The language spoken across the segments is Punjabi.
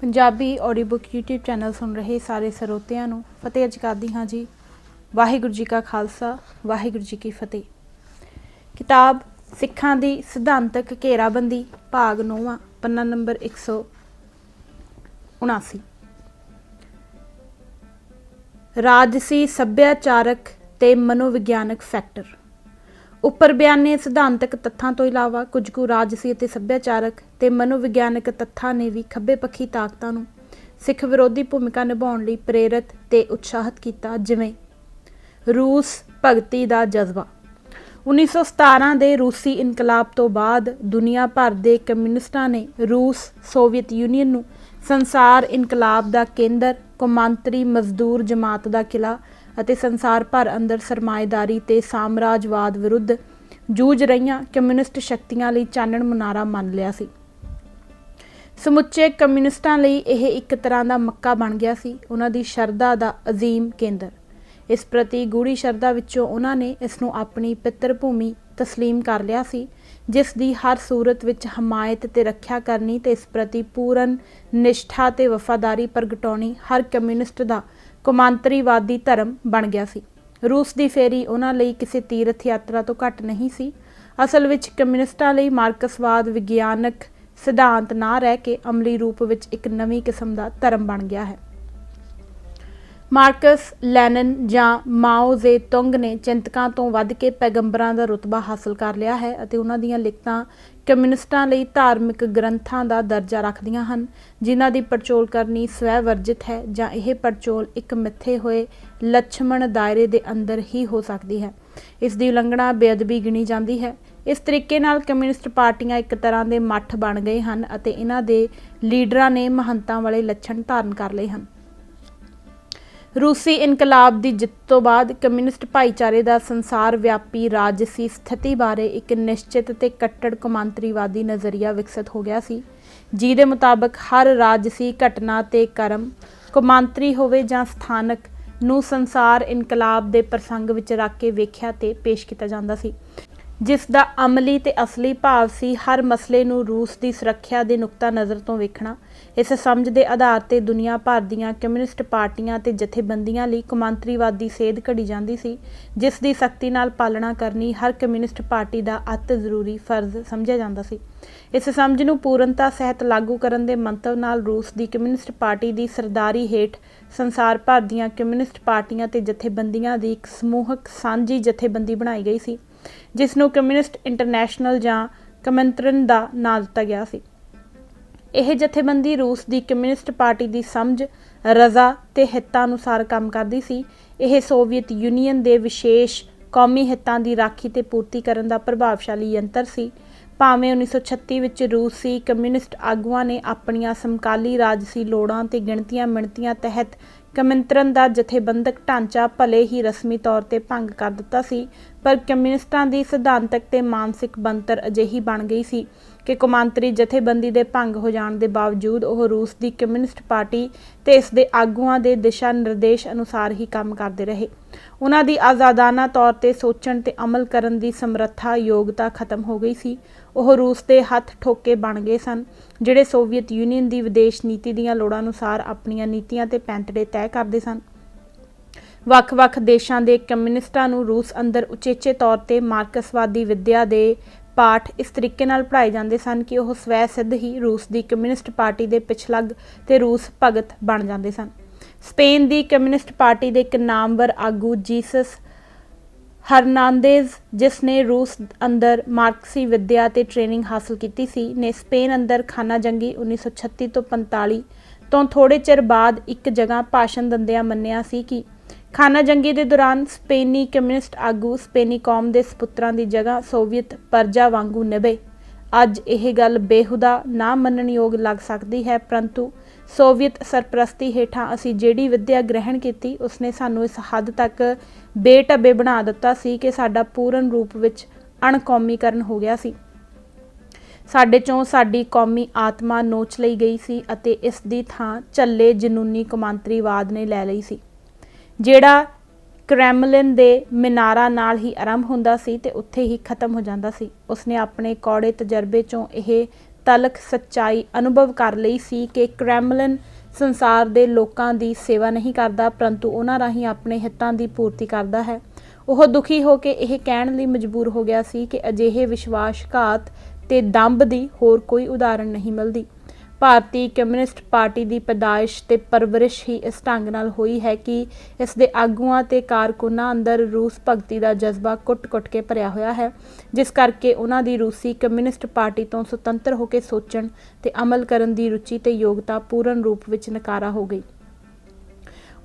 Punjabi audio book YouTube channel सुन रहे सारे ਸਰੋਤਿਆਂ ਨੂੰ ਫਤਿਹ ਅਰਜ਼ ਕਰਦੀ ਹਾਂ जी। वाहिगुरू जी का खालसा वाहिगुरू जी की फतेह। किताब सिखां दी सिद्धांतक घेराबंदी भाग 9 पन्ना नंबर 179। राजसी सभ्याचारक ते मनोविग्यानक फैक्टर। ਉੱਪਰ ਬਿਆਨੇ ਸਿਧਾਂਤਕ ਤੱਥਾਂ ਤੋਂ ਇਲਾਵਾ ਕੁਝ ਕੁ ਰਾਜਸੀ ਅਤੇ ਸੱਭਿਆਚਾਰਕ ਤੇ ਮਨੋਵਿਗਿਆਨਕ ਤੱਥਾਂ ਨੇ ਵੀ ਖੱਬੇ ਪੱਖੀ ਤਾਕਤਾਂ ਨੂੰ ਸਿੱਖ ਵਿਰੋਧੀ ਭੂਮਿਕਾ ਨਿਭਾਉਣ ਲਈ ਪ੍ਰੇਰਿਤ ਤੇ ਉਤਸ਼ਾਹਿਤ ਕੀਤਾ, ਜਿਵੇਂ ਰੂਸ ਭਗਤੀ ਦਾ ਜਜ਼ਬਾ। 1917 ਦੇ ਰੂਸੀ ਇਨਕਲਾਬ ਤੋਂ ਬਾਅਦ ਦੁਨੀਆ ਭਰ ਦੇ ਕਮਿਊਨਿਸਟਾਂ ਨੇ ਰੂਸ ਸੋਵੀਅਤ ਯੂਨੀਅਨ ਨੂੰ ਸੰਸਾਰ ਇਨਕਲਾਬ ਦਾ ਕੇਂਦਰ, ਕੌਮਾਂਤਰੀ ਮਜ਼ਦੂਰ ਜਮਾਤ ਦਾ ਕਿਲਾ ਅਤੇ ਸੰਸਾਰ ਭਰ ਅੰਦਰ ਸਰਮਾਏਦਾਰੀ ਤੇ ਸਾਮਰਾਜਵਾਦ ਵਿਰੁੱਧ ਜੂਝ ਰਹੀਆਂ ਕਮਿਊਨਿਸਟ ਸ਼ਕਤੀਆਂ ਲਈ ਚਾਨਣ ਮੁਨਾਰਾ ਮੰਨ ਲਿਆ ਸੀ। ਸਮੁੱਚੇ ਕਮਿਊਨਿਸਟਾਂ ਲਈ ਇਹ ਇੱਕ ਤਰ੍ਹਾਂ ਦਾ ਮੱਕਾ ਬਣ ਗਿਆ ਸੀ, ਉਹਨਾਂ ਦੀ ਸ਼ਰਧਾ ਦਾ ਅਜ਼ੀਮ ਕੇਂਦਰ। ਇਸ ਪ੍ਰਤੀ ਗੂੜੀ ਸ਼ਰਧਾ ਵਿੱਚੋਂ ਉਹਨਾਂ ਨੇ ਇਸ ਨੂੰ ਆਪਣੀ ਪਿੱਤਰ ਭੂਮੀ ਤਸਲੀਮ ਕਰ ਲਿਆ ਸੀ, ਜਿਸ ਦੀ ਹਰ ਸੂਰਤ ਵਿੱਚ ਹਮਾਇਤ ਤੇ ਰੱਖਿਆ ਕਰਨੀ ਤੇ ਇਸ ਪ੍ਰਤੀ ਪੂਰਨ ਨਿਸ਼ਠਾ ਤੇ ਵਫਾਦਾਰੀ ਪ੍ਰਗਟਾਉਣੀ ਹਰ ਕਮਿਊਨਿਸਟ ਦਾ ਕੌਮਾਂਤਰੀਵਾਦੀ ਧਰਮ ਬਣ ਗਿਆ ਸੀ। ਰੂਸ ਦੀ ਫੇਰੀ ਉਹਨਾਂ ਲਈ ਕਿਸੇ ਤੀਰਥ ਯਾਤਰਾ ਤੋਂ ਘੱਟ ਨਹੀਂ ਸੀ। ਅਸਲ ਵਿੱਚ ਕਮਿਊਨਿਸਟਾਂ ਲਈ ਮਾਰਕਸਵਾਦ ਵਿਗਿਆਨਕ ਸਿਧਾਂਤ ਨਾ ਰਹਿ ਕੇ ਅਮਲੀ ਰੂਪ ਵਿੱਚ ਇੱਕ ਨਵੀਂ ਕਿਸਮ ਦਾ ਧਰਮ ਬਣ ਗਿਆ ਹੈ। ਮਾਰਕਸ, ਲੈਨਨ ਜਾਂ ਮਾਓ ਜ਼ੇ ਤੁੰਗ ਨੇ ਚਿੰਤਕਾਂ ਤੋਂ ਵੱਧ ਕੇ ਪੈਗੰਬਰਾਂ ਦਾ ਰੁਤਬਾ ਹਾਸਲ ਕਰ ਲਿਆ ਹੈ ਅਤੇ ਉਹਨਾਂ ਦੀਆਂ ਲਿਖਤਾਂ ਕਮਿਊਨਿਸਟਾਂ ਲਈ ਧਾਰਮਿਕ ਗ੍ਰੰਥਾਂ ਦਾ ਦਰਜਾ ਰੱਖਦੀਆਂ ਹਨ, ਜਿਨ੍ਹਾਂ ਦੀ ਪੜਚੋਲ ਕਰਨੀ ਸਵੈ ਵਰਜਿਤ ਹੈ ਜਾਂ ਇਹ ਪੜਚੋਲ ਇੱਕ ਮਿੱਥੇ ਹੋਏ ਲੱਛਮਣ ਦਾਇਰੇ ਦੇ ਅੰਦਰ ਹੀ ਹੋ ਸਕਦੀ ਹੈ। ਇਸ ਦੀ ਉਲੰਘਣਾ ਬੇਅਦਬੀ ਗਿਣੀ ਜਾਂਦੀ ਹੈ। ਇਸ ਤਰੀਕੇ ਨਾਲ ਕਮਿਊਨਿਸਟ ਪਾਰਟੀਆਂ ਇੱਕ ਤਰ੍ਹਾਂ ਦੇ ਮੱਠ ਬਣ ਗਏ ਹਨ ਅਤੇ ਇਹਨਾਂ ਦੇ ਲੀਡਰਾਂ ਨੇ ਮਹੰਤਾਂ ਵਾਲੇ ਲੱਛਣ ਧਾਰਨ ਕਰ ਲਏ ਹਨ। ਰੂਸੀ ਇਨਕਲਾਬ ਦੀ ਜਿੱਤ ਤੋਂ ਬਾਅਦ ਕਮਿਊਨਿਸਟ ਭਾਈਚਾਰੇ ਦਾ ਸੰਸਾਰ ਵਿਆਪੀ ਰਾਜਸੀ ਸਥਿਤੀ ਬਾਰੇ ਇੱਕ ਨਿਸ਼ਚਿਤ ਤੇ ਕੱਟੜ ਕੌਮਾਂਤਰੀਵਾਦੀ ਨਜ਼ਰੀਆ ਵਿਕਸਿਤ ਹੋ ਗਿਆ ਸੀ, ਜਿਹਦੇ ਮੁਤਾਬਕ ਹਰ ਰਾਜਸੀ ਘਟਨਾ ਤੇ ਕਰਮ, ਕੌਮਾਂਤਰੀ ਹੋਵੇ ਜਾਂ ਸਥਾਨਕ, ਨੂੰ ਸੰਸਾਰ ਇਨਕਲਾਬ ਦੇ ਪ੍ਰਸੰਗ ਵਿੱਚ ਰੱਖ ਕੇ ਵੇਖਿਆ ਤੇ ਪੇਸ਼ ਕੀਤਾ ਜਾਂਦਾ ਸੀ, ਜਿਸ ਦਾ ਅਮਲੀ ਤੇ ਅਸਲੀ ਭਾਵ ਸੀ ਹਰ ਮਸਲੇ ਨੂੰ ਰੂਸ ਦੀ ਸੁਰੱਖਿਆ ਦੇ ਨੁਕਤਾ ਨਜ਼ਰ ਤੋਂ ਵੇਖਣਾ। ਇਸ ਸਮਝ ਦੇ ਆਧਾਰ ਤੇ ਦੁਨੀਆ ਭਰ ਦੀਆਂ ਕਮਿਊਨਿਸਟ ਪਾਰਟੀਆਂ ਤੇ ਜਥੇਬੰਦੀਆਂ ਲਈ ਕੌਮਾਂਤਰੀਵਾਦੀ ਸੇਧ ਘੜੀ ਜਾਂਦੀ ਸੀ, ਜਿਸ ਦੀ ਸਖਤੀ ਨਾਲ ਪਾਲਣਾ ਕਰਨੀ ਹਰ ਕਮਿਊਨਿਸਟ ਪਾਰਟੀ ਦਾ ਅਤਿ ਜ਼ਰੂਰੀ ਫਰਜ਼ ਸਮਝਿਆ ਜਾਂਦਾ ਸੀ। ਇਸ ਸਮਝ ਨੂੰ ਪੂਰਨਤਾ ਸਹਿਤ ਲਾਗੂ ਕਰਨ ਦੇ ਮੰਤਵ ਨਾਲ ਰੂਸ ਦੀ ਕਮਿਊਨਿਸਟ ਪਾਰਟੀ ਦੀ ਸਰਦਾਰੀ ਹੇਠ ਸੰਸਾਰ ਭਰ ਦੀਆਂ ਕਮਿਊਨਿਸਟ ਪਾਰਟੀਆਂ ਤੇ ਜਥੇਬੰਦੀਆਂ ਦੀ ਇੱਕ ਸਮੂਹਕ ਸਾਂਝੀ ਜਥੇਬੰਦੀ ਬਣਾਈ ਗਈ ਸੀ, ਜਿਸ ਨੂੰ ਕਮਿਊਨਿਸਟ ਇੰਟਰਨੈਸ਼ਨਲ ਜਾਂ ਕਮਿੰਤਰਨ ਦਾ ਨਾਂ ਦਿੱਤਾ ਗਿਆ ਸੀ। ਇਹ ਜਥੇਬੰਦੀ ਰੂਸ ਦੀ ਕਮਿਊਨਿਸਟ ਪਾਰਟੀ ਦੀ ਸਮਝ, ਰਜ਼ਾ ਤੇ ਹਿੱਤਾਂ ਅਨੁਸਾਰ ਕੰਮ ਕਰਦੀ ਸੀ। ਇਹ ਸੋਵੀਅਤ ਯੂਨੀਅਨ ਦੇ ਵਿਸ਼ੇਸ਼ ਕੌਮੀ ਹਿੱਤਾਂ ਦੀ ਰਾਖੀ ਤੇ ਪੂਰਤੀ ਕਰਨ ਦਾ ਪ੍ਰਭਾਵਸ਼ਾਲੀ ਯੰਤਰ ਸੀ। ਭਾਵੇਂ 1936 ਵਿੱਚ ਰੂਸੀ ਕਮਿਊਨਿਸਟ ਆਗੂਆਂ ਨੇ ਆਪਣੀਆਂ ਸਮਕਾਲੀ ਰਾਜਸੀ ਲੋੜਾਂ ਤੇ ਗਿਣਤੀਆਂ ਮਿਣਤੀਆਂ ਤਹਿਤ ਕਮਿੰਤਰਨ ਦਾ ਜਥੇਬੰਦਕ ਢਾਂਚਾ ਭਲੇ ਹੀ ਰਸਮੀ ਤੌਰ ਤੇ ਭੰਗ ਕਰ ਦਿੱਤਾ ਸੀ, ਪਰ ਕਮਿਊਨਿਸਟਾਂ ਦੀ ਸਿਧਾਂਤਕ ਤੇ ਮਾਨਸਿਕ ਬਣਤਰ ਅਜਿਹੀ ਬਣ ਗਈ ਸੀ ਕਿ ਕੌਮਾਂਤਰੀ ਜਥੇਬੰਦੀ ਦੇ ਭੰਗ ਹੋ ਜਾਣ ਦੇ ਬਾਵਜੂਦ ਉਹ ਰੂਸ ਦੀ ਕਮਿਊਨਿਸਟ ਪਾਰਟੀ ਤੇ ਇਸ ਦੇ ਆਗੂਆਂ ਦੇ ਦਿਸ਼ਾ ਨਿਰਦੇਸ਼ ਅਨੁਸਾਰ ਹੀ ਕੰਮ ਕਰਦੇ ਰਹੇ। ਉਹਨਾਂ ਦੀ ਆਜ਼ਾਦਾਨਾ ਤੌਰ ਤੇ ਸੋਚਣ ਤੇ ਅਮਲ ਕਰਨ ਦੀ ਸਮਰੱਥਾ ਯੋਗਤਾ ਖਤਮ ਹੋ ਗਈ ਸੀ। ਉਹ ਰੂਸ ਦੇ ਹੱਥ ਠੋਕੇ ਬਣ ਗਏ ਸਨ, ਜਿਹੜੇ ਸੋਵੀਅਤ ਯੂਨੀਅਨ ਦੀ ਵਿਦੇਸ਼ ਨੀਤੀ ਦੀਆਂ ਲੋੜਾਂ ਅਨੁਸਾਰ ਆਪਣੀਆਂ ਨੀਤੀਆਂ ਤੇ ਪੈਂਤੜੇ ਤੈਅ ਕਰਦੇ ਸਨ। ਵੱਖ-ਵੱਖ ਦੇਸ਼ਾਂ ਦੇ ਕਮਿਊਨਿਸਟਾਂ ਨੂੰ ਰੂਸ ਅੰਦਰ ਉਚੇਚੇ ਤੌਰ ਤੇ ਮਾਰਕਸਵਾਦੀ ਵਿਦਿਆ ਦੇ ਪਾਠ ਇਸ ਤਰੀਕੇ ਨਾਲ ਪੜ੍ਹਾਏ ਜਾਂਦੇ ਸਨ ਕਿ ਉਹ ਸਵੈ ਸਿੱਧ ਹੀ ਰੂਸ ਦੀ ਕਮਿਊਨਿਸਟ ਪਾਰਟੀ ਦੇ ਪਿਛਲੱਗ ਤੇ ਰੂਸ ਭਗਤ ਬਣ ਜਾਂਦੇ ਸਨ। ਸਪੇਨ ਦੀ ਕਮਿਊਨਿਸਟ ਪਾਰਟੀ ਦੇ ਇੱਕ ਨਾਮਵਰ ਆਗੂ ਜੀਸਸ ਹਰਨਾਂਦੇਜ਼, ਜਿਸ ਨੇ ਰੂਸ ਅੰਦਰ ਮਾਰਕਸੀ ਵਿਦਿਆ ਤੇ ਟ੍ਰੇਨਿੰਗ ਹਾਸਲ ਕੀਤੀ ਸੀ, ਨੇ ਸਪੇਨ ਅੰਦਰ ਖਾਨਾ ਜੰਗੀ 1936 ਤੋਂ 45 ਤੋਂ ਥੋੜ੍ਹੇ ਚਿਰ ਬਾਅਦ ਇੱਕ ਜਗ੍ਹਾ ਭਾਸ਼ਣ ਦਿੰਦਿਆਂ ਮੰਨਿਆ ਸੀ ਕਿ ਖਾਨਾ ਜੰਗੀ ਦੇ ਦੌਰਾਨ ਸਪੇਨੀ ਕਮਿਊਨਿਸਟ ਆਗੂ ਸਪੇਨੀ ਕੌਮ ਦੇ ਸਪੁੱਤਰਾਂ ਦੀ ਜਗ੍ਹਾ ਸੋਵੀਅਤ ਪਰਜਾ ਵਾਂਗੂ ਨਿਭੇ। ਅੱਜ ਇਹ ਗੱਲ ਬੇਹੁਦਾ ਨਾ ਮੰਨਣਯੋਗ ਲੱਗ ਸਕਦੀ ਹੈ, ਪਰੰਤੂ ਸੋਵੀਅਤ ਸਰਪ੍ਰਸਤੀ ਹੇਠਾਂ ਅਸੀਂ ਜਿਹੜੀ ਵਿਦਿਆ ਗ੍ਰਹਿਣ ਕੀਤੀ ਉਸਨੇ ਸਾਨੂੰ ਇਸ ਹੱਦ ਤੱਕ ਬੇਢੱਬੇ ਬਣਾ ਦਿੱਤਾ ਸੀ ਕਿ ਸਾਡਾ ਪੂਰਨ ਰੂਪ ਵਿੱਚ ਅਣਕੌਮੀਕਰਨ ਹੋ ਗਿਆ ਸੀ। ਸਾਡੇ ਚੋਂ ਸਾਡੀ ਕੌਮੀ ਆਤਮਾ ਨੋਚ ਲਈ ਗਈ ਸੀ ਅਤੇ ਇਸ ਦੀ ਥਾਂ ਝੱਲੇ ਜਨੂਨੀ ਕੌਮਾਂਤਰੀਵਾਦ ਨੇ ਲੈ ਲਈ ਸੀ, ਜਿਹੜਾ ਕ੍ਰੈਮਲਿਨ ਦੇ ਮਿਨਾਰਾਂ ਨਾਲ ਹੀ ਆਰੰਭ ਹੁੰਦਾ ਸੀ ਤੇ ਉੱਥੇ ਹੀ ਖਤਮ ਹੋ ਜਾਂਦਾ ਸੀ। ਉਸਨੇ ਆਪਣੇ ਕੌੜੇ ਤਜਰਬੇ ਚੋਂ ਇਹ ਤਲਖ ਸੱਚਾਈ ਅਨੁਭਵ ਕਰ ਲਈ ਸੀ ਕਿ ਕ੍ਰੈਮਲਿਨ ਸੰਸਾਰ ਦੇ ਲੋਕਾਂ ਦੀ ਸੇਵਾ ਨਹੀਂ ਕਰਦਾ, ਪਰੰਤੂ ਉਹਨਾਂ ਰਾਹੀਂ ਆਪਣੇ ਹਿੱਤਾਂ ਦੀ ਪੂਰਤੀ ਕਰਦਾ ਹੈ। ਉਹ ਦੁਖੀ ਹੋ ਕੇ ਇਹ ਕਹਿਣ ਲਈ ਮਜਬੂਰ ਹੋ ਗਿਆ ਸੀ ਕਿ ਅਜਿਹੇ ਵਿਸ਼ਵਾਸਘਾਤ ਤੇ ਦੰਭ ਦੀ ਹੋਰ ਕੋਈ ਉਦਾਹਰਣ ਨਹੀਂ ਮਿਲਦੀ। ਭਾਰਤੀ ਕਮਿਊਨਿਸਟ ਪਾਰਟੀ ਦੀ ਪੈਦਾਇਸ਼ ਤੇ ਪਰਵਰਿਸ਼ ਹੀ ਇਸ ਢੰਗ ਨਾਲ ਹੋਈ ਹੈ ਕਿ ਇਸ ਦੇ ਆਗੂਆਂ ਤੇ ਕਾਰਕੁਨਾਂ ਅੰਦਰ ਰੂਸ ਭਗਤੀ ਦਾ ਜਜ਼ਬਾ ਕੁੱਟ-ਕੁੱਟ ਕੇ ਭਰਿਆ ਹੋਇਆ ਹੈ, ਜਿਸ ਕਰਕੇ ਉਹਨਾਂ ਦੀ ਰੂਸੀ ਕਮਿਊਨਿਸਟ ਪਾਰਟੀ ਤੋਂ ਸੁਤੰਤਰ ਹੋ ਕੇ ਸੋਚਣ ਤੇ ਅਮਲ ਕਰਨ ਦੀ ਰੁਚੀ ਤੇ ਯੋਗਤਾ ਪੂਰਨ ਰੂਪ ਵਿੱਚ ਨਕਾਰਾ ਹੋ ਗਈ।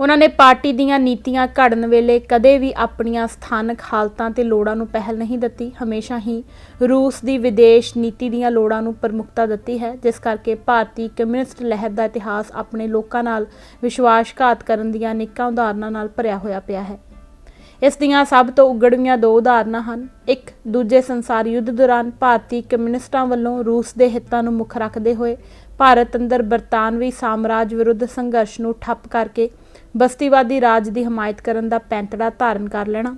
ਉਹਨਾਂ ਨੇ ਪਾਰਟੀ ਦੀਆਂ ਨੀਤੀਆਂ ਘੜਨ ਵੇਲੇ ਕਦੇ ਵੀ ਆਪਣੀਆਂ ਸਥਾਨਕ ਹਾਲਤਾਂ ਤੇ ਲੋੜਾਂ ਨੂੰ ਪਹਿਲ ਨਹੀਂ ਦਿੱਤੀ, ਹਮੇਸ਼ਾ ਹੀ ਰੂਸ ਦੀ ਵਿਦੇਸ਼ ਨੀਤੀ ਦੀਆਂ ਲੋੜਾਂ ਨੂੰ ਪ੍ਰਮੁਖਤਾ ਦਿੱਤੀ ਹੈ, ਜਿਸ ਕਰਕੇ ਭਾਰਤੀ ਕਮਿਊਨਿਸਟ ਲਹਿਰ ਦਾ ਇਤਿਹਾਸ ਆਪਣੇ ਲੋਕਾਂ ਨਾਲ ਵਿਸ਼ਵਾਸਘਾਤ ਕਰਨ ਦੀਆਂ ਅਨੇਕਾਂ ਉਦਾਹਰਨਾਂ ਨਾਲ ਭਰਿਆ ਹੋਇਆ ਪਿਆ ਹੈ। ਇਸ ਦੀਆਂ ਸਭ ਤੋਂ ਉਗੜਵੀਆਂ ਦੋ ਉਦਾਹਰਨਾਂ ਹਨ। ਇੱਕ, ਦੂਜੇ ਸੰਸਾਰ ਯੁੱਧ ਦੌਰਾਨ ਭਾਰਤੀ ਕਮਿਊਨਿਸਟਾਂ ਵੱਲੋਂ ਰੂਸ ਦੇ ਹਿੱਤਾਂ ਨੂੰ ਮੁੱਖ ਰੱਖਦੇ ਹੋਏ ਭਾਰਤ ਅੰਦਰ ਬਰਤਾਨਵੀ ਸਾਮਰਾਜ ਵਿਰੁੱਧ ਸੰਘਰਸ਼ ਨੂੰ ਠੱਪ ਕਰਕੇ ਬਸਤੀਵਾਦੀ ਰਾਜ ਦੀ ਹਮਾਇਤ ਕਰਨ ਦਾ ਪੈਂਤੜਾ ਧਾਰਨ ਕਰ ਲੈਣਾ।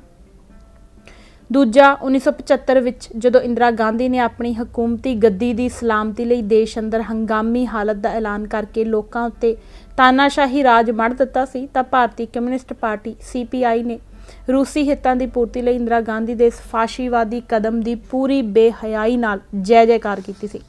ਦੂਜਾ, 1975 ਵਿੱਚ ਜਦੋਂ ਇੰਦਰਾ ਗਾਂਧੀ ਨੇ ਆਪਣੀ ਹਕੂਮਤੀ ਗੱਦੀ ਦੀ ਸਲਾਮਤੀ ਲਈ ਦੇਸ਼ ਅੰਦਰ ਹੰਗਾਮੀ ਹਾਲਤ ਦਾ ਐਲਾਨ ਕਰਕੇ ਲੋਕਾਂ ਉੱਤੇ ਤਾਨਾਸ਼ਾਹੀ ਰਾਜ ਮੜ ਦਿੱਤਾ ਸੀ, ਤਾਂ ਭਾਰਤੀ ਕਮਿਊਨਿਸਟ ਪਾਰਟੀ CPI ਨੇ ਰੂਸੀ ਹਿੱਤਾਂ ਦੀ ਪੂਰਤੀ ਲਈ ਇੰਦਰਾ ਗਾਂਧੀ ਦੇ ਇਸ ਫਾਸ਼ੀਵਾਦੀ ਕਦਮ ਦੀ ਪੂਰੀ ਬੇਹਯਾਈ ਨਾਲ ਜੈ-ਜੈਕਾਰ ਕੀਤੀ ਸੀ।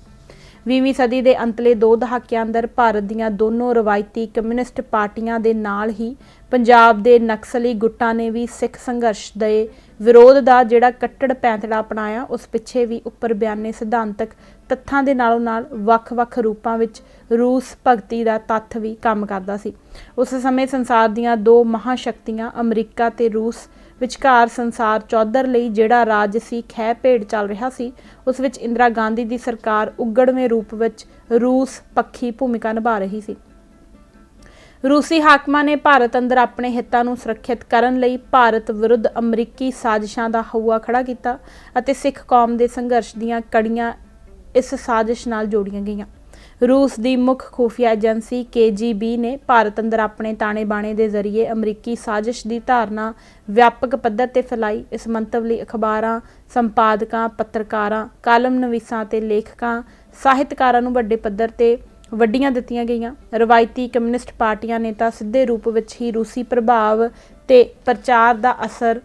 20ਵੀਂ ਸਦੀ ਦੇ ਅੰਤਲੇ 2 ਦਹਾਕਿਆਂ ਅੰਦਰ ਭਾਰਤ ਦੀਆਂ ਦੋਨੋਂ ਰਵਾਇਤੀ ਕਮਿਊਨਿਸਟ ਪਾਰਟੀਆਂ ਦੇ ਨਾਲ ਹੀ ਪੰਜਾਬ ਦੇ ਨਕਸਲੀ ਗੁੱਟਾਂ ਨੇ ਵੀ ਸਿੱਖ ਸੰਘਰਸ਼ ਦੇ ਵਿਰੋਧ ਦਾ ਜਿਹੜਾ ਕੱਟੜ ਪੈਂਤੜਾ ਅਪਣਾਇਆ, ਉਸ ਪਿੱਛੇ ਵੀ ਉੱਪਰ ਬਿਆਨੇ ਸਿਧਾਂਤਕ ਤੱਥਾਂ ਦੇ ਨਾਲੋਂ ਨਾਲ ਵੱਖ-ਵੱਖ ਰੂਪਾਂ ਵਿੱਚ ਰੂਸ ਭਗਤੀ ਦਾ ਤੱਥ ਵੀ ਕੰਮ ਕਰਦਾ ਸੀ। ਉਸ ਸਮੇਂ ਸੰਸਾਰ ਦੀਆਂ 2 ਮਹਾਸ਼ਕਤੀਆਂ ਅਮਰੀਕਾ ਤੇ ਰੂਸ ਵਿਚਕਾਰ ਸੰਸਾਰ ਚੌਧਰ ਲਈ ਜਿਹੜਾ ਰਾਜ ਸੀ ਖਹਿ ਭੇਡ ਚੱਲ ਰਿਹਾ ਸੀ, ਉਸ ਵਿੱਚ ਇੰਦਰਾ ਗਾਂਧੀ ਦੀ ਸਰਕਾਰ ਉਗੜਵੇਂ ਰੂਪ ਵਿੱਚ ਰੂਸ ਪੱਖੀ ਭੂਮਿਕਾ ਨਿਭਾ ਰਹੀ ਸੀ। ਰੂਸੀ ਹਾਕਮਾਂ ਨੇ ਭਾਰਤ ਅੰਦਰ ਆਪਣੇ ਹਿੱਤਾਂ ਨੂੰ ਸੁਰੱਖਿਅਤ ਕਰਨ ਲਈ ਭਾਰਤ ਵਿਰੁੱਧ ਅਮਰੀਕੀ ਸਾਜ਼ਿਸ਼ਾਂ ਦਾ ਹਊਆ ਖੜਾ ਕੀਤਾ ਅਤੇ ਸਿੱਖ ਕੌਮ ਦੇ ਸੰਘਰਸ਼ ਦੀਆਂ ਕੜੀਆਂ ਇਸ ਸਾਜ਼ਿਸ਼ ਨਾਲ ਜੋੜੀਆਂ ਗਈਆਂ। ਰੂਸ ਦੀ ਮੁੱਖ ਖੂਫੀਆ ਏਜੰਸੀ KGB ਨੇ ਭਾਰਤ ਅੰਦਰ ਆਪਣੇ ਤਾਣੇ ਬਾਣੇ ਦੇ ਜ਼ਰੀਏ ਅਮਰੀਕੀ ਸਾਜ਼ਿਸ਼ ਦੀ ਧਾਰਨਾ ਵਿਆਪਕ ਪੱਧਰ ਤੇ ਫੈਲਾਈ। ਇਸ ਮੰਤਵ ਲਈ ਅਖਬਾਰਾਂ, ਸੰਪਾਦਕਾਂ, ਪੱਤਰਕਾਰਾਂ, ਕਾਲਮ ਨਵੀਸਾਂ ਤੇ ਲੇਖਕਾਂ, ਸਾਹਿਤਕਾਰਾਂ ਨੂੰ ਵੱਡੇ ਪੱਧਰ ਤੇ ਵੱਡੀਆਂ ਦਿੱਤੀਆਂ ਗਈਆਂ। ਰਵਾਇਤੀ ਕਮਿਊਨਿਸਟ ਪਾਰਟੀਆਂ ਨੇ ਤਾਂ ਸਿੱਧੇ ਰੂਪ ਵਿੱਚ ਹੀ ਰੂਸੀ ਪ੍ਰਭਾਵ ਤੇ ਪ੍ਰਚਾਰ ਦਾ ਅਸਰ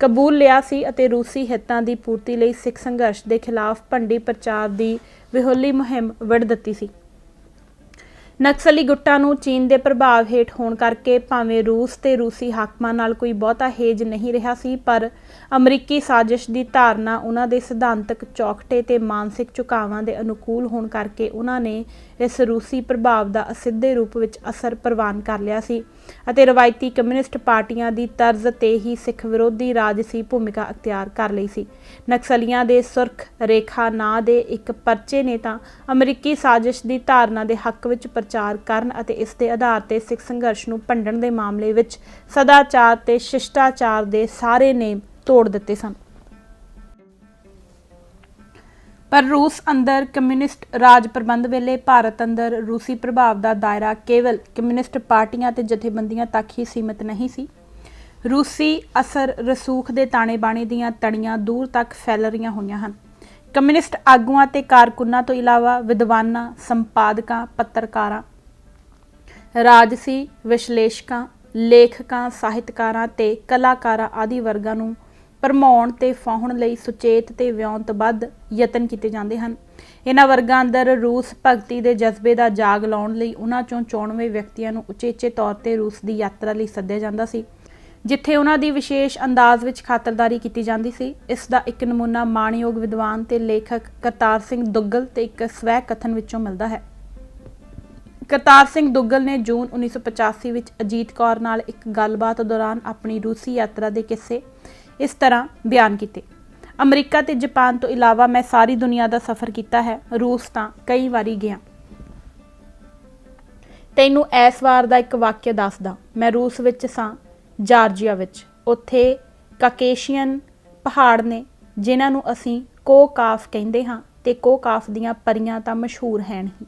ਕਬੂਲ ਲਿਆ ਸੀ ਅਤੇ ਰੂਸੀ ਹਿੱਤਾਂ ਦੀ ਪੂਰਤੀ ਲਈ ਸਿੱਖ ਸੰਘਰਸ਼ ਦੇ ਖਿਲਾਫ ਭੰਡੀ ਪ੍ਰਚਾਰ ਦੀ ਵਿਹੋਲੀ ਮੁਹਿੰਮ ਵਿੱਢ ਦਿੱਤੀ ਸੀ। ਨਕਸਲੀ ਗੁੱਟਾਂ ਨੂੰ ਚੀਨ ਦੇ ਪ੍ਰਭਾਵ ਹੇਠ ਹੋਣ ਕਰਕੇ ਭਾਵੇਂ ਰੂਸ ਤੇ ਰੂਸੀ ਹਾਕਮਾਂ ਨਾਲ ਕੋਈ ਬਹੁਤਾ ਹੇਜ ਨਹੀਂ ਰਿਹਾ ਸੀ, ਪਰ ਅਮਰੀਕੀ ਸਾਜ਼ਿਸ਼ ਦੀ ਧਾਰਨਾ ਉਹਨਾਂ ਦੇ ਸਿਧਾਂਤਕ ਚੌਖਟੇ ਤੇ ਮਾਨਸਿਕ ਝੁਕਾਵਾਂ ਦੇ ਅਨੁਕੂਲ ਹੋਣ ਕਰਕੇ ਉਹਨਾਂ ਨੇ ਇਸ ਰੂਸੀ ਪ੍ਰਭਾਵ ਦਾ ਅਸਿੱਧੇ ਰੂਪ ਵਿੱਚ ਅਸਰ ਪ੍ਰਵਾਨ ਕਰ ਲਿਆ ਸੀ ਅਤੇ ਰਵਾਇਤੀ ਕਮਿਊਨਿਸਟ ਪਾਰਟੀਆਂ ਦੀ ਤਰਜ਼ ਤੇ ਹੀ ਸਿੱਖ ਵਿਰੋਧੀ ਰਾਜਸੀ ਭੂਮਿਕਾ ਅਖਤਿਆਰ ਕਰ ਲਈ ਸੀ। ਨਕਸਲੀਆਂ ਦੇ ਸੁਰਖ ਰੇਖਾ ਨਾਂ ਦੇ ਇੱਕ ਪਰਚੇ ਨੇ ਤਾਂ ਅਮਰੀਕੀ ਸਾਜ਼ਿਸ਼ ਦੀ ਧਾਰਨਾ ਦੇ ਹੱਕ ਵਿੱਚ ਪ੍ਰਚਾਰ ਕਰਨ ਅਤੇ ਇਸ ਦੇ ਆਧਾਰ ਤੇ ਸਿੱਖ ਸੰਘਰਸ਼ ਨੂੰ ਭੰਡਣ ਦੇ ਮਾਮਲੇ ਵਿੱਚ ਸਦਾਚਾਰ ਤੇ ਸ਼ਿਸ਼ਟਾਚਾਰ ਦੇ ਸਾਰੇ ਨੇਮ ਤੋੜ ਦਿੱਤੇ ਸਨ। ਪਰ ਰੂਸ ਅੰਦਰ ਕਮਿਊਨਿਸਟ ਰਾਜ ਪ੍ਰਬੰਧ ਵੇਲੇ ਭਾਰਤ ਅੰਦਰ ਰੂਸੀ ਪ੍ਰਭਾਵ ਦਾ ਦਾਇਰਾ ਕੇਵਲ ਕਮਿਊਨਿਸਟ ਪਾਰਟੀਆਂ ਤੇ ਜਥੇਬੰਦੀਆਂ ਤੱਕ ਹੀ ਸੀਮਿਤ ਨਹੀਂ ਸੀ। ਰੂਸੀ ਅਸਰ ਰਸੂਖ ਦੇ ਤਾਣੇ ਬਾਣੇ ਦੀਆਂ ਤਣੀਆਂ ਦੂਰ ਤੱਕ ਫੈਲ ਰਹੀਆਂ ਹੋਈਆਂ ਹਨ। ਕਮਿਊਨਿਸਟ ਆਗੂਆਂ ਤੇ ਕਾਰਕੁਨਾਂ ਤੋਂ ਇਲਾਵਾ ਵਿਦਵਾਨਾਂ, ਸੰਪਾਦਕਾਂ, ਪੱਤਰਕਾਰਾਂ, ਰਾਜਸੀ ਵਿਸ਼ਲੇਸ਼ਕਾਂ, ਲੇਖਕਾਂ, ਸਾਹਿਤਕਾਰਾਂ ਤੇ ਕਲਾਕਾਰਾਂ ਆਦਿ ਵਰਗਾਂ ਨੂੰ ਭਰਮਾਉਣ ਤੇ ਫਾਹੁਣ ਲਈ ਸੁਚੇਤ ਤੇ ਵਿਉਂਤਬੱਧ ਯਤਨ ਕੀਤੇ ਜਾਂਦੇ ਹਨ। ਇਹਨਾਂ ਵਰਗਾਂ ਅੰਦਰ ਰੂਸ ਭਗਤੀ ਦੇ ਜਜ਼ਬੇ ਦਾ ਜਾਗ ਲਾਉਣ ਲਈ ਉਹਨਾਂ ਚੋਂ 94 ਵਿਅਕਤੀਆਂ ਨੂੰ ਉਚੇਚੇ ਤੌਰ ਤੇ ਰੂਸ ਦੀ ਯਾਤਰਾ ਲਈ ਸੱਦਿਆ ਜਾਂਦਾ ਸੀ, ਜਿੱਥੇ ਉਹਨਾਂ ਦੀ ਵਿਸ਼ੇਸ਼ ਅੰਦਾਜ਼ ਵਿੱਚ ਖਾਤਰਦਾਰੀ ਕੀਤੀ ਜਾਂਦੀ ਸੀ। ਇਸ ਦਾ ਇੱਕ ਨਮੂਨਾ ਮਾਣਯੋਗ ਵਿਦਵਾਨ ਤੇ ਲੇਖਕ ਕਰਤਾਰ ਸਿੰਘ ਦੁੱਗਲ ਤੇ ਇੱਕ ਸਵੈ ਕਥਨ ਵਿੱਚੋਂ ਮਿਲਦਾ ਹੈ। ਕਰਤਾਰ ਸਿੰਘ ਦੁੱਗਲ ਨੇ ਜੂਨ 1985 ਵਿੱਚ ਅਜੀਤ ਕੌਰ ਨਾਲ ਇੱਕ ਗੱਲਬਾਤ ਦੌਰਾਨ ਆਪਣੀ ਰੂਸੀ ਯਾਤਰਾ ਦੇ ਕਿੱਸੇ ਇਸ ਤਰ੍ਹਾਂ ਬਿਆਨ ਕੀਤੇ। ਅਮਰੀਕਾ ਤੇ ਜਾਪਾਨ ਤੋਂ ਇਲਾਵਾ ਮੈਂ ਸਾਰੀ ਦੁਨੀਆ ਦਾ ਸਫ਼ਰ ਕੀਤਾ ਹੈ। ਰੂਸ ਤਾਂ ਕਈ ਵਾਰੀ ਗਿਆ। ਤੈਨੂੰ ਇਸ ਵਾਰ ਦਾ ਇੱਕ ਵਾਕਿਆ ਦੱਸਦਾ। ਮੈਂ ਰੂਸ ਵਿੱਚ ਸਾਂ, ਜਾਰਜੀਆ ਵਿੱਚ। ਉੱਥੇ ਕਾਕੇਸ਼ੀਅਨ ਪਹਾੜ ਨੇ ਜਿਨ੍ਹਾਂ ਨੂੰ ਅਸੀਂ ਕੋਕਾਫ ਕਹਿੰਦੇ ਹਾਂ ਤੇ ਕੋਕਾਫ ਦੀਆਂ ਪਰੀਆਂ ਤਾਂ ਮਸ਼ਹੂਰ ਹਨ ਹੀ।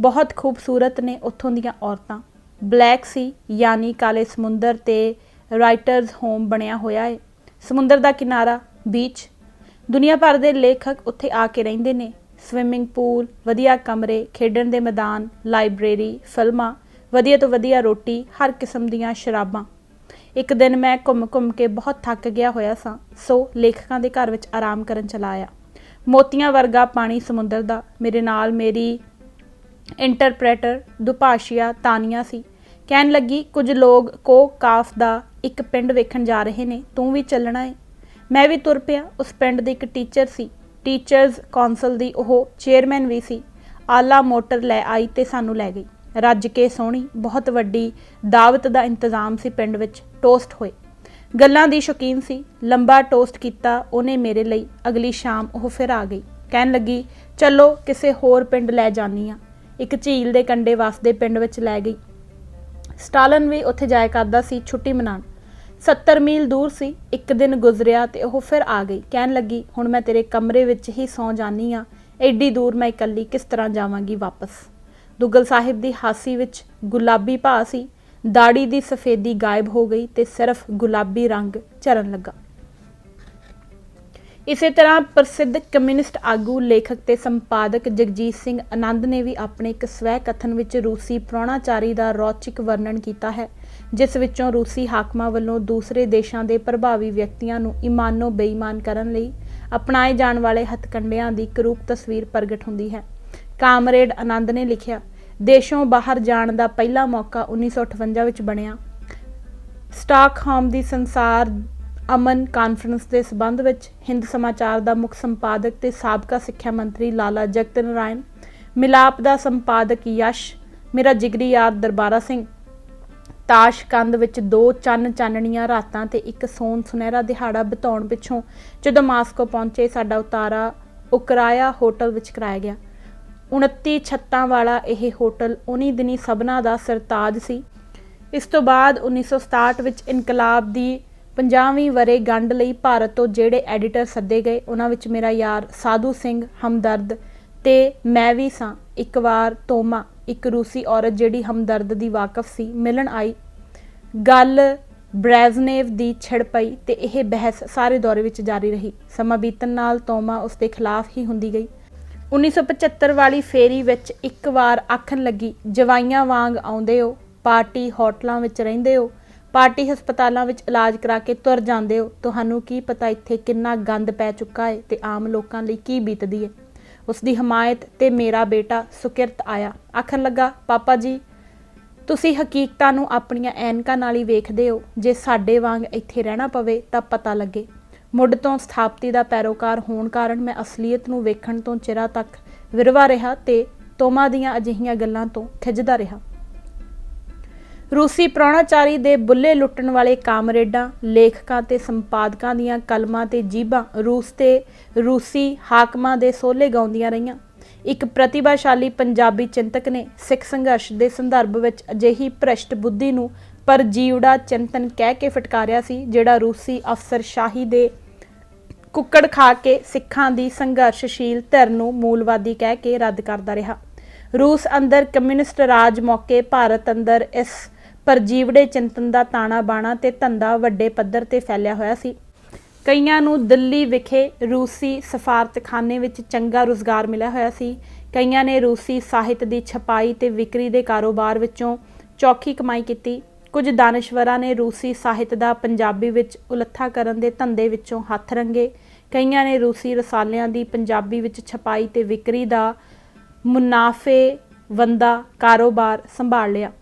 ਬਹੁਤ ਖੂਬਸੂਰਤ ਨੇ ਉੱਥੋਂ ਦੀਆਂ ਔਰਤਾਂ। ਬਲੈਕ ਸੀ ਯਾਨੀ ਕਾਲੇ ਸਮੁੰਦਰ ਤੇ ਰਾਈਟਰਜ਼ ਹੋਮ ਬਣਿਆ ਹੋਇਆ ਹੈ। ਸਮੁੰਦਰ ਦਾ ਕਿਨਾਰਾ, ਬੀਚ। ਦੁਨੀਆ ਭਰ ਦੇ ਲੇਖਕ ਉੱਥੇ ਆ ਕੇ ਰਹਿੰਦੇ ਨੇ। ਸਵਿਮਿੰਗ ਪੂਲ, ਵਧੀਆ ਕਮਰੇ, ਖੇਡਣ ਦੇ ਮੈਦਾਨ, ਲਾਇਬ੍ਰੇਰੀ, ਫਿਲਮਾਂ, ਵਧੀਆ ਤੋਂ ਵਧੀਆ ਰੋਟੀ, ਹਰ ਕਿਸਮ ਦੀਆਂ ਸ਼ਰਾਬਾਂ। ਇੱਕ ਦਿਨ ਮੈਂ ਘੁੰਮ ਕੇ ਬਹੁਤ ਥੱਕ ਗਿਆ ਹੋਇਆ ਸਾਂ, ਸੋ ਲੇਖਕਾਂ ਦੇ ਘਰ ਵਿੱਚ ਆਰਾਮ ਕਰਨ ਚਲਾ ਆਇਆ। ਮੋਤੀਆਂ ਵਰਗਾ ਪਾਣੀ ਸਮੁੰਦਰ ਦਾ। ਮੇਰੇ ਨਾਲ ਮੇਰੀ ਇੰਟਰਪ੍ਰੇਟਰ ਦੁਭਾਸ਼ੀਆ ਤਾਨੀਆ ਸੀ। ਕਹਿਣ ਲੱਗੀ, ਕੁਝ ਲੋਕ ਕਾਫ ਦਾ ਇੱਕ ਪਿੰਡ ਵੇਖਣ ਜਾ ਰਹੇ ਨੇ, ਤੂੰ ਵੀ ਚੱਲਣਾ ਏ? ਮੈਂ ਵੀ ਤੁਰ ਪਿਆ। ਉਸ ਪਿੰਡ ਦੀ ਇੱਕ ਟੀਚਰ ਸੀ, ਟੀਚਰਜ਼ ਕੌਂਸਲ ਦੀ ਉਹ ਚੇਅਰਮੈਨ ਵੀ ਸੀ। ਆਲਾ ਮੋਟਰ ਲੈ ਆਈ ਤੇ ਸਾਨੂੰ ਲੈ ਗਈ। ਰੱਜ ਕੇ ਸੋਹਣੀ ਬਹੁਤ ਵੱਡੀ ਦਾਵਤ ਦਾ ਇੰਤਜ਼ਾਮ ਸੀ ਪਿੰਡ ਵਿੱਚ। ਟੋਸਟ ਹੋਏ। ਗੱਲਾਂ ਦੀ ਸ਼ੌਕੀਨ ਸੀ। ਲੰਬਾ ਟੋਸਟ ਕੀਤਾ ਉਹਨੇ ਮੇਰੇ ਲਈ। ਅਗਲੀ ਸ਼ਾਮ ਉਹ ਫਿਰ ਆ ਗਈ। ਕਹਿਣ ਲੱਗੀ, ਚਲੋ ਕਿਸੇ ਹੋਰ ਪਿੰਡ ਲੈ ਜਾਂਦੀ ਆ। ਇੱਕ ਝੀਲ ਦੇ ਕੰਢੇ ਵਸਦੇ ਪਿੰਡ ਵਿੱਚ ਲੈ ਗਈ। ਸਟਾਲਨ ਵੀ ਉੱਥੇ ਜਾਇਆ ਕਰਦਾ ਸੀ ਛੁੱਟੀ ਮਨਾਉਣ। 70 ਮੀਲ ਦੂਰ ਸੀ। ਇੱਕ ਦਿਨ ਗੁਜ਼ਰਿਆ ਤੇ ਉਹ ਫਿਰ ਆ ਗਈ। ਕਹਿਣ ਲੱਗੀ, ਹੁਣ ਮੈਂ ਤੇਰੇ ਕਮਰੇ ਵਿੱਚ ਹੀ ਸੌਂ ਜਾਂਦੀ ਆ। ਐਡੀ ਦੂਰ ਮੈਂ ਇਕੱਲੀ ਕਿਸ ਤਰ੍ਹਾਂ ਜਾਵਾਂਗੀ ਵਾਪਸ। ਦੁੱਗਲ ਸਾਹਿਬ ਦੀ ਹਾਸੀ ਵਿੱਚ ਗੁਲਾਬੀ ਭਾਅ ਸੀ। ਦਾੜੀ ਦੀ ਸਫੇਦੀ ਗਾਇਬ ਹੋ ਗਈ ਤੇ ਸਿਰਫ ਗੁਲਾਬੀ ਰੰਗ ਝਰਨ ਲੱਗਾ। ਇਸੇ ਤਰ੍ਹਾਂ ਪ੍ਰਸਿੱਧ ਕਮਿਊਨਿਸਟ ਆਗੂ, ਲੇਖਕ ਤੇ ਸੰਪਾਦਕ ਜਗਜੀਤ ਸਿੰਘ ਆਨੰਦ ਨੇ ਵੀ ਆਪਣੇ ਇੱਕ ਸਵੈ ਕਥਨ ਵਿੱਚ ਰੂਸੀ ਪ੍ਰਾਹੁਣਾਚਾਰੀ ਦਾ ਰੌਚਕ ਵਰਣਨ ਕੀਤਾ ਹੈ, ਜਿਸ ਵਿੱਚੋਂ ਰੂਸੀ ਹਾਕਮਾਂ ਵੱਲੋਂ ਦੂਸਰੇ ਦੇਸ਼ਾਂ ਦੇ ਪ੍ਰਭਾਵੀ ਵਿਅਕਤੀਆਂ ਨੂੰ ਈਮਾਨੋ ਬੇਈਮਾਨ ਕਰਨ ਲਈ ਅਪਣਾਏ ਜਾਣ ਵਾਲੇ ਹਥਕੰਡਿਆਂ ਦੀ ਕਰੂਪ ਤਸਵੀਰ ਪ੍ਰਗਟ ਹੁੰਦੀ ਹੈ। ਕਾਮਰੇਡ ਆਨੰਦ ਨੇ ਲਿਖਿਆ, ਦੇਸ਼ੋਂ ਬਾਹਰ ਜਾਣ ਦਾ ਪਹਿਲਾ ਮੌਕਾ 1958 ਵਿੱਚ ਬਣਿਆ। ਸਟਾਕਹੋਮ ਦੀ ਸੰਸਾਰ ਅਮਨ ਕਾਨਫਰੰਸ ਦੇ ਸਬੰਧ ਵਿੱਚ ਹਿੰਦ ਸਮਾਚਾਰ ਦਾ ਮੁੱਖ ਸੰਪਾਦਕ ਤੇ ਸਾਬਕਾ ਸਿੱਖਿਆ ਮੰਤਰੀ ਲਾਲਾ ਜਗਤ ਨਾਰਾਇਣ, ਮਿਲਾਪ ਦਾ ਸੰਪਾਦਕ ਯਸ਼, ਮੇਰਾ ਜਿਗਰੀ ਯਾਰ ਦਰਬਾਰਾ ਸਿੰਘ, ਤਾਸ਼ਕੰਦ ਵਿੱਚ 2 ਚਾਨਣੀਆਂ ਰਾਤਾਂ ਤੇ ਇੱਕ ਸੋਨ ਸੁਨਹਿਰਾ ਦਿਹਾੜਾ ਬਿਤਾਉਣ ਪਿੱਛੋਂ ਜਦੋਂ ਮਾਸਕੋ ਪਹੁੰਚੇ, ਸਾਡਾ ਉਤਾਰਾ ਉਕਰਾਇਆ ਹੋਟਲ ਵਿੱਚ ਕਰਾਇਆ ਗਿਆ। 29 ਛੱਤਾਂ ਵਾਲਾ ਇਹ ਹੋਟਲ ਉਨੀ ਦਿਨੀ ਸਭਨਾਂ ਦਾ ਸਰਤਾਜ ਸੀ। ਇਸ ਤੋਂ ਬਾਅਦ 1967 ਵਿੱਚ ਇਨਕਲਾਬ ਦੀ 50ਵੀਂ ਵਰ੍ਹੇਗੰਢ ਲਈ ਭਾਰਤ ਤੋਂ ਜਿਹੜੇ ਐਡੀਟਰ ਸੱਦੇ ਗਏ, ਉਹਨਾਂ ਵਿੱਚ ਮੇਰਾ ਯਾਰ ਸਾਧੂ ਸਿੰਘ ਹਮਦਰਦ ਤੇ ਮੈਂ ਵੀ ਸਾਂ। ਇੱਕ ਵਾਰ ਤੋਮਾ, ਇੱਕ ਰੂਸੀ ਔਰਤ ਜਿਹੜੀ ਹਮਦਰਦ ਦੀ ਵਾਕਫ ਸੀ, ਮਿਲਣ ਆਈ। ਗੱਲ ਬ੍ਰੈਜ਼ਨੇਵ ਦੀ ਛਿੜ ਪਈ ਤੇ ਇਹ ਬਹਿਸ ਸਾਰੇ ਦੌਰੇ ਵਿੱਚ ਜਾਰੀ ਰਹੀ। ਸਮਾਂ ਬੀਤਣ ਨਾਲ ਤੋਮਾ ਉਸ ਦੇ ਖਿਲਾਫ ਹੀ ਹੁੰਦੀ ਗਈ। 1975 ਵਾਲੀ ਫੇਰੀ ਵਿੱਚ ਇੱਕ ਵਾਰ ਆਖਣ ਲੱਗੀ, ਜਵਾਈਆਂ ਵਾਂਗ ਆਉਂਦੇ ਹੋ, ਪਾਰਟੀ ਹੋਟਲਾਂ ਵਿੱਚ ਰਹਿੰਦੇ ਹੋ, ਪਾਰਟੀ ਹਸਪਤਾਲਾਂ ਵਿੱਚ ਇਲਾਜ ਕਰਾ ਕੇ ਤੁਰ ਜਾਂਦੇ ਹੋ, ਤੁਹਾਨੂੰ ਕੀ ਪਤਾ ਇੱਥੇ ਕਿੰਨਾ ਗੰਦ ਪੈ ਚੁੱਕਾ ਹੈ ਤੇ ਆਮ ਲੋਕਾਂ ਲਈ ਕੀ ਬੀਤਦੀ ਹੈ। ਉਸ ਦੀ ਹਮਾਇਤ ਤੇ ਮੇਰਾ ਬੇਟਾ ਸੁਕਿਰਤ ਆਇਆ। ਆਖਣ ਲੱਗਾ, ਪਾਪਾ ਜੀ ਤੁਸੀਂ ਹਕੀਕਤਾਂ ਨੂੰ ਆਪਣੀਆਂ ਐਨਕਾਂ ਨਾਲ ਹੀ ਵੇਖਦੇ ਹੋ। ਜੇ ਸਾਡੇ ਵਾਂਗ ਇੱਥੇ ਰਹਿਣਾ ਪਵੇ ਤਾਂ ਪਤਾ ਲੱਗੇ। ਮੁੱਢ ਤੋਂ ਸਥਾਪਤੀ ਦਾ ਪੈਰੋਕਾਰ ਹੋਣ ਕਾਰਨ ਮੈਂ ਅਸਲੀਅਤ ਨੂੰ ਵੇਖਣ ਤੋਂ ਚਿਰਾਂ ਤੱਕ ਵਿਰਵਾ ਰਿਹਾ ਤੇ ਤੋਮਾ ਦੀਆਂ ਅਜਿਹੀਆਂ ਗੱਲਾਂ ਤੋਂ ਖਿੱਝਦਾ ਰਿਹਾ। ਰੂਸੀ ਪ੍ਰਾਹੁਣਾਚਾਰੀ ਦੇ ਬੁੱਲੇ ਲੁੱਟਣ ਵਾਲੇ ਕਾਮਰੇਡਾਂ, ਲੇਖਕਾਂ ਤੇ ਸੰਪਾਦਕਾਂ ਦੀਆਂ ਕਲਮਾਂ ਤੇ ਜੀਭਾਂ ਰੂਸ ਤੇ ਰੂਸੀ ਹਾਕਮਾਂ ਦੇ ਸੋਹਲੇ ਗਾਉਂਦੀਆਂ ਰਹੀਆਂ। ਇੱਕ ਪ੍ਰਤਿਭਾਸ਼ਾਲੀ ਪੰਜਾਬੀ ਚਿੰਤਕ ਨੇ ਸਿੱਖ ਸੰਘਰਸ਼ ਦੇ ਸੰਦਰਭ ਵਿੱਚ ਅਜਿਹੀ ਭ੍ਰਿਸ਼ਟ ਬੁੱਧੀ ਨੂੰ ਪਰਜੀਵੜਾ ਚਿੰਤਨ ਕਹਿ ਕੇ ਫਟਕਾਰਿਆ ਸੀ, ਜਿਹੜਾ ਰੂਸੀ ਅਫਸਰਸ਼ਾਹੀ ਦੇ ਕੁੱਕੜ ਖਾ ਕੇ ਸਿੱਖਾਂ ਦੀ ਸੰਘਰਸ਼ਸ਼ੀਲ ਧਿਰ ਨੂੰ ਮੂਲਵਾਦੀ ਕਹਿ ਕੇ ਰੱਦ ਕਰਦਾ ਰਿਹਾ। ਰੂਸ ਅੰਦਰ ਕਮਿਊਨਿਸਟ ਰਾਜ ਮੌਕੇ ਭਾਰਤ ਅੰਦਰ ਇਸ ਪਰਜੀਵੜੇ ਚਿੰਤਨ ਦਾ ਤਾਣਾ ਬਾਣਾ ਤੇ ਧੰਦਾ ਵੱਡੇ ਪੱਧਰ ਤੇ ਫੈਲਿਆ ਹੋਇਆ ਸੀ। ਕਈਆਂ ਨੂੰ ਦਿੱਲੀ ਵਿਖੇ ਰੂਸੀ ਸਫਾਰਤਖਾਨੇ ਵਿੱਚ ਚੰਗਾ ਰੁਜ਼ਗਾਰ ਮਿਲਿਆ ਹੋਇਆ ਸੀ। ਕਈਆਂ ਨੇ ਰੂਸੀ ਸਾਹਿਤ ਦੀ ਛਪਾਈ ਤੇ ਵਿਕਰੀ ਦੇ ਕਾਰੋਬਾਰ ਵਿੱਚੋਂ ਚੌਖੀ ਕਮਾਈ ਕੀਤੀ। ਕੁਝ ਦਾਨਸ਼ਵਰਾਂ ਨੇ ਰੂਸੀ ਸਾਹਿਤ ਦਾ ਪੰਜਾਬੀ ਵਿੱਚ ਉਲੱਥਾ ਕਰਨ ਦੇ ਧੰਦੇ ਵਿੱਚੋਂ ਹੱਥ ਰੰਗੇ। ਕਈਆਂ ਨੇ ਰੂਸੀ ਰਸਾਲਿਆਂ ਦੀ ਪੰਜਾਬੀ ਵਿੱਚ ਛਪਾਈ ਤੇ ਵਿਕਰੀ ਦਾ ਮੁਨਾਫੇਵੰਦਾ ਕਾਰੋਬਾਰ ਸੰਭਾਲ ਲਿਆ।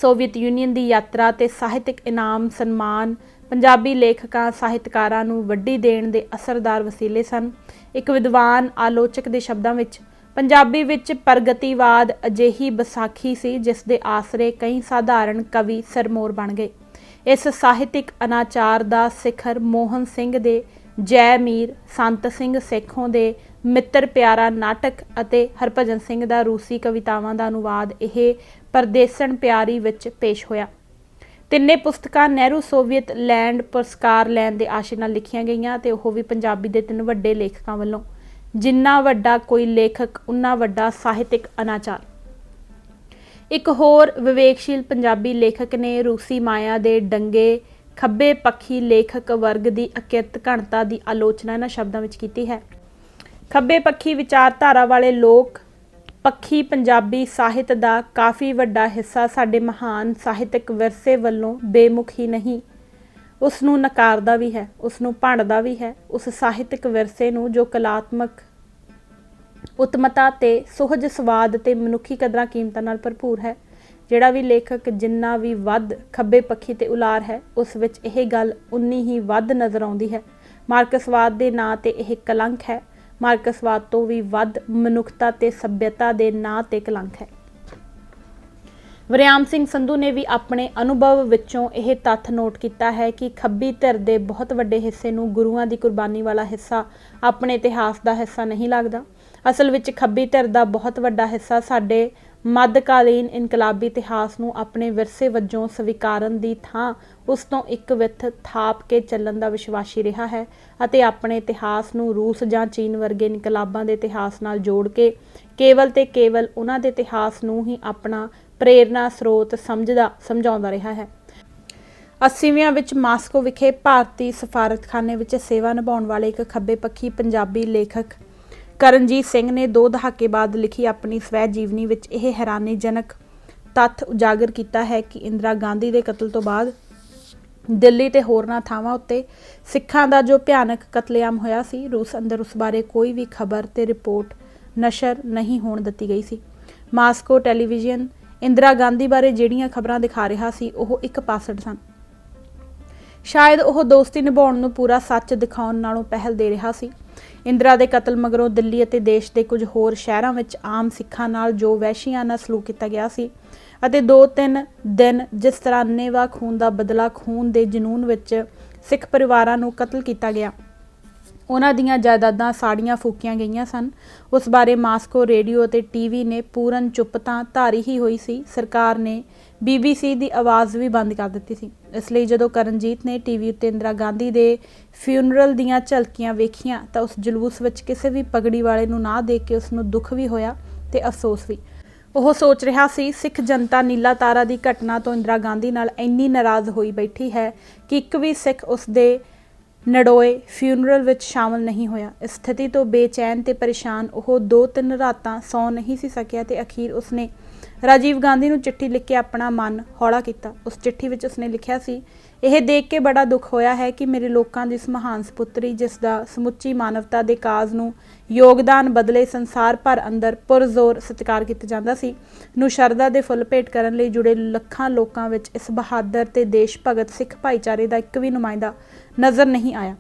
ਸੋਵੀਅਤ ਯੂਨੀਅਨ ਦੀ ਯਾਤਰਾ ਤੇ ਸਾਹਿਤਕ ਇਨਾਮ ਸਨਮਾਨ ਪੰਜਾਬੀ ਲੇਖਕਾਂ ਸਾਹਿਤਕਾਰਾਂ ਨੂੰ ਵੱਡੀ ਦੇਣ ਦੇ ਅਸਰਦਾਰ ਵਸੀਲੇ ਸਨ। ਇੱਕ ਵਿਦਵਾਨ ਆਲੋਚਕ ਦੇ ਸ਼ਬਦਾਂ ਵਿੱਚ, ਪੰਜਾਬੀ ਵਿੱਚ ਪ੍ਰਗਤੀਵਾਦ ਅਜਿਹੀ ਵਿਸਾਖੀ ਸੀ ਜਿਸ ਦੇ ਆਸਰੇ ਕਈ ਸਾਧਾਰਨ ਕਵੀ ਸਰਮੋਰ ਬਣ ਗਏ। ਇਸ ਸਾਹਿਤਿਕ ਅਨਾਚਾਰ ਦਾ ਸਿਖਰ ਮੋਹਨ ਸਿੰਘ ਦੇ ਜੈ ਮੀਰ, ਸੰਤ ਸਿੰਘ ਸੇਖੋਂ ਦੇ ਮਿੱਤਰ ਪਿਆਰਾ ਨਾਟਕ ਅਤੇ ਹਰਭਜਨ ਸਿੰਘ ਦਾ ਰੂਸੀ ਕਵਿਤਾਵਾਂ ਦਾ ਅਨੁਵਾਦ ਇਹ ਪਰਦੇਸਣ ਪਿਆਰੀ ਵਿੱਚ ਪੇਸ਼ ਹੋਇਆ। ਤਿੰਨੇ ਪੁਸਤਕਾਂ ਨਹਿਰੂ ਸੋਵੀਅਤ ਲੈਂਡ ਪੁਰਸਕਾਰ ਲੈਣ ਦੇ ਆਸ਼ੇ ਨਾਲ ਲਿਖੀਆਂ ਗਈਆਂ ਤੇ ਉਹ ਵੀ ਪੰਜਾਬੀ ਦੇ 3 ਵੱਡੇ ਲੇਖਕਾਂ ਵੱਲੋਂ। ਜਿੰਨਾ ਵੱਡਾ ਕੋਈ ਲੇਖਕ ਉਨਾ ਵੱਡਾ ਸਾਹਿਤਿਕ ਅਨਾਚਾਰ। ਇੱਕ ਹੋਰ ਵਿਵੇਕਸ਼ੀਲ ਪੰਜਾਬੀ ਲੇਖਕ ਨੇ ਰੂਸੀ ਮਾਇਆ ਦੇ ਡੰਗੇ ਖੱਬੇ ਪੱਖੀ ਲੇਖਕ ਵਰਗ ਦੀ ਅਕਿਰਤ ਘਣਤਾ ਦੀ ਆਲੋਚਨਾ ਇਹਨਾਂ ਸ਼ਬਦਾਂ ਵਿੱਚ ਕੀਤੀ ਹੈ। ਖੱਬੇ ਪੱਖੀ ਵਿਚਾਰਧਾਰਾ ਵਾਲੇ ਲੋਕ ਪੱਖੀ ਪੰਜਾਬੀ ਸਾਹਿਤ ਦਾ ਕਾਫੀ ਵੱਡਾ ਹਿੱਸਾ ਸਾਡੇ ਮਹਾਨ ਸਾਹਿਤਕ ਵਿਰਸੇ ਵੱਲੋਂ ਬੇਮੁਖ ਹੀ ਨਹੀਂ, ਉਸ ਨੂੰ ਨਕਾਰਦਾ ਵੀ ਹੈ, ਉਸ ਨੂੰ ਭੰਡਦਾ ਵੀ ਹੈ। ਉਸ ਸਾਹਿਤਕ ਵਿਰਸੇ ਨੂੰ ਜੋ ਕਲਾਤਮਕ ਉਤਮਤਾ ਤੇ ਸੁਹਜ ਸਵਾਦ ਤੇ ਮਨੁੱਖੀ ਕਦਰਾਂ ਕੀਮਤਾਂ ਨਾਲ ਭਰਪੂਰ ਹੈ। ਜਿਹੜਾ ਵੀ ਲੇਖਕ ਜਿੰਨਾ ਵੀ ਵੱਧ ਖੱਬੇ ਪੱਖੀ ਤੇ ਉਲਾਰ ਹੈ, ਉਸ ਵਿੱਚ ਇਹ ਗੱਲ ਉਨੀ ਹੀ ਵੱਧ ਨਜ਼ਰ ਆਉਂਦੀ ਹੈ। ਮਾਰਕਸਵਾਦ ਦੇ ਨਾਂ ਤੇ ਇਹ ਕਲੰਕ ਹੈ। ਮਾਰਕਸਵਾਦ ਤੋਂ ਵੀ ਵੱਧ ਮਨੁੱਖਤਾ ਤੇ ਸੱਭਿਅਤਾ ਦੇ ਨਾਂ ਤੇ ਕਲੰਕ ਹੈ। ਵਰਿਆਮ ਸਿੰਘ ਸੰਧੂ ਨੇ ਵੀ ਆਪਣੇ ਅਨੁਭਵ ਵਿੱਚੋਂ ਇਹ ਤੱਥ ਨੋਟ ਕੀਤਾ ਹੈ ਕਿ ਖੱਬੀ ਧਿਰ ਦੇ ਬਹੁਤ ਵੱਡੇ ਹਿੱਸੇ ਨੂੰ ਗੁਰੂਆਂ ਦੀ ਕੁਰਬਾਨੀ ਵਾਲਾ ਹਿੱਸਾ ਆਪਣੇ ਇਤਿਹਾਸ ਦਾ ਹਿੱਸਾ ਨਹੀਂ ਲੱਗਦਾ। ਅਸਲ ਵਿੱਚ ਖੱਬੀ ਧਿਰ ਦਾ ਬਹੁਤ ਵੱਡਾ ਹਿੱਸਾ ਸਾਡੇ ਮੱਧਕਾਲੀਨ ਇਨਕਲਾਬੀ ਇਤਿਹਾਸ ਨੂੰ ਆਪਣੇ ਵਿਰਸੇ ਵਜੋਂ ਸਵੀਕਾਰਨ ਦੀ ਥਾਂ ਉਸ ਤੋਂ ਇੱਕ ਵਿੱਥ ਥਾਪ ਕੇ ਚੱਲਣ ਦਾ ਵਿਸ਼ਵਾਸੀ ਰਿਹਾ ਹੈ ਅਤੇ ਆਪਣੇ ਇਤਿਹਾਸ ਨੂੰ ਰੂਸ ਜਾਂ ਚੀਨ ਵਰਗੇ ਇਨਕਲਾਬਾਂ ਦੇ ਇਤਿਹਾਸ ਨਾਲ ਜੋੜ ਕੇ ਕੇਵਲ ਤੇ ਕੇਵਲ ਉਹਨਾਂ ਦੇ ਇਤਿਹਾਸ ਨੂੰ ਹੀ ਆਪਣਾ ਪ੍ਰੇਰਨਾ ਸਰੋਤ ਸਮਝਾਉਂਦਾ ਰਿਹਾ ਹੈ। 80ਵਿਆਂ ਵਿੱਚ ਮਾਸਕੋ ਵਿਖੇ ਭਾਰਤੀ ਸਫਾਰਤਖਾਨੇ ਵਿੱਚ ਸੇਵਾ ਨਿਭਾਉਣ ਵਾਲੇ ਇੱਕ ਖੱਬੇ ਪੱਖੀ ਪੰਜਾਬੀ ਲੇਖਕ ਕਰਨਜੀਤ ਸਿੰਘ ਨੇ 2 ਦਹਾਕੇ ਬਾਅਦ ਲਿਖੀ ਆਪਣੀ ਸਵੈ ਜੀਵਨੀ ਵਿੱਚ ਇਹ ਹੈਰਾਨੀਜਨਕ ਤੱਥ ਉਜਾਗਰ ਕੀਤਾ ਹੈ ਕਿ ਇੰਦਰਾ ਗਾਂਧੀ ਦੇ ਕਤਲ ਤੋਂ ਬਾਅਦ ਦਿੱਲੀ ਤੇ ਹੋਰਨਾਂ ਥਾਵਾਂ ਉੱਤੇ ਸਿੱਖਾਂ ਦਾ ਜੋ ਭਿਆਨਕ ਕਤਲੇਆਮ ਹੋਇਆ ਸੀ, ਰੂਸ ਅੰਦਰ ਉਸ ਬਾਰੇ ਕੋਈ ਵੀ ਖਬਰ ਤੇ ਰਿਪੋਰਟ ਨਸ਼ਰ ਨਹੀਂ ਹੋਣ ਦਿੱਤੀ ਗਈ ਸੀ। ਮਾਸਕੋ ਟੈਲੀਵਿਜ਼ਨ ਇੰਦਰਾ ਗਾਂਧੀ ਬਾਰੇ ਜਿਹੜੀਆਂ ਖਬਰਾਂ ਦਿਖਾ ਰਿਹਾ ਸੀ, ਉਹ ਇੱਕ ਪਾਸੜ ਸਨ। ਸ਼ਾਇਦ ਉਹ ਦੋਸਤੀ ਨਿਭਾਉਣ ਨੂੰ ਪੂਰਾ ਸੱਚ ਦਿਖਾਉਣ ਨਾਲੋਂ ਪਹਿਲ ਦੇ ਰਿਹਾ ਸੀ। ਇੰਦਰਾ ਦੇ ਕਤਲ ਮਗਰੋਂ ਦਿੱਲੀ ਅਤੇ ਦੇਸ਼ ਦੇ ਕੁਝ ਹੋਰ ਸ਼ਹਿਰਾਂ ਵਿੱਚ ਆਮ ਸਿੱਖਾਂ ਨਾਲ ਜੋ ਵਹਿਸ਼ੀਆਨਾ ਸਲੂਕ ਕੀਤਾ ਗਿਆ ਸੀ ਅਤੇ 2-3 ਦਿਨ ਜਿਸ ਤਰ੍ਹਾਂ ਅੰਨ੍ਹੇਵਾਹ ਖੂਨ ਦਾ ਬਦਲਾ ਖੂਨ ਦੇ ਜਨੂੰਨ ਵਿੱਚ ਸਿੱਖ ਪਰਿਵਾਰਾਂ ਨੂੰ ਕਤਲ ਕੀਤਾ ਗਿਆ, ਉਹਨਾਂ ਦੀਆਂ ਜਾਇਦਾਦਾਂ ਸਾੜੀਆਂ ਫੂਕੀਆਂ ਗਈਆਂ ਸਨ, ਉਸ ਬਾਰੇ ਮਾਸਕੋ ਰੇਡੀਓ ਅਤੇ ਟੀਵੀ ਨੇ ਪੂਰਨ ਚੁੱਪ ਤਾਂ ਧਾਰੀ ਹੀ ਹੋਈ ਸੀ। ਸਰਕਾਰ ਨੇ BBC ਦੀ ਆਵਾਜ਼ ਵੀ ਬੰਦ ਕਰ ਦਿੱਤੀ ਸੀ। ਇਸ ਲਈ ਜਦੋਂ ਕਰਨਜੀਤ ਨੇ ਟੀਵੀ ਉੱਤੇ ਇੰਦਰਾ ਗਾਂਧੀ ਦੇ ਫਿਊਨਰਲ ਦੀਆਂ ਝਲਕੀਆਂ ਵੇਖੀਆਂ ਤਾਂ ਉਸ ਜਲੂਸ ਵਿੱਚ ਕਿਸੇ ਵੀ ਪਗੜੀ ਵਾਲੇ ਨੂੰ ਨਾ ਦੇਖ ਕੇ ਉਸ ਨੂੰ ਦੁੱਖ ਵੀ ਹੋਇਆ ਤੇ ਅਫਸੋਸ ਵੀ। ਉਹ ਸੋਚ ਰਿਹਾ ਸੀ, ਸਿੱਖ ਜਨਤਾ ਨੀਲਾ ਤਾਰਾ ਦੀ ਘਟਨਾ ਤੋਂ ਇੰਦਰਾ ਗਾਂਧੀ ਨਾਲ ਇੰਨੀ ਨਾਰਾਜ਼ ਹੋਈ ਬੈਠੀ ਹੈ ਕਿ ਇੱਕ ਵੀ ਸਿੱਖ ਉਸ ਦੇ ਨੜੋਏ ਫਿਊਨਰਲ ਵਿੱਚ ਸ਼ਾਮਲ ਨਹੀਂ ਹੋਇਆ। ਇਸ ਸਥਿਤੀ ਤੋਂ ਬੇਚੈਨ ਤੇ ਪਰੇਸ਼ਾਨ ਉਹ 2-3 ਰਾਤਾਂ ਸੌਂ ਨਹੀਂ ਸੀ ਸਕਿਆ ਤੇ ਅਖੀਰ ਉਸਨੇ ਰਾਜੀਵ ਗਾਂਧੀ ਨੂੰ ਚਿੱਠੀ ਲਿਖ ਕੇ ਆਪਣਾ ਮਨ ਹੌਲਾ ਕੀਤਾ। ਉਸ ਚਿੱਠੀ ਵਿੱਚ ਉਸਨੇ ਲਿਖਿਆ ਸੀ, ਇਹ ਦੇਖ ਕੇ ਬੜਾ ਦੁੱਖ ਹੋਇਆ ਹੈ ਕਿ ਮੇਰੇ ਲੋਕਾਂ ਦੀ ਇਸ ਮਹਾਨ ਸਪੁੱਤਰੀ, ਜਿਸ ਦਾ ਸਮੁੱਚੀ ਮਾਨਵਤਾ ਦੇ ਕਾਜ਼ ਨੂੰ ਯੋਗਦਾਨ ਬਦਲੇ ਸੰਸਾਰ ਭਰ ਅੰਦਰ ਪੁਰਜ਼ੋਰ ਸਤਿਕਾਰ ਕੀਤਾ ਜਾਂਦਾ ਸੀ, ਨੂੰ ਸ਼ਰਧਾ ਦੇ ਫੁੱਲ ਭੇਟ ਕਰਨ ਲਈ ਜੁੜੇ ਲੱਖਾਂ ਲੋਕਾਂ ਵਿੱਚ ਇਸ ਬਹਾਦਰ ਤੇ ਦੇਸ਼ ਭਗਤ ਸਿੱਖ ਭਾਈਚਾਰੇ ਦਾ ਇੱਕ ਵੀ ਨੁਮਾਇੰਦਾ ਨਜ਼ਰ ਨਹੀਂ ਆਇਆ।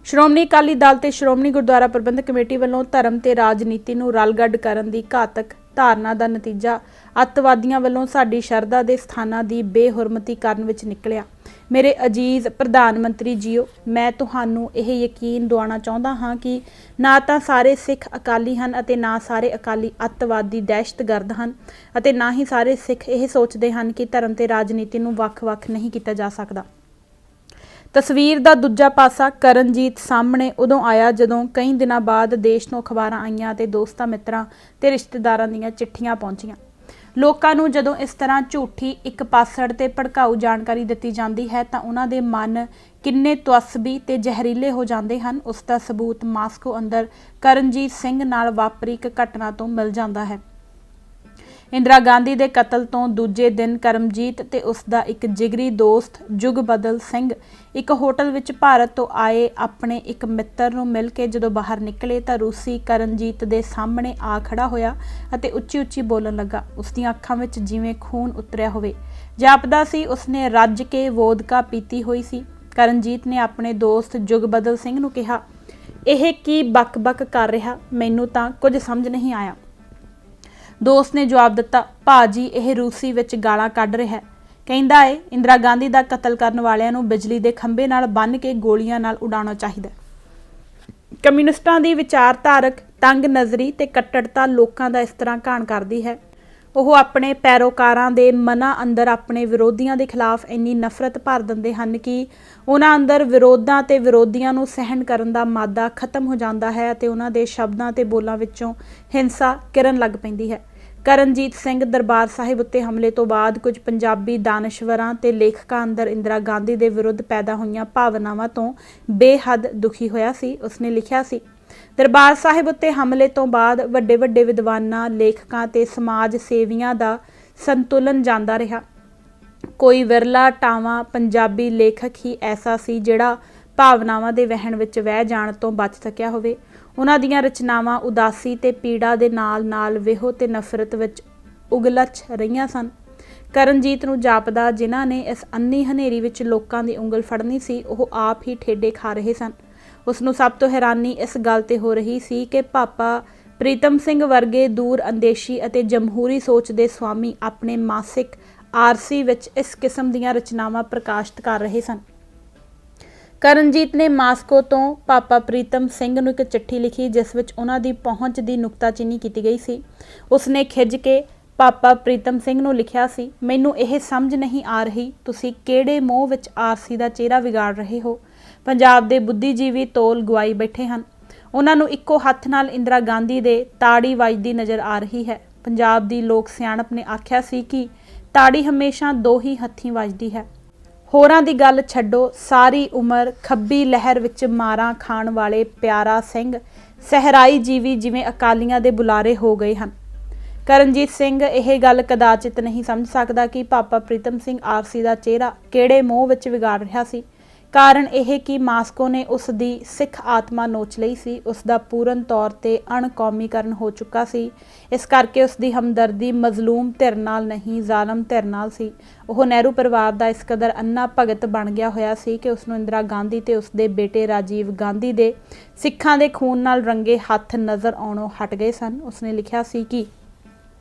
ਸ਼੍ਰੋਮਣੀ ਅਕਾਲੀ ਦਲ ਤੇ ਸ਼੍ਰੋਮਣੀ ਗੁਰਦੁਆਰਾ ਪ੍ਰਬੰਧਕ ਕਮੇਟੀ ਵੱਲੋਂ ਧਰਮ ਤੇ ਰਾਜਨੀਤੀ ਨੂੰ ਰਲਗੱਡ ਕਰਨ ਦੀ ਘਾਤਕ ਧਾਰਨਾ ਦਾ ਨਤੀਜਾ ਅੱਤਵਾਦੀਆਂ ਵੱਲੋਂ ਸਾਡੀ ਸ਼ਰਧਾ ਦੇ ਸਥਾਨਾਂ ਦੀ ਬੇਹੁਰਮਤੀ ਕਰਨ ਵਿੱਚ ਨਿਕਲਿਆ। ਮੇਰੇ ਅਜੀਜ਼ ਪ੍ਰਧਾਨ ਮੰਤਰੀ ਜੀਓ, ਮੈਂ ਤੁਹਾਨੂੰ ਇਹ ਯਕੀਨ ਦਿਵਾਉਣਾ ਚਾਹੁੰਦਾ ਹਾਂ ਕਿ ਨਾ ਤਾਂ ਸਾਰੇ ਸਿੱਖ ਅਕਾਲੀ ਹਨ ਅਤੇ ਨਾ ਸਾਰੇ ਅਕਾਲੀ ਅੱਤਵਾਦੀ ਦਹਿਸ਼ਤਗਰਦ ਹਨ ਅਤੇ ਨਾ ਹੀ ਸਾਰੇ ਸਿੱਖ ਇਹ ਸੋਚਦੇ ਹਨ ਕਿ ਧਰਮ ਤੇ ਰਾਜਨੀਤੀ ਨੂੰ ਵੱਖ-ਵੱਖ ਨਹੀਂ ਕੀਤਾ ਜਾ ਸਕਦਾ। ਤਸਵੀਰ ਦਾ ਦੂਜਾ ਪਾਸਾ ਕਰਨਜੀਤ ਸਾਹਮਣੇ ਉਦੋਂ ਆਇਆ ਜਦੋਂ ਕਈ ਦਿਨਾਂ ਬਾਅਦ ਦੇਸ਼ ਨੂੰ ਅਖਬਾਰਾਂ ਆਈਆਂ ਅਤੇ ਦੋਸਤਾਂ ਮਿੱਤਰਾਂ ਤੇ ਰਿਸ਼ਤੇਦਾਰਾਂ ਦੀਆਂ ਚਿੱਠੀਆਂ ਪਹੁੰਚੀਆਂ। ਲੋਕਾਂ ਨੂੰ ਜਦੋਂ ਇਸ ਤਰ੍ਹਾਂ ਝੂਠੀ ਇੱਕ ਪਾਸੜ ਤੇ ਭੜਕਾਊ ਜਾਣਕਾਰੀ ਦਿੱਤੀ ਜਾਂਦੀ ਹੈ ਤਾਂ ਉਹਨਾਂ ਦੇ ਮਨ ਕਿੰਨੇ ਤਵੱਸਬੀ ਤੇ ਜ਼ਹਿਰੀਲੇ ਹੋ ਜਾਂਦੇ ਹਨ, ਉਸ ਦਾ ਸਬੂਤ ਮਾਸਕੋ ਅੰਦਰ ਕਰਨਜੀਤ ਸਿੰਘ ਨਾਲ ਵਾਪਰੀ ਇੱਕ ਘਟਨਾ ਤੋਂ ਮਿਲ ਜਾਂਦਾ ਹੈ। ਇੰਦਰਾ ਗਾਂਧੀ ਦੇ ਕਤਲ ਤੋਂ ਦੂਜੇ ਦਿਨ ਕਰਮਜੀਤ ਤੇ ਉਸ ਦਾ ਇੱਕ ਜਿਗਰੀ ਦੋਸਤ ਜੁਗਬਦਲ ਸਿੰਘ ਇੱਕ ਹੋਟਲ ਵਿੱਚ ਭਾਰਤ ਤੋਂ ਆਏ ਆਪਣੇ ਇੱਕ ਮਿੱਤਰ ਨੂੰ ਮਿਲ ਕੇ ਜਦੋਂ ਬਾਹਰ ਨਿਕਲੇ ਤਾਂ ਰੂਸੀ ਕਰਨਜੀਤ ਦੇ ਸਾਹਮਣੇ ਆ ਖੜਾ ਹੋਇਆ ਅਤੇ ਉੱਚੀ-ਉੱਚੀ ਬੋਲਣ ਲੱਗਾ। ਉਸ ਦੀਆਂ ਅੱਖਾਂ ਵਿੱਚ ਜਿਵੇਂ ਖੂਨ ਉਤਰਿਆ ਹੋਵੇ ਜਾਪਦਾ ਸੀ। ਉਸਨੇ ਰੱਜ ਕੇ ਵੋਦਕਾ ਪੀਤੀ ਹੋਈ ਸੀ। ਕਰਨਜੀਤ ਨੇ ਆਪਣੇ ਦੋਸਤ ਜੁਗਬਦਲ ਸਿੰਘ ਨੂੰ ਕਿਹਾ, ਇਹ ਕੀ ਬਕ-ਬਕ ਕਰ ਰਿਹਾ, ਮੈਨੂੰ ਤਾਂ ਕੁਝ ਸਮਝ ਨਹੀਂ ਆਇਆ। ਦੋਸਤ ਨੇ ਜਵਾਬ ਦਿੱਤਾ, ਭਾਜੀ ਇਹ ਰੂਸੀ ਵਿੱਚ ਗਾਲਾਂ ਕੱਢ ਰਿਹਾ, ਕਹਿੰਦਾ ਏ ਇੰਦਰਾ ਗਾਂਧੀ ਦਾ ਕਤਲ ਕਰਨ ਵਾਲਿਆਂ ਨੂੰ ਬਿਜਲੀ ਦੇ ਖੰਭੇ ਨਾਲ ਬੰਨ੍ਹ ਕੇ ਗੋਲੀਆਂ ਨਾਲ ਉਡਾਉਣਾ ਚਾਹੀਦਾ। ਕਮਿਊਨਿਸਟਾਂ ਦੀ ਵਿਚਾਰਧਾਰਕ ਤੰਗ ਨਜ਼ਰੀ ਤੇ ਕੱਟੜਤਾ ਲੋਕਾਂ ਦਾ ਇਸ ਤਰ੍ਹਾਂ ਘਾਣ ਕਰਦੀ ਹੈ। ਉਹ ਆਪਣੇ ਪੈਰੋਕਾਰਾਂ ਦੇ ਮਨਾਂ ਅੰਦਰ ਆਪਣੇ ਵਿਰੋਧੀਆਂ ਦੇ ਖਿਲਾਫ ਇੰਨੀ ਨਫ਼ਰਤ ਭਰ ਦਿੰਦੇ ਹਨ ਕਿ ਉਹਨਾਂ ਅੰਦਰ ਵਿਰੋਧਾਂ ਤੇ ਵਿਰੋਧੀਆਂ ਨੂੰ ਸਹਿਣ ਕਰਨ ਦਾ ਮਾਦਾ ਖਤਮ ਹੋ ਜਾਂਦਾ ਹੈ ਅਤੇ ਉਹਨਾਂ ਦੇ ਸ਼ਬਦਾਂ ਤੇ ਬੋਲਾਂ ਵਿੱਚੋਂ ਹਿੰਸਾ ਕਿਰਨ ਲੱਗ ਪੈਂਦੀ ਹੈ। ਕਰਨਜੀਤ ਸਿੰਘ ਦਰਬਾਰ ਸਾਹਿਬ ਉੱਤੇ ਹਮਲੇ ਤੋਂ ਬਾਅਦ ਕੁਝ ਪੰਜਾਬੀ ਦਾਨਸ਼ਵਰਾਂ ਤੇ ਲੇਖਕਾਂ ਅੰਦਰ ਇੰਦਰਾ ਗਾਂਧੀ ਦੇ ਵਿਰੁੱਧ ਪੈਦਾ ਹੋਈਆਂ ਭਾਵਨਾਵਾਂ ਤੋਂ ਬੇਹੱਦ ਦੁਖੀ ਹੋਇਆ ਸੀ। ਉਸਨੇ ਲਿਖਿਆ ਸੀ, ਦਰਬਾਰ ਸਾਹਿਬ ਉੱਤੇ ਹਮਲੇ ਤੋਂ ਬਾਅਦ ਵੱਡੇ ਵੱਡੇ ਵਿਦਵਾਨਾਂ, ਲੇਖਕਾਂ ਤੇ ਸਮਾਜ ਸੇਵੀਆਂ ਦਾ ਸੰਤੁਲਨ ਜਾਂਦਾ ਰਿਹਾ। ਕੋਈ ਵਿਰਲਾ ਟਾਵਾਂ ਪੰਜਾਬੀ ਲੇਖਕ ਹੀ ਐਸਾ ਸੀ ਜਿਹੜਾ ਭਾਵਨਾਵਾਂ ਦੇ ਵਹਿਣ ਵਿੱਚ ਵਹਿ ਜਾਣ ਤੋਂ ਬਚ ਸਕਿਆ ਹੋਵੇ। ਉਹਨਾਂ ਦੀਆਂ ਰਚਨਾਵਾਂ ਉਦਾਸੀ ਤੇ ਪੀੜਾ ਦੇ ਨਾਲ ਵਿਹੋ ਤੇ ਨਫ਼ਰਤ ਵਿੱਚ ਉਗਲਚ ਰਹੀਆਂ ਸਨ। ਕਰਨਜੀਤ ਨੂੰ ਜਾਪਦਾ ਜਿਨ੍ਹਾਂ ਨੇ ਇਸ ਅੰਨੀ ਹਨੇਰੀ ਵਿੱਚ ਲੋਕਾਂ ਦੀ ਉਂਗਲ ਫੜਨੀ ਸੀ, ਉਹ ਆਪ ਹੀ ਠੇਡੇ ਖਾ ਰਹੇ ਸਨ। ਉਸ ਨੂੰ ਸਭ ਤੋਂ ਹੈਰਾਨੀ ਇਸ ਗੱਲ ਤੇ ਹੋ ਰਹੀ ਸੀ ਕਿ ਪਾਪਾ ਪ੍ਰੀਤਮ ਸਿੰਘ ਵਰਗੇ ਦੂਰ ਅੰਦੇਸ਼ੀ ਅਤੇ ਜਮਹੂਰੀ ਸੋਚ ਦੇ ਸਵਾਮੀ ਆਪਣੇ ਮਾਸਿਕ ਆਰਸੀ ਵਿੱਚ ਇਸ ਕਿਸਮ ਦੀਆਂ ਰਚਨਾਵਾਂ ਪ੍ਰਕਾਸ਼ਿਤ ਕਰ ਰਹੇ ਸਨ। ਕਰਨਜੀਤ ਨੇ ਮਾਸਕੋ ਤੋਂ ਪਾਪਾ ਪ੍ਰੀਤਮ ਸਿੰਘ ਨੂੰ ਇੱਕ ਚਿੱਠੀ ਲਿਖੀ ਜਿਸ ਵਿੱਚ ਉਹਨਾਂ ਦੀ ਪਹੁੰਚ ਦੀ ਨੁਕਤਾਚੀਨੀ ਕੀਤੀ ਗਈ ਸੀ। ਉਸਨੇ ਖਿੱਝ ਕੇ ਪਾਪਾ ਪ੍ਰੀਤਮ ਸਿੰਘ ਨੂੰ ਲਿਖਿਆ ਸੀ, ਮੈਨੂੰ ਇਹ ਸਮਝ ਨਹੀਂ ਆ ਰਹੀ ਤੁਸੀਂ ਕਿਹੜੇ ਮੋਹ ਵਿੱਚ ਆਰਸੀ ਦਾ ਚਿਹਰਾ ਵਿਗਾੜ ਰਹੇ ਹੋ। ਪੰਜਾਬ ਦੇ ਬੁੱਧੀਜੀਵੀ ਤੋਲ ਗਵਾਈ ਬੈਠੇ ਹਨ। ਉਹਨਾਂ ਨੂੰ ਇੱਕੋ ਹੱਥ ਨਾਲ ਇੰਦਰਾ ਗਾਂਧੀ ਦੇ ਤਾੜੀ ਵੱਜਦੀ ਨਜ਼ਰ ਆ ਰਹੀ ਹੈ। ਪੰਜਾਬ ਦੀ ਲੋਕ ਸਿਆਣਪ ਨੇ ਆਖਿਆ ਸੀ ਕਿ ਤਾੜੀ ਹਮੇਸ਼ਾ ਦੋ ਹੀ ਹੱਥੀਂ ਵੱਜਦੀ ਹੈ। ਹੋਰਾਂ ਦੀ ਗੱਲ ਛੱਡੋ, ਸਾਰੀ ਉਮਰ ਖੱਬੀ ਲਹਿਰ ਵਿੱਚ ਮਾਰਾਂ ਖਾਣ ਵਾਲੇ ਪਿਆਰਾ ਸਿੰਘ ਸਹਿਰਾਈ ਜੀਵੀ ਜਿਵੇਂ ਅਕਾਲੀਆਂ ਦੇ ਬੁਲਾਰੇ ਹੋ ਗਏ ਹਨ। ਕਰਨਜੀਤ ਸਿੰਘ ਇਹ ਗੱਲ ਕਦਾਚਿਤ ਨਹੀਂ ਸਮਝ ਸਕਦਾ ਕਿ ਪਾਪਾ ਪ੍ਰੀਤਮ ਸਿੰਘ ਆਰਸੀ ਦਾ ਚਿਹਰਾ ਕਿਹੜੇ ਮੋਹ ਵਿੱਚ ਵਿਗਾੜ ਰਿਹਾ ਸੀ। ਕਾਰਨ ਇਹ ਕਿ ਮਾਸਕੋ ਨੇ ਉਸ ਦੀ ਸਿੱਖ ਆਤਮਾ ਨੋਚ ਲਈ ਸੀ। ਉਸ ਦਾ ਪੂਰਨ ਤੌਰ ਤੇ ਅਣਕੌਮੀਕਰਨ ਹੋ ਚੁੱਕਾ ਸੀ। ਇਸ ਕਰਕੇ ਉਸ ਦੀ ਹਮਦਰਦੀ ਮਜ਼ਲੂਮ ਧਿਰ ਨਾਲ ਨਹੀਂ, ਜ਼ਾਲਮ ਧਿਰ ਨਾਲ ਸੀ। ਉਹ ਨਹਿਰੂ ਪਰਿਵਾਰ ਦਾ ਇਸ ਕਦਰ ਅੰਨਾ ਭਗਤ ਬਣ ਗਿਆ ਹੋਇਆ ਸੀ ਕਿ ਉਸ ਨੂੰ ਇੰਦਰਾ ਗਾਂਧੀ ਤੇ ਉਸ ਦੇ ਬੇਟੇ ਰਾਜੀਵ ਗਾਂਧੀ ਦੇ ਸਿੱਖਾਂ ਦੇ ਖੂਨ ਨਾਲ ਰੰਗੇ ਹੱਥ ਨਜ਼ਰ ਆਉਣੋਂ ਹਟ ਗਏ ਸਨ। ਉਸਨੇ ਲਿਖਿਆ ਸੀ ਕਿ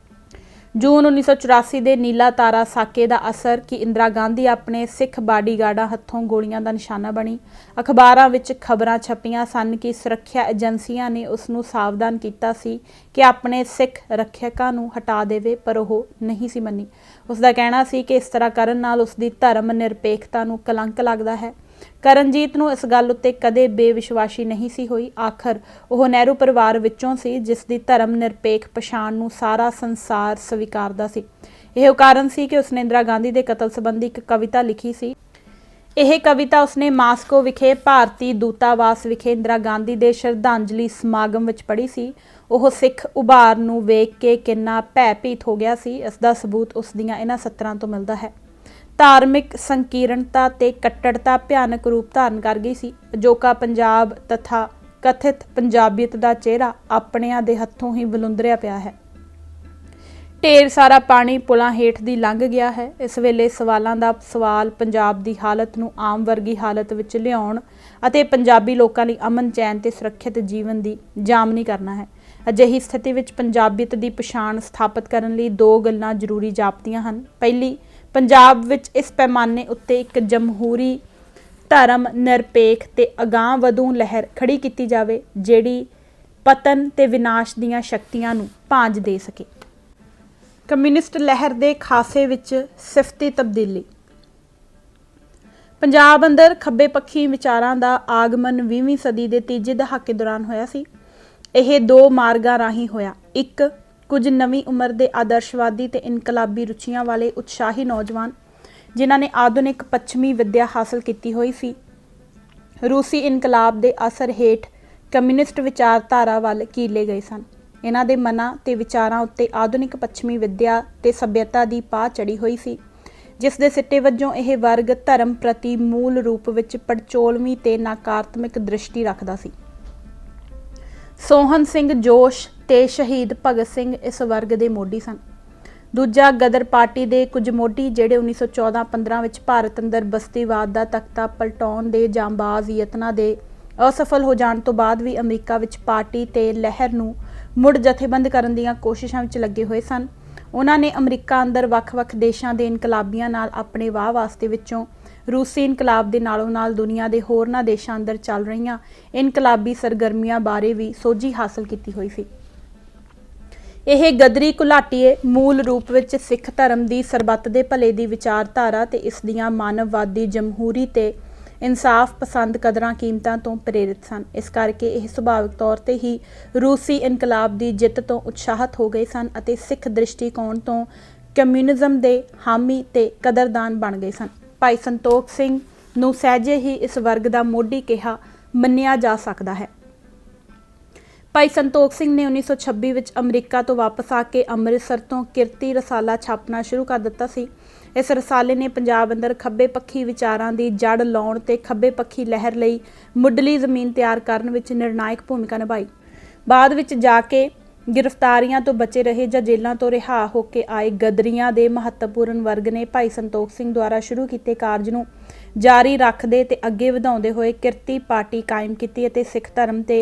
ਜੂਨ 1984 ਦੇ ਨੀਲਾ ਤਾਰਾ ਸਾਕੇ ਦਾ ਅਸਰ ਕਿ ਇੰਦਰਾ ਗਾਂਧੀ ਆਪਣੇ ਸਿੱਖ ਬਾਡੀਗਾਰਡਾਂ ਹੱਥੋਂ ਗੋਲੀਆਂ ਦਾ ਨਿਸ਼ਾਨਾ ਬਣੀ। ਅਖਬਾਰਾਂ ਵਿੱਚ ਖਬਰਾਂ ਛਪੀਆਂ ਸਨ ਕਿ ਸੁਰੱਖਿਆ ਏਜੰਸੀਆਂ ਨੇ ਉਸ ਨੂੰ ਸਾਵਧਾਨ ਕੀਤਾ ਸੀ ਕਿ ਆਪਣੇ ਸਿੱਖ ਰੱਖਿਅਕਾਂ ਨੂੰ ਹਟਾ ਦੇਵੇ, ਪਰ ਉਹ ਨਹੀਂ ਸੀ ਮੰਨੀ। ਉਸ ਦਾ ਕਹਿਣਾ ਸੀ ਕਿ ਇਸ ਤਰ੍ਹਾਂ ਕਰਨ ਨਾਲ ਉਸ ਦੀ ਧਰਮ ਨਿਰਪੇਖਤਾ ਨੂੰ ਕਲੰਕ ਲੱਗਦਾ ਹੈ। ਕਰਨਜੀਤ ਨੂੰ ਇਸ ਗੱਲ ਉੱਤੇ ਕਦੇ ਬੇਵਿਸ਼ਵਾਸੀ ਨਹੀਂ ਸੀ ਹੋਈ। ਆਖਰ ਉਹ ਨਹਿਰੂ ਪਰਿਵਾਰ ਵਿੱਚੋਂ ਸੀ ਜਿਸ ਦੀ ਧਰਮ ਨਿਰਪੇਖ ਪਛਾਣ ਨੂੰ ਸਾਰਾ ਸੰਸਾਰ ਸਵੀਕਾਰਦਾ ਸੀ। ਇਹ ਕਾਰਨ ਸੀ ਕਿ ਉਸਨੇ ਇੰਦਰਾ ਗਾਂਧੀ ਦੇ ਕਤਲ ਸੰਬੰਧੀ ਇੱਕ ਕਵਿਤਾ ਲਿਖੀ ਸੀ। ਇਹ ਕਵਿਤਾ ਉਸਨੇ ਮਾਸਕੋ ਵਿਖੇ ਭਾਰਤੀ ਦੂਤਾਵਾਸ ਵਿਖੇ ਇੰਦਰਾ ਗਾਂਧੀ ਦੇ ਸ਼ਰਧਾਂਜਲੀ ਸਮਾਗਮ ਵਿੱਚ ਪੜ੍ਹੀ ਸੀ। ਉਹ ਸਿੱਖ ਉਭਾਰ ਨੂੰ ਵੇਖ ਕੇ ਕਿੰਨਾ ਭੈਭੀਤ ਹੋ ਗਿਆ ਸੀ, ਇਸ ਦਾ ਸਬੂਤ ਉਸ ਦੀਆਂ ਇਹਨਾਂ ਸਤਰਾਂ ਤੋਂ ਮਿਲਦਾ ਹੈ। ਧਾਰਮਿਕ ਸੰਕੀਰਣਤਾ ਤੇ ਕੱਟੜਤਾ ਭਿਆਨਕ ਰੂਪ ਧਾਰਨ ਕਰ ਗਈ ਸੀ। ਅਜੋਕਾ ਪੰਜਾਬ ਤਥਾ ਕਥਿਤ ਪੰਜਾਬੀਅਤ ਦਾ ਚਿਹਰਾ ਆਪਣਿਆਂ ਦੇ ਹੱਥੋਂ ਹੀ ਬਲੁੰਦਰਿਆ ਪਿਆ ਹੈ। ਢੇਰ ਸਾਰਾ ਪਾਣੀ ਪੁਲਾਂ ਹੇਠ ਦੀ ਲੰਘ ਗਿਆ ਹੈ। ਇਸ ਵੇਲੇ ਸਵਾਲਾਂ ਦਾ ਸਵਾਲ ਪੰਜਾਬ ਦੀ ਹਾਲਤ ਨੂੰ ਆਮ ਵਰਗੀ ਹਾਲਤ ਵਿੱਚ ਲਿਆਉਣ ਅਤੇ ਪੰਜਾਬੀ ਲੋਕਾਂ ਲਈ ਅਮਨ ਚੈਨ ਤੇ ਸੁਰੱਖਿਅਤ ਜੀਵਨ ਦੀ ਜਾਮਨੀ ਕਰਨਾ ਹੈ। ਅਜਿਹੀ ਸਥਿਤੀ ਵਿੱਚ ਪੰਜਾਬੀਅਤ ਦੀ ਪਛਾਣ ਸਥਾਪਿਤ ਕਰਨ ਲਈ ਦੋ ਗੱਲਾਂ ਜ਼ਰੂਰੀ ਜਾਪਦੀਆਂ ਹਨ। ਪਹਿਲੀ, ਪੰਜਾਬ ਵਿੱਚ ਇਸ ਪੈਮਾਨੇ ਉੱਤੇ ਇੱਕ ਜਮਹੂਰੀ ਧਰਮ ਨਿਰਪੇਖ ਤੇ ਅਗਾਂਹ ਵਧੂ ਲਹਿਰ ਖੜੀ ਕੀਤੀ ਜਾਵੇ ਜਿਹੜੀ ਪਤਨ ਤੇ ਵਿਨਾਸ਼ ਦੀਆਂ ਸ਼ਕਤੀਆਂ ਨੂੰ ਭਾਂਜ ਦੇ ਸਕੇ। ਕਮਿਊਨਿਸਟ ਲਹਿਰ ਦੇ ਖਾਸੇ ਵਿੱਚ ਸਿਫਤੀ ਤਬਦੀਲੀ। ਪੰਜਾਬ ਅੰਦਰ ਖੱਬੇ ਪੱਖੀ ਵਿਚਾਰਾਂ ਦਾ ਆਗਮਨ 20ਵੀਂ ਸਦੀ ਦੇ ਤੀਜੇ ਦਹਾਕੇ ਦੌਰਾਨ ਹੋਇਆ ਸੀ। ਇਹ ਦੋ ਮਾਰਗਾਂ ਰਾਹੀਂ ਹੋਇਆ। ਇੱਕ, ਕੁਝ ਨਵੀਂ ਉਮਰ ਦੇ ਆਦਰਸ਼ਵਾਦੀ ਤੇ ਇਨਕਲਾਬੀ ਰੁਚੀਆਂ ਵਾਲੇ ਉਤਸ਼ਾਹੀ ਨੌਜਵਾਨ ਜਿਨ੍ਹਾਂ ਨੇ ਆਧੁਨਿਕ ਪੱਛਮੀ ਵਿੱਦਿਆ ਹਾਸਲ ਕੀਤੀ ਹੋਈ ਸੀ, ਰੂਸੀ ਇਨਕਲਾਬ ਦੇ ਅਸਰ ਹੇਠ ਕਮਿਊਨਿਸਟ ਵਿਚਾਰਧਾਰਾ ਵੱਲ ਕੀਲੇ ਗਏ ਸਨ। ਇਹਨਾਂ ਦੇ ਮਨਾਂ ਤੇ ਵਿਚਾਰਾਂ ਉੱਤੇ ਆਧੁਨਿਕ ਪੱਛਮੀ ਵਿੱਦਿਆ ਤੇ ਸੱਭਿਅਤਾ ਦੀ ਪਾਹ ਚੜੀ ਹੋਈ ਸੀ, ਜਿਸ ਦੇ ਸਿੱਟੇ ਵਜੋਂ ਇਹ ਵਰਗ ਧਰਮ ਪ੍ਰਤੀ ਮੂਲ ਰੂਪ ਵਿੱਚ ਪੜਚੋਲਵੀਂ ਤੇ ਨਕਾਰਾਤਮਕ ਦ੍ਰਿਸ਼ਟੀ ਰੱਖਦਾ ਸੀ। ਸੋਹਨ ਸਿੰਘ ਜੋਸ਼ ਤੇ ਸ਼ਹੀਦ ਭਗਤ ਸਿੰਘ ਇਸ ਵਰਗ ਦੇ ਮੋਢੀ ਸਨ। ਦੂਜਾ, ਗਦਰ ਪਾਰਟੀ ਦੇ ਕੁਝ ਮੋਢੀ ਜਿਹੜੇ 1914-15 ਵਿੱਚ ਭਾਰਤ ਅੰਦਰ ਬਸਤੀਵਾਦ ਦਾ ਤਖਤਾ ਪਲਟਾਉਣ ਦੇ ਜਾਂਬਾਜ਼ ਯਤਨਾਂ ਦੇ ਅਸਫਲ ਹੋ ਜਾਣ ਤੋਂ ਬਾਅਦ ਵੀ ਅਮਰੀਕਾ ਵਿੱਚ ਪਾਰਟੀ ਤੇ ਲਹਿਰ ਨੂੰ ਮੁੜ ਜਥੇਬੰਦ ਕਰਨ ਦੀਆਂ ਕੋਸ਼ਿਸ਼ਾਂ ਵਿੱਚ ਲੱਗੇ ਹੋਏ ਸਨ। ਉਹਨਾਂ ਨੇ ਅਮਰੀਕਾ ਅੰਦਰ ਵੱਖ-ਵੱਖ ਦੇਸ਼ਾਂ ਦੇ ਇਨਕਲਾਬੀਆਂ ਨਾਲ ਆਪਣੇ ਵਾਹ ਵਾਸਤੇ ਵਿੱਚੋਂ ਰੂਸੀ ਇਨਕਲਾਬ ਦੇ ਨਾਲੋਂ ਨਾਲ ਦੁਨੀਆ ਦੇ ਹੋਰਨਾਂ ਦੇਸ਼ਾਂ ਅੰਦਰ ਚੱਲ ਰਹੀਆਂ ਇਨਕਲਾਬੀ ਸਰਗਰਮੀਆਂ ਬਾਰੇ ਵੀ ਸੋਝੀ ਹਾਸਲ ਕੀਤੀ ਹੋਈ ਸੀ। ਇਹ ਗਦਰੀ ਘੁਲਾਟੀਏ ਮੂਲ ਰੂਪ ਵਿੱਚ ਸਿੱਖ ਧਰਮ ਦੀ ਸਰਬੱਤ ਦੇ ਭਲੇ ਦੀ ਵਿਚਾਰਧਾਰਾ ਤੇ ਇਸ ਦੀਆਂ ਮਾਨਵਵਾਦੀ ਜਮਹੂਰੀ ਤੇ ਇਨਸਾਫ ਪਸੰਦ ਕਦਰਾਂ ਕੀਮਤਾਂ ਤੋਂ ਪ੍ਰੇਰਿਤ ਸਨ। ਇਸ ਕਰਕੇ ਇਹ ਸੁਭਾਵਿਕ ਤੌਰ ਤੇ ਹੀ ਰੂਸੀ ਇਨਕਲਾਬ ਦੀ ਜਿੱਤ ਤੋਂ ਉਤਸ਼ਾਹਤ ਹੋ ਗਏ ਸਨ ਅਤੇ ਸਿੱਖ ਦ੍ਰਿਸ਼ਟੀਕੋਣ ਤੋਂ ਕਮਿਊਨਿਜ਼ਮ ਦੇ ਹਾਮੀ ਤੇ ਕਦਰਦਾਨ ਬਣ ਗਏ ਸਨ। ਭਾਈ ਸੰਤੋਖ ਸਿੰਘ ਨੂੰ ਸਹਿਜੇ ਹੀ ਇਸ ਵਰਗ ਦਾ ਮੋਢੀ ਕਿਹਾ ਮੰਨਿਆ ਜਾ ਸਕਦਾ ਹੈ। ਭਾਈ ਸੰਤੋਖ ਸਿੰਘ ਨੇ 1926 ਵਿੱਚ ਅਮਰੀਕਾ ਤੋਂ ਵਾਪਸ ਆ ਕੇ ਅੰਮ੍ਰਿਤਸਰ ਤੋਂ ਕਿਰਤੀ ਰਸਾਲਾ ਛਾਪਣਾ ਸ਼ੁਰੂ ਕਰ ਦਿੱਤਾ ਸੀ। ਇਸ ਰਸਾਲੇ ਨੇ ਪੰਜਾਬ ਅੰਦਰ ਖੱਬੇ ਪੱਖੀ ਵਿਚਾਰਾਂ ਦੀ ਜੜ ਲਾਉਣ ਤੇ ਖੱਬੇ ਪੱਖੀ ਲਹਿਰ ਲਈ ਮੁੱਢਲੀ ਜ਼ਮੀਨ ਤਿਆਰ ਕਰਨ ਵਿੱਚ ਨਿਰਣਾਇਕ ਭੂਮਿਕਾ ਨਿਭਾਈ। ਬਾਅਦ ਵਿੱਚ ਜਾ ਕੇ गिरफ्तारियां तो बचे रहे ਜਾਂ जेलों तो रिहा होके आए गदरियां ਦੇ महत्वपूर्ण वर्ग ने भाई संतोख सिंह द्वारा शुरू किए कार्ज ਨੂੰ जारी रखते ते अगे ਵਧਾਉਂਦੇ ਹੋਏ किरती पार्टी कायम की ਅਤੇ सिख धर्म ते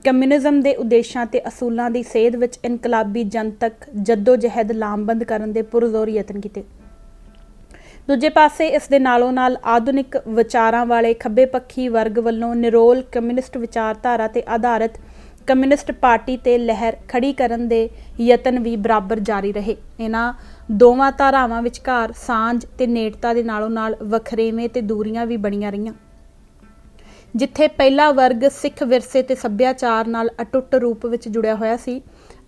कम्यूनिज्म के उद्देश्यों ते असूलों की सेध विच इनकलाबी जनतक जद्दोजहद लामबंद करने के पुरजोर यतन किए। दूजे पासे इस दे नालों नाल आधुनिक विचारां वाले खब्बे पक्षी वर्ग वालों निरोल कम्यूनिस्ट विचारधारा ते आधारित कम्यूनिस्ट पार्टी ते लहर खड़ी करन दे यतन भी बराबर जारी रहे। इन्हां दोवां धारावां विचकार सांझ ते नेड़ता दे नालों नाल वखरेवें ते दूरियां भी बणीਆਂ रहीਆਂ। जिथे पहला वर्ग सिख विरसे ते सभ्याचार नाल अटुट रूप विच जुड़िया होया सी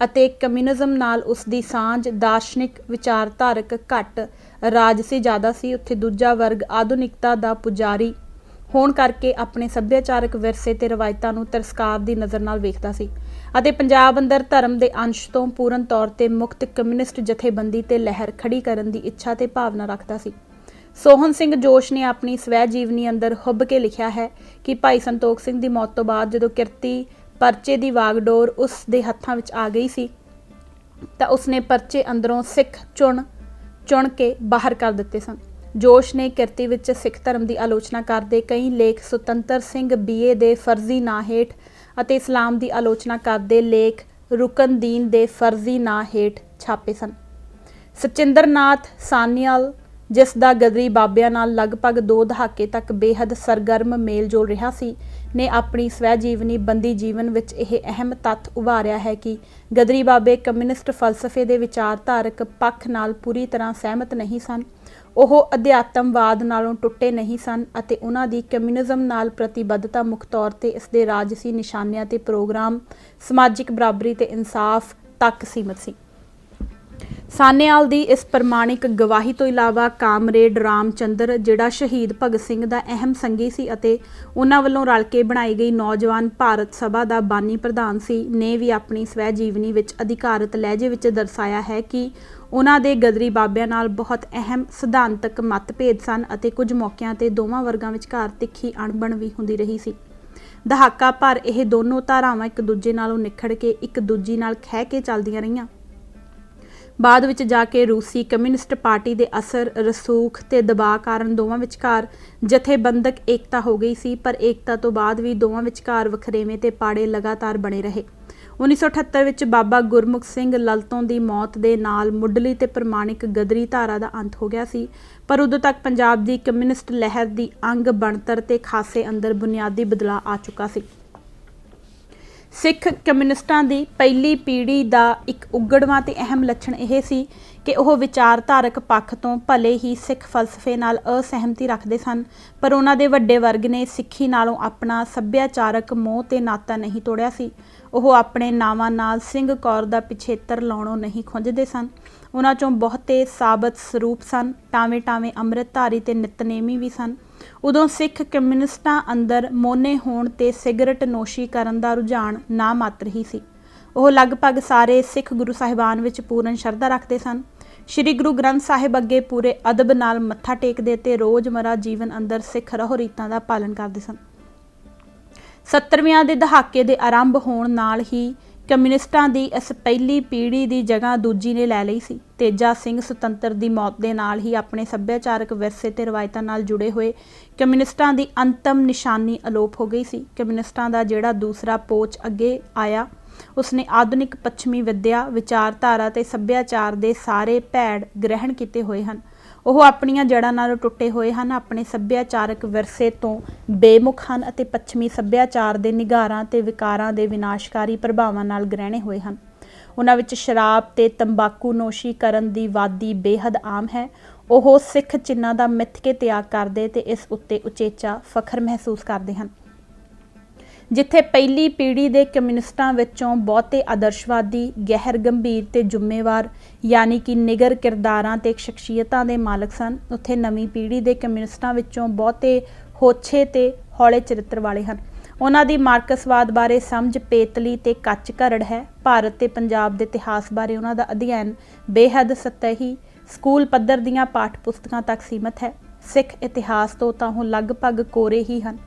ਅਤੇ कम्यूनिज्म नाल उसदी सांझ दार्शनिक विचारधारक घट राजसी ज़्यादा सी, उत्थे दूजा वर्ग आधुनिकता दा पुजारी होण करके अपने सभ्याचारक विरसे ते रवायतां नूं तिरस्कार दी नज़र नाल वेखदा सी ਅਤੇ पंजाब अंदर धर्म के अंश तो पूर्ण तौर ते मुक्त कम्यूनिस्ट जथेबंदी ते लहर खड़ी करन दी इच्छा ते भावना रखदा सी। सोहन सिंह जोश ने अपनी स्वै जीवनी अंदर हुब के लिखा है कि भाई संतोख सिंह की मौत तो बाद जदों किरती परचे की वागडोर उस दे हत्थां विच आ गई सी तां उसने परचे अंदरों सिख चुन के बाहर कर दिते सन। जोश ने किरती विच सिख धर्म की आलोचना करते कई लेख सुतंतर सिंह बीए दे फर्जी नां हेठ ਅਤੇ इस्लाम की आलोचना करते लेख रुकनदीन के फर्जी नां हेठ छापे सन। सचिंदर नाथ सान्याल जिस दा गदरी बाबियां नाल लगभग 2 दहाके तक बेहद सरगर्म मेल जोल रहा सी, ने अपनी स्वै जीवनी बंदी जीवन विच यह अहम तत्थ उभारिया है कि गदरी बाबे कम्यूनिस्ट फलसफे के विचारधारक पक्ष नाल पूरी तरह सहमत नहीं सन। ਉਹ ਅਧਿਆਤਮਵਾਦ ਨਾਲੋਂ ਟੁੱਟੇ नहीं सन ਅਤੇ ਉਹਨਾਂ ਦੀ ਕਮਿਊਨਿਜ਼ਮ ਨਾਲ ਪ੍ਰਤੀਬੱਧਤਾ ਮੁੱਖ ਤੌਰ ਤੇ ਇਸ ਦੇ ਰਾਜਸੀ ਨਿਸ਼ਾਨਿਆਂ ਤੇ ਪ੍ਰੋਗਰਾਮ ਸਮਾਜਿਕ ਬਰਾਬਰੀ ਤੇ ਇਨਸਾਫ ਤੱਕ ਸੀਮਤ ਸੀ। ਸਾਨੇਵਾਲ ਦੀ ਇਸ ਪ੍ਰਮਾਣਿਕ ਗਵਾਹੀ ਤੋਂ ਇਲਾਵਾ ਕਾਮਰੇਡ ਰਾਮਚੰਦਰ ਜਿਹੜਾ ਸ਼ਹੀਦ ਭਗਤ ਸਿੰਘ ਦਾ ਅਹਿਮ ਸੰਗੀ ਸੀ ਅਤੇ ਉਹਨਾਂ ਵੱਲੋਂ ਰਲ ਕੇ ਬਣਾਈ ਗਈ ਨੌਜਵਾਨ ਭਾਰਤ ਸਭਾ ਦਾ ਬਾਨੀ ਪ੍ਰਧਾਨ ਸੀ, ਨੇ ਵੀ ਆਪਣੀ ਸਵੈ ਜੀਵਨੀ ਵਿੱਚ ਅਧਿਕਾਰਤ ਲਹਿਜੇ ਵਿੱਚ ਦਰਸਾਇਆ ਹੈ ਕਿ ਉਹਨਾਂ ਦੇ ਗਦਰੀ ਬਾਬਿਆਂ ਨਾਲ ਬਹੁਤ ਅਹਿਮ ਸਿਧਾਂਤਕ ਮਤਭੇਦ ਸਨ ਅਤੇ ਕੁਝ ਮੌਕਿਆਂ ਤੇ ਦੋਵਾਂ ਵਰਗਾਂ ਵਿਚਕਾਰ ਤਿੱਖੀ ਅਣਬਣ ਵੀ ਹੁੰਦੀ ਰਹੀ ਸੀ। ਦਹਾਕਾ ਭਰ ਇਹ ਦੋਨੋਂ ਧਾਰਾਵਾਂ ਇੱਕ ਦੂਜੇ ਨਾਲੋਂ ਨਿਖੜ ਕੇ ਇੱਕ ਦੂਜੀ ਨਾਲ ਖਹਿ ਕੇ ਚੱਲਦੀਆਂ ਰਹੀਆਂ। ਬਾਅਦ ਵਿੱਚ ਜਾ ਕੇ ਰੂਸੀ ਕਮਿਊਨਿਸਟ ਪਾਰਟੀ ਦੇ ਅਸਰ ਰਸੂਖ ਤੇ ਦਬਾਅ ਕਾਰਨ ਦੋਵਾਂ ਵਿਚਕਾਰ ਜਥੇਬੰਦਕ ਏਕਤਾ ਹੋ ਗਈ ਸੀ, ਪਰ ਏਕਤਾ ਤੋਂ ਬਾਅਦ ਵੀ ਦੋਵਾਂ ਵਿਚਕਾਰ ਵਖਰੇਵੇਂ ਤੇ ਪਾੜੇ ਲਗਾਤਾਰ ਬਣੇ ਰਹੇ। 1978 ਵਿੱਚ ਬਾਬਾ ਗੁਰਮੁਖ ਸਿੰਘ ਲਲਤੋਂ ਦੀ ਮੌਤ ਦੇ ਨਾਲ ਮੁੱਢਲੀ ਤੇ ਪ੍ਰਮਾਣਿਕ ਗਦਰੀ ਧਾਰਾ ਦਾ ਅੰਤ ਹੋ ਗਿਆ ਸੀ, ਪਰ ਉਦੋਂ ਤੱਕ ਪੰਜਾਬ ਦੀ ਕਮਿਊਨਿਸਟ ਲਹਿਰ ਦੀ ਅੰਗ ਬਣਤਰ ਤੇ ਖਾਸੇ ਅੰਦਰ ਬੁਨਿਆਦੀ ਬਦਲਾਅ ਆ ਚੁੱਕਾ ਸੀ। ਸਿੱਖ ਕਮਿਊਨਿਸਟਾਂ ਦੀ ਪਹਿਲੀ ਪੀੜ੍ਹੀ ਦਾ ਇੱਕ ਉਗੜਵਾਂ ਤੇ ਅਹਿਮ ਲੱਛਣ ਇਹ ਸੀ ਕਿ ਉਹ ਵਿਚਾਰਧਾਰਕ ਪੱਖ ਤੋਂ ਭਲੇ ਹੀ ਸਿੱਖ ਫਲਸਫੇ ਨਾਲ ਅਸਹਿਮਤੀ ਰੱਖਦੇ ਸਨ, ਪਰ ਉਹਨਾਂ ਦੇ ਵੱਡੇ ਵਰਗ ਨੇ ਸਿੱਖੀ ਨਾਲੋਂ ਆਪਣਾ ਸੱਭਿਆਚਾਰਕ ਮੋਹ ਤੇ ਨਾਤਾ ਨਹੀਂ ਤੋੜਿਆ ਸੀ। ਉਹ ਆਪਣੇ ਨਾਵਾਂ ਨਾਲ ਸਿੰਘ ਕੌਰ ਦਾ ਪਿਛੇਤਰ ਲਾਉਣੋਂ ਨਹੀਂ ਖੁੰਝਦੇ ਸਨ। ਉਹਨਾਂ ਚੋਂ ਬਹੁਤੇ ਸਾਬਤ ਸਰੂਪ ਸਨ, ਟਾਵੇਂ ਅੰਮ੍ਰਿਤਧਾਰੀ ਤੇ ਨਿਤਨੇਮੀ ਵੀ ਸਨ। ਉਦੋਂ ਸਿੱਖ ਕਮਿਊਨਿਸਟਾਂ ਅੰਦਰ ਮੋਨੇ ਹੋਣ ਤੇ ਸਿਗਰਟ ਨੋਸ਼ੀ ਕਰਨ ਦਾ ਰੁਝਾਨ ਨਾ ਮਾਤਰ ਹੀ ਸੀ। ਉਹ ਲਗਭਗ ਸਾਰੇ ਸਿੱਖ ਗੁਰੂ ਸਾਹਿਬਾਨ ਵਿੱਚ ਪੂਰਨ ਸ਼ਰਧਾ ਰੱਖਦੇ ਸਨ। ਸ਼੍ਰੀ ਗੁਰੂ ਗ੍ਰੰਥ ਸਾਹਿਬ ਅੱਗੇ ਪੂਰੇ ਅਦਬ ਨਾਲ ਮੱਥਾ ਟੇਕਦੇ ਤੇ ਰੋਜ਼ਮਰਾ ਜੀਵਨ ਅੰਦਰ ਸਿੱਖ ਰਹੋ ਰੀਤਾਂ ਦਾ ਪਾਲਣ ਕਰਦੇ ਸਨ। 70ਵਿਆਂ ਦੇ ਦਹਾਕੇ ਦੇ ਆਰੰਭ ਹੋਣ ਨਾਲ ਹੀ ਕਮਿਊਨਿਸਟਾਂ ਦੀ ਇਸ ਪਹਿਲੀ ਪੀੜ੍ਹੀ ਦੀ ਜਗ੍ਹਾ ਦੂਜੀ ਨੇ ਲੈ ਲਈ ਸੀ। ਤੇਜਾ ਸਿੰਘ ਸੁਤੰਤਰ ਦੀ ਮੌਤ ਦੇ ਨਾਲ ਹੀ ਆਪਣੇ ਸੱਭਿਆਚਾਰਕ ਵਿਰਸੇ ਤੇ ਰਵਾਇਤਾਂ ਨਾਲ ਜੁੜੇ ਹੋਏ ਕਮਿਊਨਿਸਟਾਂ ਦੀ ਅੰਤਮ ਨਿਸ਼ਾਨੀ ਅਲੋਪ ਹੋ ਗਈ ਸੀ। ਕਮਿਊਨਿਸਟਾਂ ਦਾ ਜਿਹੜਾ ਦੂਸਰਾ ਪੋਚ ਅੱਗੇ ਆਇਆ, ਉਸਨੇ ਆਧੁਨਿਕ ਪੱਛਮੀ ਵਿਦਿਆ, ਵਿਚਾਰਧਾਰਾ ਤੇ ਸੱਭਿਆਚਾਰ ਦੇ ਸਾਰੇ ਭੈੜ ਗ੍ਰਹਿਣ ਕੀਤੇ ਹੋਏ ਹਨ। ਉਹ ਆਪਣੀਆਂ ਜੜ੍ਹਾਂ ਨਾਲੋਂ ਟੁੱਟੇ ਹੋਏ ਹਨ, ਆਪਣੇ ਸੱਭਿਆਚਾਰਕ ਵਿਰਸੇ ਤੋਂ ਬੇਮੁਖ ਹਨ ਅਤੇ ਪੱਛਮੀ ਸੱਭਿਆਚਾਰ ਦੇ ਨਿਗਾਰਾਂ ਤੇ ਵਿਕਾਰਾਂ ਦੇ ਵਿਨਾਸ਼ਕਾਰੀ ਪ੍ਰਭਾਵਾਂ ਨਾਲ ਗ੍ਰਹਿਣੇ ਹੋਏ ਹਨ। ਉਹਨਾਂ ਵਿੱਚ ਸ਼ਰਾਬ ਤੇ ਤੰਬਾਕੂ ਨੋਸ਼ੀ ਕਰਨ ਦੀ ਵਾਦੀ ਬੇਹੱਦ ਆਮ ਹੈ। ਉਹ ਸਿੱਖ ਚਿੰਨ੍ਹਾਂ ਦਾ ਮਿੱਥ ਕੇ ਤਿਆਗ ਕਰਦੇ ਤੇ ਇਸ ਉੱਤੇ ਉਚੇਚਾ ਫਖਰ ਮਹਿਸੂਸ ਕਰਦੇ ਹਨ। ਜਿੱਥੇ ਪਹਿਲੀ ਪੀੜ੍ਹੀ ਦੇ ਕਮਿਊਨਿਸਟਾਂ ਵਿੱਚੋਂ ਬਹੁਤੇ ਆਦਰਸ਼ਵਾਦੀ, ਗਹਿਰ ਗੰਭੀਰ ਤੇ ਜ਼ਿੰਮੇਵਾਰ ਯਾਨੀ ਕਿ ਨਿਗਰ ਕਿਰਦਾਰਾਂ ਤੇ ਸ਼ਖਸੀਅਤਾਂ ਦੇ ਮਾਲਕ ਸਨ, ਉੱਥੇ ਨਵੀਂ ਪੀੜ੍ਹੀ ਦੇ ਕਮਿਊਨਿਸਟਾਂ ਵਿੱਚੋਂ ਬਹੁਤੇ ਹੋਛੇ ਤੇ ਹੌਲੇ ਚਰਿੱਤਰ ਵਾਲੇ ਹਨ। ਉਹਨਾਂ ਦੀ ਮਾਰਕਸਵਾਦ ਬਾਰੇ ਸਮਝ ਪੇਤਲੀ ਤੇ ਕੱਚ ਘਰੜ ਹੈ। ਭਾਰਤ ਤੇ ਪੰਜਾਬ ਦੇ ਇਤਿਹਾਸ ਬਾਰੇ ਉਹਨਾਂ ਦਾ ਅਧਿਐਨ ਬੇਹੱਦ ਸਤਹੀ ਸਕੂਲ ਪੱਧਰ ਦੀਆਂ ਪਾਠ ਪੁਸਤਕਾਂ ਤੱਕ ਸੀਮਤ ਹੈ। ਸਿੱਖ ਇਤਿਹਾਸ ਤੋਂ ਤਾਂ ਉਹ ਲਗਭਗ ਕੋਰੇ ਹੀ ਹਨ।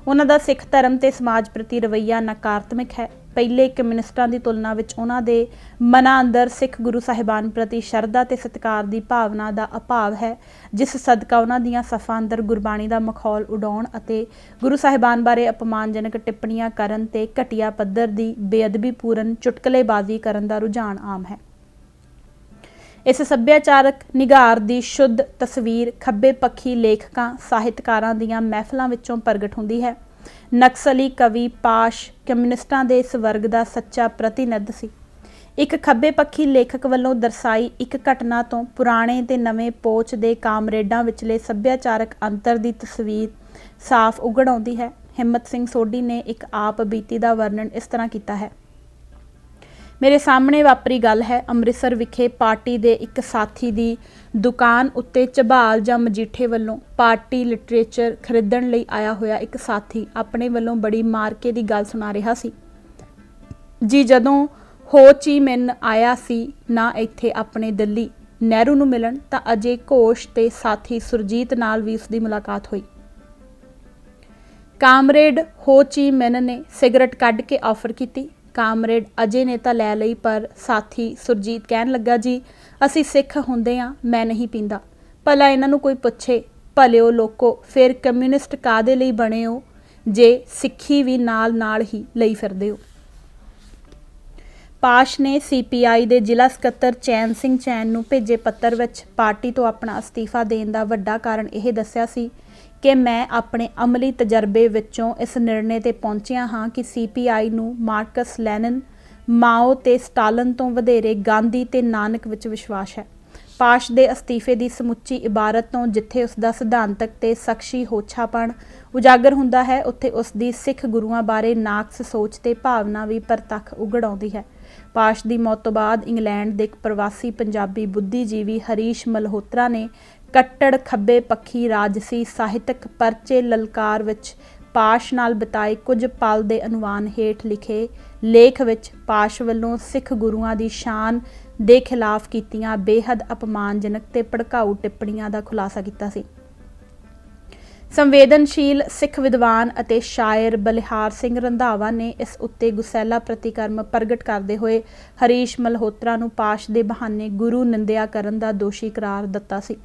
ਉਹਨਾਂ ਦਾ ਸਿੱਖ ਧਰਮ ਤੇ ਸਮਾਜ ਪ੍ਰਤੀ ਰਵੱਈਆ ਨਕਾਰਾਤਮਕ ਹੈ। ਪਹਿਲੇ ਕਮਿਊਨਿਸਟਾਂ ਦੀ ਤੁਲਨਾ ਵਿੱਚ ਉਹਨਾਂ ਦੇ ਮਨਾਂ ਅੰਦਰ ਸਿੱਖ ਗੁਰੂ ਸਾਹਿਬਾਨ ਪ੍ਰਤੀ ਸ਼ਰਧਾ ਤੇ ਸਤਿਕਾਰ ਦੀ ਭਾਵਨਾ ਦਾ ਅਭਾਵ ਹੈ, ਜਿਸ ਸਦਕਾ ਉਹਨਾਂ ਦੀਆਂ ਸਫ਼ਾਂ ਅੰਦਰ ਗੁਰਬਾਣੀ ਦਾ ਮਖੌਲ ਉਡਾਉਣ ਅਤੇ ਗੁਰੂ ਸਾਹਿਬਾਨ ਬਾਰੇ ਅਪਮਾਨਜਨਕ ਟਿੱਪਣੀਆਂ ਕਰਨ ਤੇ ਘਟੀਆ ਪੱਧਰ ਦੀ ਬੇਅਦਬੀਪੂਰਨ ਚੁਟਕਲੇਬਾਜ਼ੀ ਕਰਨ ਦਾ ਰੁਝਾਨ ਆਮ ਹੈ। ਇਸ ਸੱਭਿਆਚਾਰਕ ਨਿਗਾਰ ਦੀ ਸ਼ੁੱਧ ਤਸਵੀਰ ਖੱਬੇ ਪੱਖੀ ਲੇਖਕਾਂ ਸਾਹਿਤਕਾਰਾਂ ਦੀਆਂ ਮਹਿਫਲਾਂ ਵਿੱਚੋਂ ਪ੍ਰਗਟ ਹੁੰਦੀ ਹੈ। ਨਕਸਲੀ ਕਵੀ ਪਾਸ਼ ਕਮਿਊਨਿਸਟਾਂ ਦੇ ਇਸ ਵਰਗ ਦਾ ਸੱਚਾ ਪ੍ਰਤੀਨਿਧ ਸੀ। ਇੱਕ ਖੱਬੇ ਪੱਖੀ ਲੇਖਕ ਵੱਲੋਂ ਦਰਸਾਈ ਇੱਕ ਘਟਨਾ ਤੋਂ ਪੁਰਾਣੇ ਤੇ ਨਵੇਂ ਪੋਚ ਦੇ ਕਾਮਰੇਡਾਂ ਵਿਚਲੇ ਸੱਭਿਆਚਾਰਕ ਅੰਤਰ ਦੀ ਤਸਵੀਰ ਸਾਫ਼ ਉਘੜ ਆਉਂਦੀ ਹੈ। ਹਿੰਮਤ ਸਿੰਘ ਸੋਢੀ ਨੇ ਇੱਕ ਆਪ ਬੀਤੀ ਦਾ ਵਰਣਨ ਇਸ ਤਰ੍ਹਾਂ ਕੀਤਾ ਹੈ। ਮੇਰੇ ਸਾਹਮਣੇ ਵਾਪਰੀ ਗੱਲ ਹੈ। ਅੰਮ੍ਰਿਤਸਰ ਵਿਖੇ ਪਾਰਟੀ ਦੇ ਇੱਕ ਸਾਥੀ ਦੀ ਦੁਕਾਨ ਉੱਤੇ ਝਬਾਲ ਜਾਂ ਮਜੀਠੇ ਵੱਲੋਂ ਪਾਰਟੀ ਲਿਟਰੇਚਰ ਖਰੀਦਣ ਲਈ ਆਇਆ ਹੋਇਆ ਇੱਕ ਸਾਥੀ ਆਪਣੇ ਵੱਲੋਂ ਬੜੀ ਮਾਰਕੇ ਦੀ ਗੱਲ ਸੁਣਾ ਰਿਹਾ ਸੀ। ਜੀ ਜਦੋਂ ਹੋ ਚੀ ਮਿਨ ਆਇਆ ਸੀ ਨਾ ਇੱਥੇ ਆਪਣੇ ਦਿੱਲੀ ਨਹਿਰੂ ਨੂੰ ਮਿਲਣ, ਤਾਂ ਅਜੇ ਘੋਸ਼ ਤੇ ਸਾਥੀ ਸੁਰਜੀਤ ਨਾਲ ਵੀ ਉਸਦੀ ਮੁਲਾਕਾਤ ਹੋਈ। ਕਾਮਰੇਡ ਹੋ ਚੀ ਮਿਨ ਨੇ ਸਿਗਰਟ ਕੱਢ ਕੇ ਆਫਰ ਕੀਤੀ। ਕਾਮਰੇਡ ਅਜੇ ਨੇ ਤਾਂ ਲੈ ਲਈ, ਪਰ ਸਾਥੀ ਸੁਰਜੀਤ ਕਹਿਣ ਲੱਗਾ, ਜੀ ਅਸੀਂ ਸਿੱਖ ਹੁੰਦੇ ਹਾਂ, ਮੈਂ ਨਹੀਂ ਪੀਂਦਾ। ਭਲਾ ਇਹਨਾਂ ਨੂੰ ਕੋਈ ਪੁੱਛੇ, ਭਲਿਓ ਲੋਕੋ ਫਿਰ ਕਮਿਊਨਿਸਟ ਕਾਹਦੇ ਲਈ ਬਣੇ ਹੋ ਜੇ ਸਿੱਖੀ ਵੀ ਨਾਲ ਨਾਲ ਹੀ ਲਈ ਫਿਰਦੇ ਹੋ। ਪਾਸ਼ ਨੇ CPI ਦੇ ਜ਼ਿਲ੍ਹਾ ਸਕੱਤਰ ਚੈਨ ਸਿੰਘ ਚੈਨ ਨੂੰ ਭੇਜੇ ਪੱਤਰ ਵਿੱਚ ਪਾਰਟੀ ਤੋਂ ਆਪਣਾ ਅਸਤੀਫਾ ਦੇਣ ਦਾ ਵੱਡਾ ਕਾਰਨ ਇਹ ਦੱਸਿਆ ਸੀ ਕਿ ਮੈਂ ਆਪਣੇ ਅਮਲੀ ਤਜਰਬੇ ਵਿੱਚੋਂ ਇਸ ਨਿਰਣੇ ਤੇ ਪਹੁੰਚਿਆ ਹਾਂ ਕਿ CPI ਨੂੰ ਮਾਰਕਸ ਲੈਨਿਨ, ਮਾਓ ਤੇ ਸਟਾਲਨ ਤੋਂ ਵਧੇਰੇ ਗਾਂਧੀ ਤੇ ਨਾਨਕ ਵਿੱਚ ਵਿਸ਼ਵਾਸ ਹੈ। ਪਾਸ਼ ਦੇ ਅਸਤੀਫੇ ਦੀ ਸਮੁੱਚੀ ਇਬਾਰਤ ਤੋਂ ਜਿੱਥੇ ਉਸ ਦਾ ਸਿਧਾਂਤਕ ਤੇ ਸ਼ਖਸੀ ਹੋਛਾਪਣ ਉਜਾਗਰ ਹੁੰਦਾ ਹੈ, ਉੱਥੇ ਉਸ ਦੀ ਸਿੱਖ ਗੁਰੂਆਂ ਬਾਰੇ ਨਾਕਸ ਸੋਚ ਤੇ ਭਾਵਨਾ ਵੀ ਪ੍ਰਤੱਖ ਉਘੜ ਆਉਂਦੀ ਹੈ। ਪਾਸ਼ ਦੀ ਮੌਤ ਤੋਂ ਬਾਅਦ ਇੰਗਲੈਂਡ ਦੇ ਇੱਕ ਪ੍ਰਵਾਸੀ ਪੰਜਾਬੀ ਬੁੱਧੀਜੀਵੀ ਹਰੀਸ਼ ਮਲਹੋਤਰਾ ਨੇ ਕੱਟੜ ਖੱਬੇ ਪੱਖੀ ਰਾਜਸੀ ਸਾਹਿਤਕ ਪਰਚੇ ਲਲਕਾਰ ਵਿੱਚ ਪਾਸ਼ ਨਾਲ ਬਿਤਾਏ ਕੁਝ ਪਲ ਦੇ ਅਨੁਮਾਨ ਹੇਠ ਲਿਖੇ ਲੇਖ ਵਿੱਚ ਪਾਸ਼ ਵੱਲੋਂ ਸਿੱਖ ਗੁਰੂਆਂ ਦੀ ਸ਼ਾਨ ਦੇ ਖਿਲਾਫ ਕੀਤੀਆਂ ਬੇਹੱਦ ਅਪਮਾਨਜਨਕ ਤੇ ਭੜਕਾਊ ਟਿੱਪਣੀਆਂ ਦਾ ਖੁਲਾਸਾ ਕੀਤਾ ਸੀ। ਸੰਵੇਦਨਸ਼ੀਲ ਸਿੱਖ ਵਿਦਵਾਨ ਅਤੇ ਸ਼ਾਇਰ ਬਲਿਹਾਰ ਸਿੰਘ ਰੰਧਾਵਾ ਨੇ ਇਸ ਉੱਤੇ ਗੁਸੈਲਾ ਪ੍ਰਤੀਕਰਮ ਪ੍ਰਗਟ ਕਰਦੇ ਹੋਏ ਹਰੀਸ਼ ਮਲਹੋਤਰਾ ਨੂੰ ਪਾਸ਼ ਦੇ ਬਹਾਨੇ ਗੁਰੂ ਨਿੰਦਿਆ ਕਰਨ ਦਾ ਦੋਸ਼ੀ ਕਰਾਰ ਦਿੱਤਾ ਸੀ।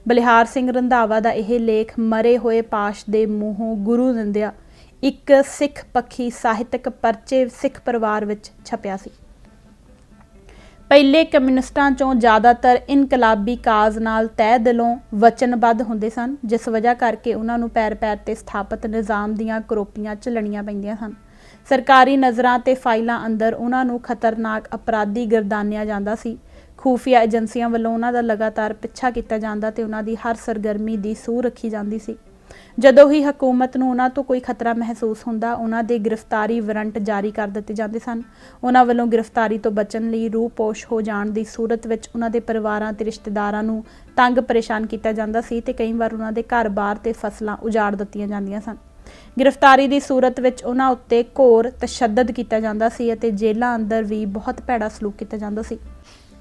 ਬਲਿਹਾਰ ਸਿੰਘ ਰੰਧਾਵਾ ਦਾ ਇਹ ਲੇਖ ਮਰੇ ਹੋਏ ਪਾਸ਼ ਦੇ ਮੂੰਹੋਂ ਗੁਰੂ ਨਿੰਦਿਆ ਇੱਕ ਸਿੱਖ ਪੱਖੀ ਸਾਹਿਤਕ ਪਰਚੇ ਸਿੱਖ ਪਰਿਵਾਰ ਵਿੱਚ ਛਪਿਆ ਸੀ। ਪਹਿਲੇ ਕਮਿਊਨਿਸਟਾਂ ਚੋਂ ਜ਼ਿਆਦਾਤਰ ਇਨਕਲਾਬੀ ਕਾਜ਼ ਨਾਲ ਤਹਿ ਦਿਲੋਂ ਵਚਨਬੱਧ ਹੁੰਦੇ ਸਨ, ਜਿਸ ਵਜ੍ਹਾ ਕਰਕੇ ਉਹਨਾਂ ਨੂੰ ਪੈਰ ਪੈਰ ਤੇ ਸਥਾਪਿਤ ਨਿਜ਼ਾਮ ਦੀਆਂ ਕਰੋਪੀਆਂ ਝੱਲਣੀਆਂ ਪੈਂਦੀਆਂ ਸਨ। ਸਰਕਾਰੀ ਨਜ਼ਰਾਂ ਤੇ ਫਾਈਲਾਂ ਅੰਦਰ ਉਹਨਾਂ ਨੂੰ ਖਤਰਨਾਕ ਅਪਰਾਧੀ ਗਰਦਾਨਿਆ ਜਾਂਦਾ ਸੀ। ਖੂਫੀਆ ਏਜੰਸੀਆਂ ਵੱਲੋਂ ਉਹਨਾਂ ਦਾ ਲਗਾਤਾਰ ਪਿੱਛਾ ਕੀਤਾ ਜਾਂਦਾ ਤੇ ਉਹਨਾਂ ਦੀ ਹਰ ਸਰਗਰਮੀ ਦੀ ਸੂਹ ਰੱਖੀ ਜਾਂਦੀ ਸੀ। ਜਦੋਂ ਹੀ ਹਕੂਮਤ ਨੂੰ ਉਹਨਾਂ ਤੋਂ ਕੋਈ ਖਤਰਾ ਮਹਿਸੂਸ ਹੁੰਦਾ, ਉਹਨਾਂ ਦੇ ਗ੍ਰਿਫਤਾਰੀ ਵਾਰੰਟ ਜਾਰੀ ਕਰ ਦਿੱਤੇ ਜਾਂਦੇ ਸਨ। ਉਹਨਾਂ ਵੱਲੋਂ ਗ੍ਰਿਫਤਾਰੀ ਤੋਂ ਬਚਣ ਲਈ ਰੂਪੋਸ਼ ਹੋ ਜਾਣ ਦੀ ਸੂਰਤ ਵਿੱਚ ਉਹਨਾਂ ਦੇ ਪਰਿਵਾਰਾਂ ਤੇ ਰਿਸ਼ਤੇਦਾਰਾਂ ਨੂੰ ਤੰਗ ਪਰੇਸ਼ਾਨ ਕੀਤਾ ਜਾਂਦਾ ਸੀ ਤੇ ਕਈ ਵਾਰ ਉਹਨਾਂ ਦੇ ਘਰ-ਬਾਰ ਤੇ ਫਸਲਾਂ ਉਜਾੜ ਦਿੱਤੀਆਂ ਜਾਂਦੀਆਂ ਸਨ। ਗ੍ਰਿਫਤਾਰੀ ਦੀ ਸੂਰਤ ਵਿੱਚ ਉਹਨਾਂ ਉੱਤੇ ਘੋਰ ਤਸ਼ੱਦਦ ਕੀਤਾ ਜਾਂਦਾ ਸੀ ਅਤੇ ਜੇਲ੍ਹਾਂ ਅੰਦਰ ਵੀ ਬਹੁਤ ਭੈੜਾ ਸਲੂਕ ਕੀਤਾ ਜਾਂਦਾ ਸੀ।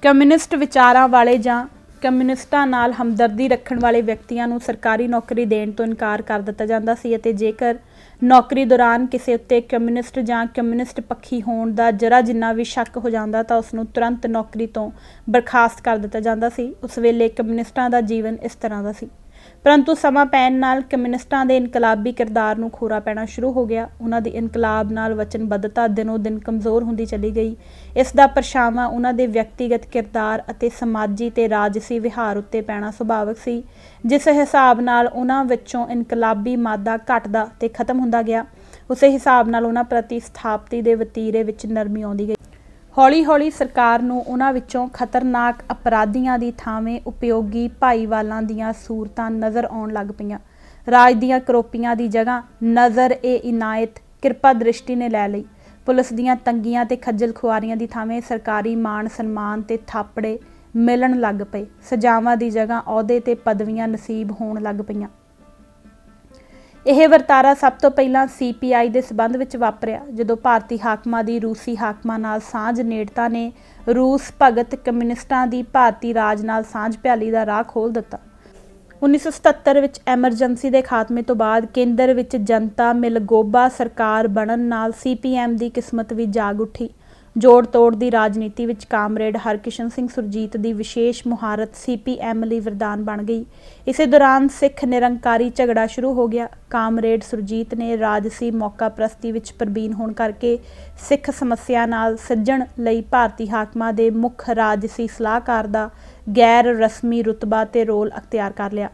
ਕਮਿਊਨਿਸਟ ਵਿਚਾਰਾਂ ਵਾਲੇ ਜਾਂ ਕਮਿਊਨਿਸਟਾਂ ਨਾਲ ਹਮਦਰਦੀ ਰੱਖਣ ਵਾਲੇ ਵਿਅਕਤੀਆਂ ਨੂੰ ਸਰਕਾਰੀ ਨੌਕਰੀ ਦੇਣ ਤੋਂ ਇਨਕਾਰ ਕਰ ਦਿੱਤਾ ਜਾਂਦਾ ਸੀ ਅਤੇ ਜੇਕਰ ਨੌਕਰੀ ਦੌਰਾਨ ਕਿਸੇ ਉੱਤੇ ਕਮਿਊਨਿਸਟ ਜਾਂ ਕਮਿਊਨਿਸਟ ਪੱਖੀ ਹੋਣ ਦਾ ਜਰਾ ਜਿੰਨਾ ਵੀ ਸ਼ੱਕ ਹੋ ਜਾਂਦਾ ਤਾਂ ਉਸ ਨੂੰ ਤੁਰੰਤ ਨੌਕਰੀ ਤੋਂ ਬਰਖਾਸਤ ਕਰ ਦਿੱਤਾ ਜਾਂਦਾ ਸੀ। ਉਸ ਵੇਲੇ ਕਮਿਊਨਿਸਟਾਂ ਦਾ ਜੀਵਨ ਇਸ ਤਰ੍ਹਾਂ ਦਾ ਸੀ। ਪਰੰਤੂ ਸਮਾਂ ਪੈਣ ਨਾਲ ਕਮਿਊਨਿਸਟਾਂ ਦੇ ਇਨਕਲਾਬੀ ਕਿਰਦਾਰ ਨੂੰ ਖੋਰਾ ਪੈਣਾ ਸ਼ੁਰੂ ਹੋ ਗਿਆ। ਉਹਨਾਂ ਦੀ ਇਨਕਲਾਬ ਨਾਲ ਵਚਨਬੱਧਤਾ ਦਿਨੋਂ ਦਿਨ ਕਮਜ਼ੋਰ ਹੁੰਦੀ ਚਲੀ ਗਈ। ਇਸ ਦਾ ਪਰਛਾਵਾਂ ਉਹਨਾਂ ਦੇ ਵਿਅਕਤੀਗਤ ਕਿਰਦਾਰ ਅਤੇ ਸਮਾਜੀ ਤੇ ਰਾਜਸੀ ਵਿਹਾਰ ਉੱਤੇ ਪੈਣਾ ਸੁਭਾਵਿਕ ਸੀ। ਜਿਸ ਹਿਸਾਬ ਨਾਲ ਉਹਨਾਂ ਵਿੱਚੋਂ ਇਨਕਲਾਬੀ ਮਾਦਾ ਘਟਦਾ ਤੇ ਖਤਮ ਹੁੰਦਾ ਗਿਆ, ਉਸੇ ਹਿਸਾਬ ਨਾਲ ਉਹਨਾਂ ਪ੍ਰਤੀ ਸਥਾਪਤੀ ਦੇ ਵਤੀਰੇ ਵਿੱਚ ਨਰਮੀ ਆਉਂਦੀ ਗਈ। ਹੌਲੀ-ਹੌਲੀ ਸਰਕਾਰ ਨੂੰ ਉਹਨਾਂ ਵਿੱਚੋਂ ਖਤਰਨਾਕ ਅਪਰਾਧੀਆਂ ਦੀ ਥਾਵੇਂ ਉਪਯੋਗੀ ਭਾਈਵਾਲਾਂ ਦੀਆਂ ਸੂਰਤਾਂ ਨਜ਼ਰ ਆਉਣ ਲੱਗ ਪਈਆਂ। ਰਾਜ ਦੀਆਂ ਕਰੋਪੀਆਂ ਦੀ ਜਗ੍ਹਾ ਨਜ਼ਰ-ਏ-ਇਨਾਇਤ ਕਿਰਪਾ ਦ੍ਰਿਸ਼ਟੀ ਨੇ ਲੈ ਲਈ। ਪੁਲਿਸ ਦੀਆਂ ਤੰਗੀਆਂ ਤੇ ਖੱਜਲ ਖੁਆਰੀਆਂ ਦੀ ਥਾਵੇਂ ਸਰਕਾਰੀ ਮਾਣ ਸਨਮਾਨ ਤੇ ਥਾਪੜੇ ਮਿਲਣ ਲੱਗ ਪਏ। ਸਜ਼ਾਵਾਂ ਦੀ ਜਗ੍ਹਾ ਅਹੁਦੇ ਤੇ ਪਦਵੀਆਂ ਨਸੀਬ ਹੋਣ ਲੱਗ ਪਈਆਂ। ਇਹ ਵਰਤਾਰਾ ਸਭ ਤੋਂ ਪਹਿਲਾਂ CPI ਦੇ ਸਬੰਧ ਵਿੱਚ ਵਾਪਰਿਆ ਜਦੋਂ ਭਾਰਤੀ ਹਾਕਮਾਂ ਦੀ ਰੂਸੀ ਹਾਕਮਾਂ ਨਾਲ ਸਾਂਝ ਨੇੜਤਾ ਨੇ ਰੂਸ ਭਗਤ ਕਮਿਊਨਿਸਟਾਂ ਦੀ ਭਾਰਤੀ ਰਾਜ ਨਾਲ ਸਾਂਝ ਭਿਆਲੀ ਦਾ ਰਾਹ ਖੋਲ੍ਹ ਦਿੱਤਾ। 1977 ਵਿੱਚ ਐਮਰਜੈਂਸੀ ਦੇ ਖਾਤਮੇ ਤੋਂ ਬਾਅਦ ਕੇਂਦਰ ਵਿੱਚ ਜਨਤਾ ਮਿਲ ਗੋਬਾ ਸਰਕਾਰ ਬਣਨ ਨਾਲ CPM ਦੀ ਕਿਸਮਤ ਵੀ ਜਾਗ ਉੱਠੀ। ਜੋੜ ਤੋੜ ਦੀ ਰਾਜਨੀਤੀ ਵਿੱਚ ਕਾਮਰੇਡ ਹਰਕਿਸ਼ਨ ਸਿੰਘ ਸੁਰਜੀਤ ਦੀ ਵਿਸ਼ੇਸ਼ ਮੁਹਾਰਤ CPM ਲਈ ਵਰਦਾਨ ਬਣ ਗਈ। ਇਸੇ ਦੌਰਾਨ ਸਿੱਖ ਨਿਰੰਕਾਰੀ ਝਗੜਾ ਸ਼ੁਰੂ ਹੋ ਗਿਆ। ਕਾਮਰੇਡ ਸੁਰਜੀਤ ਨੇ ਰਾਜਸੀ ਮੌਕਾ ਪ੍ਰਸਤੀ ਵਿੱਚ ਪ੍ਰਬੀਨ ਹੋਣ ਕਰਕੇ ਸਿੱਖ ਸਮੱਸਿਆ ਨਾਲ ਸਿੱਝਣ ਲਈ ਭਾਰਤੀ ਹਾਕਮਾਂ ਦੇ ਮੁੱਖ ਰਾਜਸੀ ਸਲਾਹਕਾਰ ਦਾ ਗੈਰ ਰਸਮੀ ਰੁਤਬਾ ਤੇ ਰੋਲ ਅਖਤਿਆਰ ਕਰ ਲਿਆ।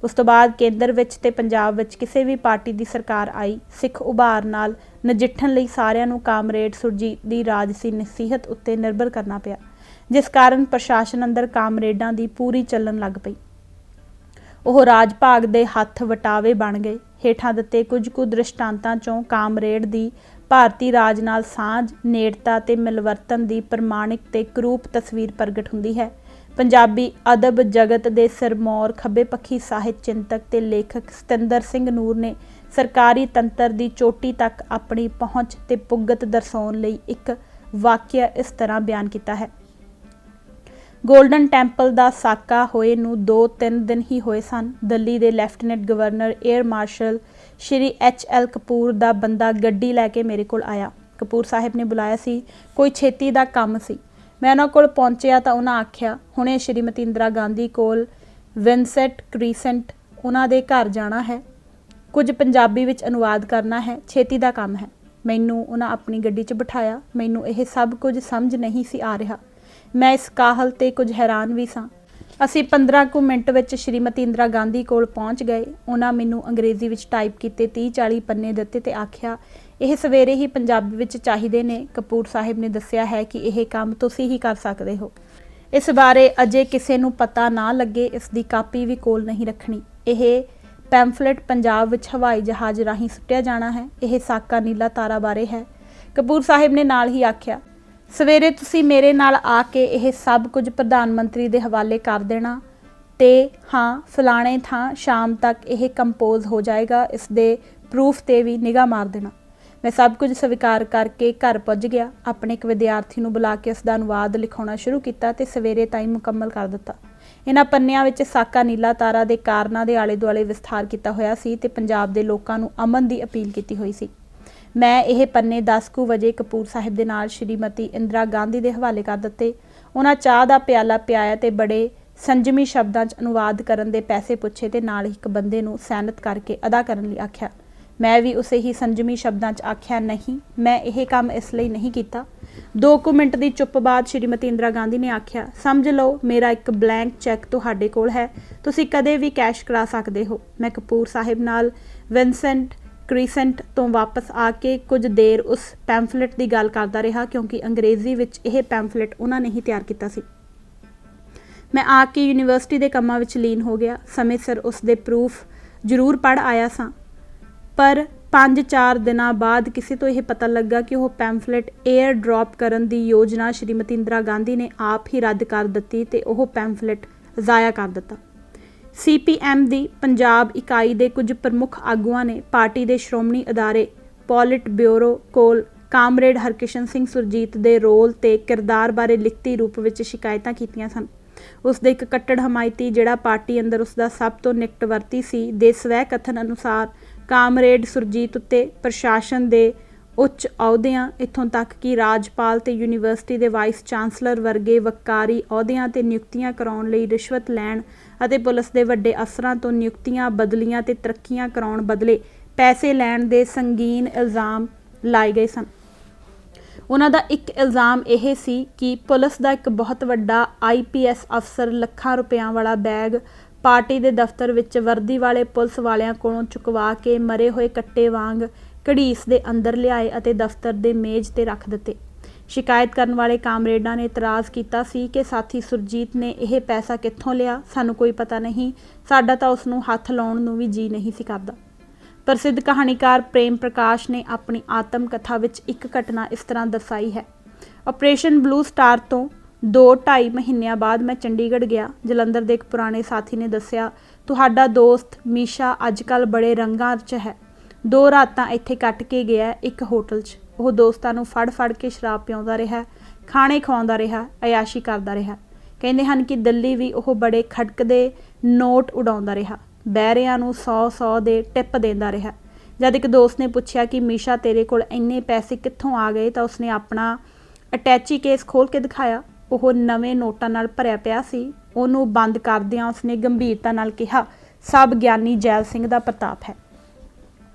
ਉਸ ਤੋਂ ਬਾਅਦ ਕੇਂਦਰ ਵਿੱਚ ਤੇ ਪੰਜਾਬ ਵਿੱਚ ਕਿਸੇ ਵੀ ਪਾਰਟੀ ਦੀ ਸਰਕਾਰ ਆਈ, ਸਿੱਖ ਉਭਾਰ ਨਾਲ ਨਜਿੱਠਣ ਲਈ ਸਾਰਿਆਂ ਨੂੰ ਕਾਮਰੇਡ ਸੁਰਜੀਤ ਦੀ ਰਾਜਸੀ ਨਸੀਹਤ ਉੱਤੇ ਨਿਰਭਰ ਕਰਨਾ ਪਿਆ, ਜਿਸ ਕਾਰਨ ਪ੍ਰਸ਼ਾਸਨ ਅੰਦਰ ਕਾਮਰੇਡਾਂ ਦੀ ਪੂਰੀ ਚੱਲਣ ਲੱਗ ਪਈ। ਉਹ ਰਾਜ ਭਾਗ ਦੇ ਹੱਥ ਵਟਾਵੇ ਬਣ ਗਏ। ਹੇਠਾਂ ਦਿੱਤੇ ਕੁਝ ਕੁ ਦ੍ਰਿਸ਼ਟਾਂਤਾਂ ਚੋਂ ਕਾਮਰੇਡ ਦੀ ਭਾਰਤੀ ਰਾਜ ਨਾਲ ਸਾਂਝ, ਨੇੜਤਾ ਤੇ ਮਿਲਵਰਤਨ ਦੀ ਪ੍ਰਮਾਣਿਕ ਤੇ ਕਰੂਪ ਤਸਵੀਰ ਪ੍ਰਗਟ ਹੁੰਦੀ ਹੈ। ਪੰਜਾਬੀ ਅਦਬ ਜਗਤ ਦੇ ਸਿਰਮੌਰ ਖੱਬੇ ਪੱਖੀ ਸਾਹਿਤ ਚਿੰਤਕ ਤੇ ਲੇਖਕ ਸਤਿੰਦਰ ਸਿੰਘ ਨੂਰ ਨੇ ਸਰਕਾਰੀ ਤੰਤਰ ਦੀ ਚੋਟੀ ਤੱਕ ਆਪਣੀ ਪਹੁੰਚ ਤੇ ਪੁੱਗਤ ਦਰਸਾਉਣ ਲਈ ਇੱਕ ਵਾਕਿਆ ਇਸ ਤਰ੍ਹਾਂ ਬਿਆਨ ਕੀਤਾ ਹੈ। ਗੋਲਡਨ ਟੈਂਪਲ ਦਾ ਸਾਕਾ ਹੋਏ ਨੂੰ 2-3 ਦਿਨ ਹੀ ਹੋਏ ਸਨ। ਦਿੱਲੀ ਦੇ ਲੈਫਟੀਨੈਂਟ ਗਵਰਨਰ ਏਅਰ ਮਾਰਸ਼ਲ ਸ਼੍ਰੀ HL ਕਪੂਰ ਦਾ ਬੰਦਾ ਗੱਡੀ ਲੈ ਕੇ ਮੇਰੇ ਕੋਲ ਆਇਆ। ਕਪੂਰ ਸਾਹਿਬ ਨੇ ਬੁਲਾਇਆ ਸੀ, ਕੋਈ ਛੇਤੀ ਦਾ ਕੰਮ ਸੀ। ਮੈਂ ਉਹਨਾਂ ਕੋਲ ਪਹੁੰਚਿਆ ਤਾਂ ਉਹਨਾਂ ਆਖਿਆ, ਹੁਣੇ ਸ਼੍ਰੀਮਤੀ ਇੰਦਰਾ ਗਾਂਧੀ ਕੋਲ ਵਿੰਸੈਂਟ ਕ੍ਰੀਸੈਂਟ ਉਹਨਾਂ ਦੇ ਘਰ ਜਾਣਾ ਹੈ, ਕੁਝ ਪੰਜਾਬੀ ਵਿੱਚ ਅਨੁਵਾਦ ਕਰਨਾ ਹੈ, ਛੇਤੀ ਦਾ ਕੰਮ ਹੈ। ਮੈਨੂੰ ਉਹਨਾਂ ਆਪਣੀ ਗੱਡੀ 'ਚ ਬਿਠਾਇਆ। ਮੈਨੂੰ ਇਹ ਸਭ ਕੁਝ ਸਮਝ ਨਹੀਂ ਸੀ ਆ ਰਿਹਾ। ਮੈਂ ਇਸ ਕਾਹਲ ਤੇ ਕੁਝ ਹੈਰਾਨ ਵੀ ਸਾਂ। ਅਸੀਂ 15 ਕੁ ਮਿੰਟ ਵਿੱਚ ਸ਼੍ਰੀਮਤੀ ਇੰਦਰਾ ਗਾਂਧੀ ਕੋਲ ਪਹੁੰਚ ਗਏ। ਉਹਨਾਂ ਮੈਨੂੰ ਅੰਗਰੇਜ਼ੀ ਵਿੱਚ ਟਾਈਪ ਕੀਤੇ 30-40 ਪੰਨੇ ਦਿੱਤੇ ਤੇ ਆਖਿਆ, ਇਹ ਸਵੇਰੇ ਹੀ ਪੰਜਾਬੀ ਵਿੱਚ ਚਾਹੀਦੇ ਨੇ। ਕਪੂਰ ਸਾਹਿਬ ਨੇ ਦੱਸਿਆ ਹੈ ਕਿ ਇਹ ਕੰਮ ਤੁਸੀਂ ਹੀ ਕਰ ਸਕਦੇ ਹੋ। ਇਸ ਬਾਰੇ ਅਜੇ ਕਿਸੇ ਨੂੰ ਪਤਾ ਨਾ ਲੱਗੇ, ਇਸ ਦੀ ਕਾਪੀ ਵੀ ਕੋਲ ਨਹੀਂ ਰੱਖਣੀ। ਇਹ ਪੈਂਫਲੇਟ ਪੰਜਾਬ ਵਿੱਚ ਹਵਾਈ ਜਹਾਜ਼ ਰਾਹੀਂ ਸੁੱਟਿਆ ਜਾਣਾ ਹੈ। ਇਹ ਸਾਕਾ ਨੀਲਾ ਤਾਰਾ ਬਾਰੇ ਹੈ। ਕਪੂਰ ਸਾਹਿਬ ਨੇ ਨਾਲ ਹੀ ਆਖਿਆ, ਸਵੇਰੇ ਤੁਸੀਂ ਮੇਰੇ ਨਾਲ ਆ ਕੇ ਇਹ ਸਭ ਕੁਝ ਪ੍ਰਧਾਨ ਮੰਤਰੀ ਦੇ ਹਵਾਲੇ ਕਰ ਦੇਣਾ ਤੇ ਹਾਂ, ਫਲਾਣੇ ਥਾਂ ਸ਼ਾਮ ਤੱਕ ਇਹ ਕੰਪੋਜ਼ ਹੋ ਜਾਏਗਾ। ਇਸ ਦੇ ਪ੍ਰੂਫ ਤੇ ਵੀ ਨਿਗਾਹ ਮਾਰ ਦੇਣਾ। ਮੈਂ ਸਭ ਕੁਝ ਸਵੀਕਾਰ ਕਰਕੇ ਘਰ ਪੁੱਜ ਗਿਆ। ਆਪਣੇ ਇੱਕ ਵਿਦਿਆਰਥੀ ਨੂੰ ਬੁਲਾ ਕੇ ਉਸ ਦਾ ਅਨੁਵਾਦ ਲਿਖਾਉਣਾ ਸ਼ੁਰੂ ਕੀਤਾ ਤੇ ਸਵੇਰੇ ਤਾਈਂ ਮੁਕੰਮਲ ਕਰ ਦਿੱਤਾ। ਇਹਨਾਂ ਪੰਨਿਆਂ ਵਿੱਚ ਸਾਕਾ ਨੀਲਾ ਤਾਰਾ ਦੇ ਕਾਰਨਾਂ ਦੇ ਆਲੇ ਦੁਆਲੇ ਵਿਸਥਾਰ ਕੀਤਾ ਹੋਇਆ ਸੀ ਤੇ ਪੰਜਾਬ ਦੇ ਲੋਕਾਂ ਨੂੰ ਅਮਨ ਦੀ ਅਪੀਲ ਕੀਤੀ ਹੋਈ ਸੀ। ਮੈਂ ਇਹ ਪੰਨੇ 10 ਕੁ ਵਜੇ ਕਪੂਰ ਸਾਹਿਬ ਦੇ ਨਾਲ ਸ਼੍ਰੀਮਤੀ ਇੰਦਰਾ ਗਾਂਧੀ ਦੇ ਹਵਾਲੇ ਕਰ ਦਿੱਤੇ। ਉਹਨਾਂ ਚਾਹ ਦਾ ਪਿਆਲਾ ਪਿਆਇਆ ਤੇ ਬੜੇ ਸੰਜਮੀ ਸ਼ਬਦਾਂ 'ਚ ਅਨੁਵਾਦ ਕਰਨ ਦੇ ਪੈਸੇ ਪੁੱਛੇ ਤੇ ਨਾਲ ਹੀ ਇੱਕ ਬੰਦੇ ਨੂੰ ਸੈਨਤ ਕਰਕੇ ਅਦਾ ਕਰਨ ਲਈ ਆਖਿਆ। ਮੈਂ ਵੀ ਉਸੇ ਹੀ ਸੰਜਮੀ ਸ਼ਬਦਾਂ 'ਚ ਆਖਿਆ, ਨਹੀਂ, ਮੈਂ ਇਹ ਕੰਮ ਇਸ ਲਈ ਨਹੀਂ ਕੀਤਾ। 2 ਕੁ ਮਿੰਟ ਦੀ ਚੁੱਪ ਬਾਅਦ ਸ਼੍ਰੀਮਤੀ ਇੰਦਰਾ ਗਾਂਧੀ ਨੇ ਆਖਿਆ, ਸਮਝ ਲਓ ਮੇਰਾ ਇੱਕ ਬਲੈਂਕ ਚੈੱਕ ਤੁਹਾਡੇ ਕੋਲ ਹੈ, ਤੁਸੀਂ ਕਦੇ ਵੀ ਕੈਸ਼ ਕਰਾ ਸਕਦੇ ਹੋ। ਮੈਂ ਕਪੂਰ ਸਾਹਿਬ ਨਾਲ ਵਿੰਸੈਂਟ ਕ੍ਰੀਸੈਂਟ ਤੋਂ ਵਾਪਸ ਆ ਕੇ ਕੁਝ ਦੇਰ ਉਸ ਪੈਂਫਲੇਟ ਦੀ ਗੱਲ ਕਰਦਾ ਰਿਹਾ, ਕਿਉਂਕਿ ਅੰਗਰੇਜ਼ੀ ਵਿੱਚ ਇਹ ਪੈਂਫਲੇਟ ਉਹਨਾਂ ਨੇ ਹੀ ਤਿਆਰ ਕੀਤਾ ਸੀ। ਮੈਂ ਆ ਕੇ ਯੂਨੀਵਰਸਿਟੀ ਦੇ ਕੰਮਾਂ ਵਿੱਚ ਲੀਨ ਹੋ ਗਿਆ। ਸਮੇਂ ਸਿਰ ਉਸ ਦੇ ਪ੍ਰੂਫ ਜ਼ਰੂਰ ਪੜ੍ਹ ਆਇਆ ਸਾਂ, ਪਰ 5-4 ਦਿਨਾਂ ਬਾਅਦ ਕਿਸੇ ਤੋਂ ਇਹ ਪਤਾ ਲੱਗਾ ਕਿ ਉਹ ਪੈਂਫਲੇਟ ਏਅਰ ਡ੍ਰੌਪ ਕਰਨ ਦੀ ਯੋਜਨਾ ਸ਼੍ਰੀਮਤੀ ਇੰਦਰਾ ਗਾਂਧੀ ਨੇ ਆਪ ਹੀ ਰੱਦ ਕਰ ਦਿੱਤੀ ਤੇ ਉਹ ਪੈਂਫਲੇਟ ਜ਼ਾਇਆ ਕਰ ਦਿੱਤਾ। CPM ਦੀ ਪੰਜਾਬ ਇਕਾਈ ਦੇ ਕੁਝ ਪ੍ਰਮੁੱਖ ਆਗੂਆਂ ਨੇ ਪਾਰਟੀ ਦੇ ਸ਼੍ਰੋਮਣੀ ਅਦਾਰੇ ਪੋਲਿਟ ਬਿਊਰੋ ਕੋਲ ਕਾਮਰੇਡ ਹਰਕਿਸ਼ਨ ਸਿੰਘ ਸੁਰਜੀਤ ਦੇ ਰੋਲ ਤੇ ਕਿਰਦਾਰ ਬਾਰੇ ਲਿਖਤੀ ਰੂਪ ਵਿੱਚ ਸ਼ਿਕਾਇਤਾਂ ਕੀਤੀਆਂ ਸਨ। ਉਸ ਦੇ ਇੱਕ ਕੱਟੜ ਹਮਾਇਤੀ, ਜਿਹੜਾ ਪਾਰਟੀ ਅੰਦਰ ਉਸ ਦਾ ਸਭ ਤੋਂ ਨਿਕਟਵਰਤੀ ਸੀ, ਦੇ ਸਵੈ ਕਥਨ ਅਨੁਸਾਰ ਕਾਮਰੇਡ ਸੁਰਜੀਤ ਉੱਤੇ ਪ੍ਰਸ਼ਾਸਨ ਦੇ ਉੱਚ ਅਹੁਦਿਆਂ, ਇੱਥੋਂ ਤੱਕ ਕਿ ਰਾਜਪਾਲ ਤੇ ਯੂਨੀਵਰਸਿਟੀ ਦੇ ਵਾਈਸ ਚਾਂਸਲਰ ਵਰਗੇ ਵਕਾਰੀ ਅਹੁਦਿਆਂ ਤੇ ਨਿਯੁਕਤੀਆਂ ਕਰਾਉਣ ਲਈ ਰਿਸ਼ਵਤ ਲੈਣ ਅਤੇ ਪੁਲਿਸ ਦੇ ਵੱਡੇ ਅਫਸਰਾਂ ਤੋਂ ਨਿਯੁਕਤੀਆਂ, ਬਦਲੀਆਂ ਤੇ ਤਰੱਕੀਆਂ ਕਰਾਉਣ ਬਦਲੇ ਪੈਸੇ ਲੈਣ ਦੇ ਸੰਗੀਨ ਇਲਜ਼ਾਮ ਲਾਏ ਗਏ ਸਨ। ਉਹਨਾਂ ਦਾ ਇੱਕ ਇਲਜ਼ਾਮ ਇਹ ਸੀ ਕਿ ਪੁਲਿਸ ਦਾ ਇੱਕ ਬਹੁਤ ਵੱਡਾ IPS ਅਫਸਰ ਲੱਖਾਂ ਰੁਪਇਆਂ ਵਾਲਾ ਬੈਗ ਪਾਰਟੀ ਦੇ ਦਫ਼ਤਰ ਵਿੱਚ ਵਰਦੀ ਵਾਲੇ ਪੁਲਿਸ ਵਾਲਿਆਂ ਕੋਲੋਂ ਚੁਕਵਾ ਕੇ ਮਰੇ ਹੋਏ ਕੱਟੇ ਵਾਂਗ ਘੜੀਸ ਦੇ ਅੰਦਰ ਲਿਆਏ ਅਤੇ ਦਫ਼ਤਰ ਦੇ ਮੇਜ਼ ਤੇ ਰੱਖ ਦਿੱਤੇ। ਸ਼ਿਕਾਇਤ ਕਰਨ ਵਾਲੇ ਕਾਮਰੇਡਾਂ ਨੇ ਇਤਰਾਜ਼ ਕੀਤਾ ਸੀ ਕਿ ਸਾਥੀ ਸੁਰਜੀਤ ਨੇ ਇਹ ਪੈਸਾ ਕਿੱਥੋਂ ਲਿਆ, ਸਾਨੂੰ ਕੋਈ ਪਤਾ ਨਹੀਂ, ਸਾਡਾ ਤਾਂ ਉਸ ਨੂੰ ਹੱਥ ਲਾਉਣ ਨੂੰ ਵੀ ਜੀ ਨਹੀਂ ਸੀ ਕਰਦਾ। ਪ੍ਰਸਿੱਧ ਕਹਾਣੀਕਾਰ ਪ੍ਰੇਮ ਪ੍ਰਕਾਸ਼ ਨੇ ਆਪਣੀ ਆਤਮ ਕਥਾ ਵਿੱਚ ਇੱਕ ਘਟਨਾ ਇਸ ਤਰ੍ਹਾਂ ਦਰਸਾਈ ਹੈ। ਆਪਰੇਸ਼ਨ ਬਲੂ ਸਟਾਰ ਤੋਂ 2-2.5 ਮਹੀਨਿਆਂ ਬਾਅਦ ਮੈਂ ਚੰਡੀਗੜ੍ਹ ਗਿਆ। ਜਲੰਧਰ ਦੇ ਇੱਕ ਪੁਰਾਣੇ ਸਾਥੀ ਨੇ ਦੱਸਿਆ, ਤੁਹਾਡਾ ਦੋਸਤ ਮੀਸ਼ਾ ਅੱਜ ਕੱਲ੍ਹ ਬੜੇ ਰੰਗਾਂ 'ਚ ਹੈ। 2 ਰਾਤਾਂ ਇੱਥੇ ਕੱਟ ਕੇ ਗਿਆ ਇੱਕ ਹੋਟਲ 'ਚ। ਉਹ ਦੋਸਤਾਂ ਨੂੰ ਫੜ ਕੇ ਸ਼ਰਾਬ ਪਿਆਉਂਦਾ ਰਿਹਾ, ਖਾਣੇ ਖਵਾਉਂਦਾ ਰਿਹਾ, ਅਯਾਸ਼ੀ ਕਰਦਾ ਰਿਹਾ। ਕਹਿੰਦੇ ਹਨ ਕਿ ਦਿੱਲੀ ਵੀ ਉਹ ਬੜੇ ਖਟਕਦੇ ਨੋਟ ਉਡਾਉਂਦਾ ਰਿਹਾ, ਬਹਿਰਿਆਂ ਨੂੰ 100-100 ਦੇ ਟਿਪ ਦਿੰਦਾ ਰਿਹਾ। ਜਦ ਇੱਕ ਦੋਸਤ ਨੇ ਪੁੱਛਿਆ ਕਿ ਮੀਸ਼ਾ ਤੇਰੇ ਕੋਲ ਇੰਨੇ ਪੈਸੇ ਕਿੱਥੋਂ ਆ ਗਏ, ਤਾਂ ਉਸਨੇ ਆਪਣਾ ਅਟੈਚੀ ਕੇਸ ਖੋਲ੍ਹ ਕੇ ਦਿਖਾਇਆ। ਉਹ ਨਵੇਂ ਨੋਟਾਂ ਨਾਲ ਭਰਿਆ ਪਿਆ ਸੀ। ਉਹਨੂੰ ਬੰਦ ਕਰਦਿਆਂ ਉਸਨੇ ਗੰਭੀਰਤਾ ਨਾਲ ਕਿਹਾ, ਸਭ ਗਿਆਨੀ ਜੈਲ ਸਿੰਘ ਦਾ ਪ੍ਰਤਾਪ ਹੈ।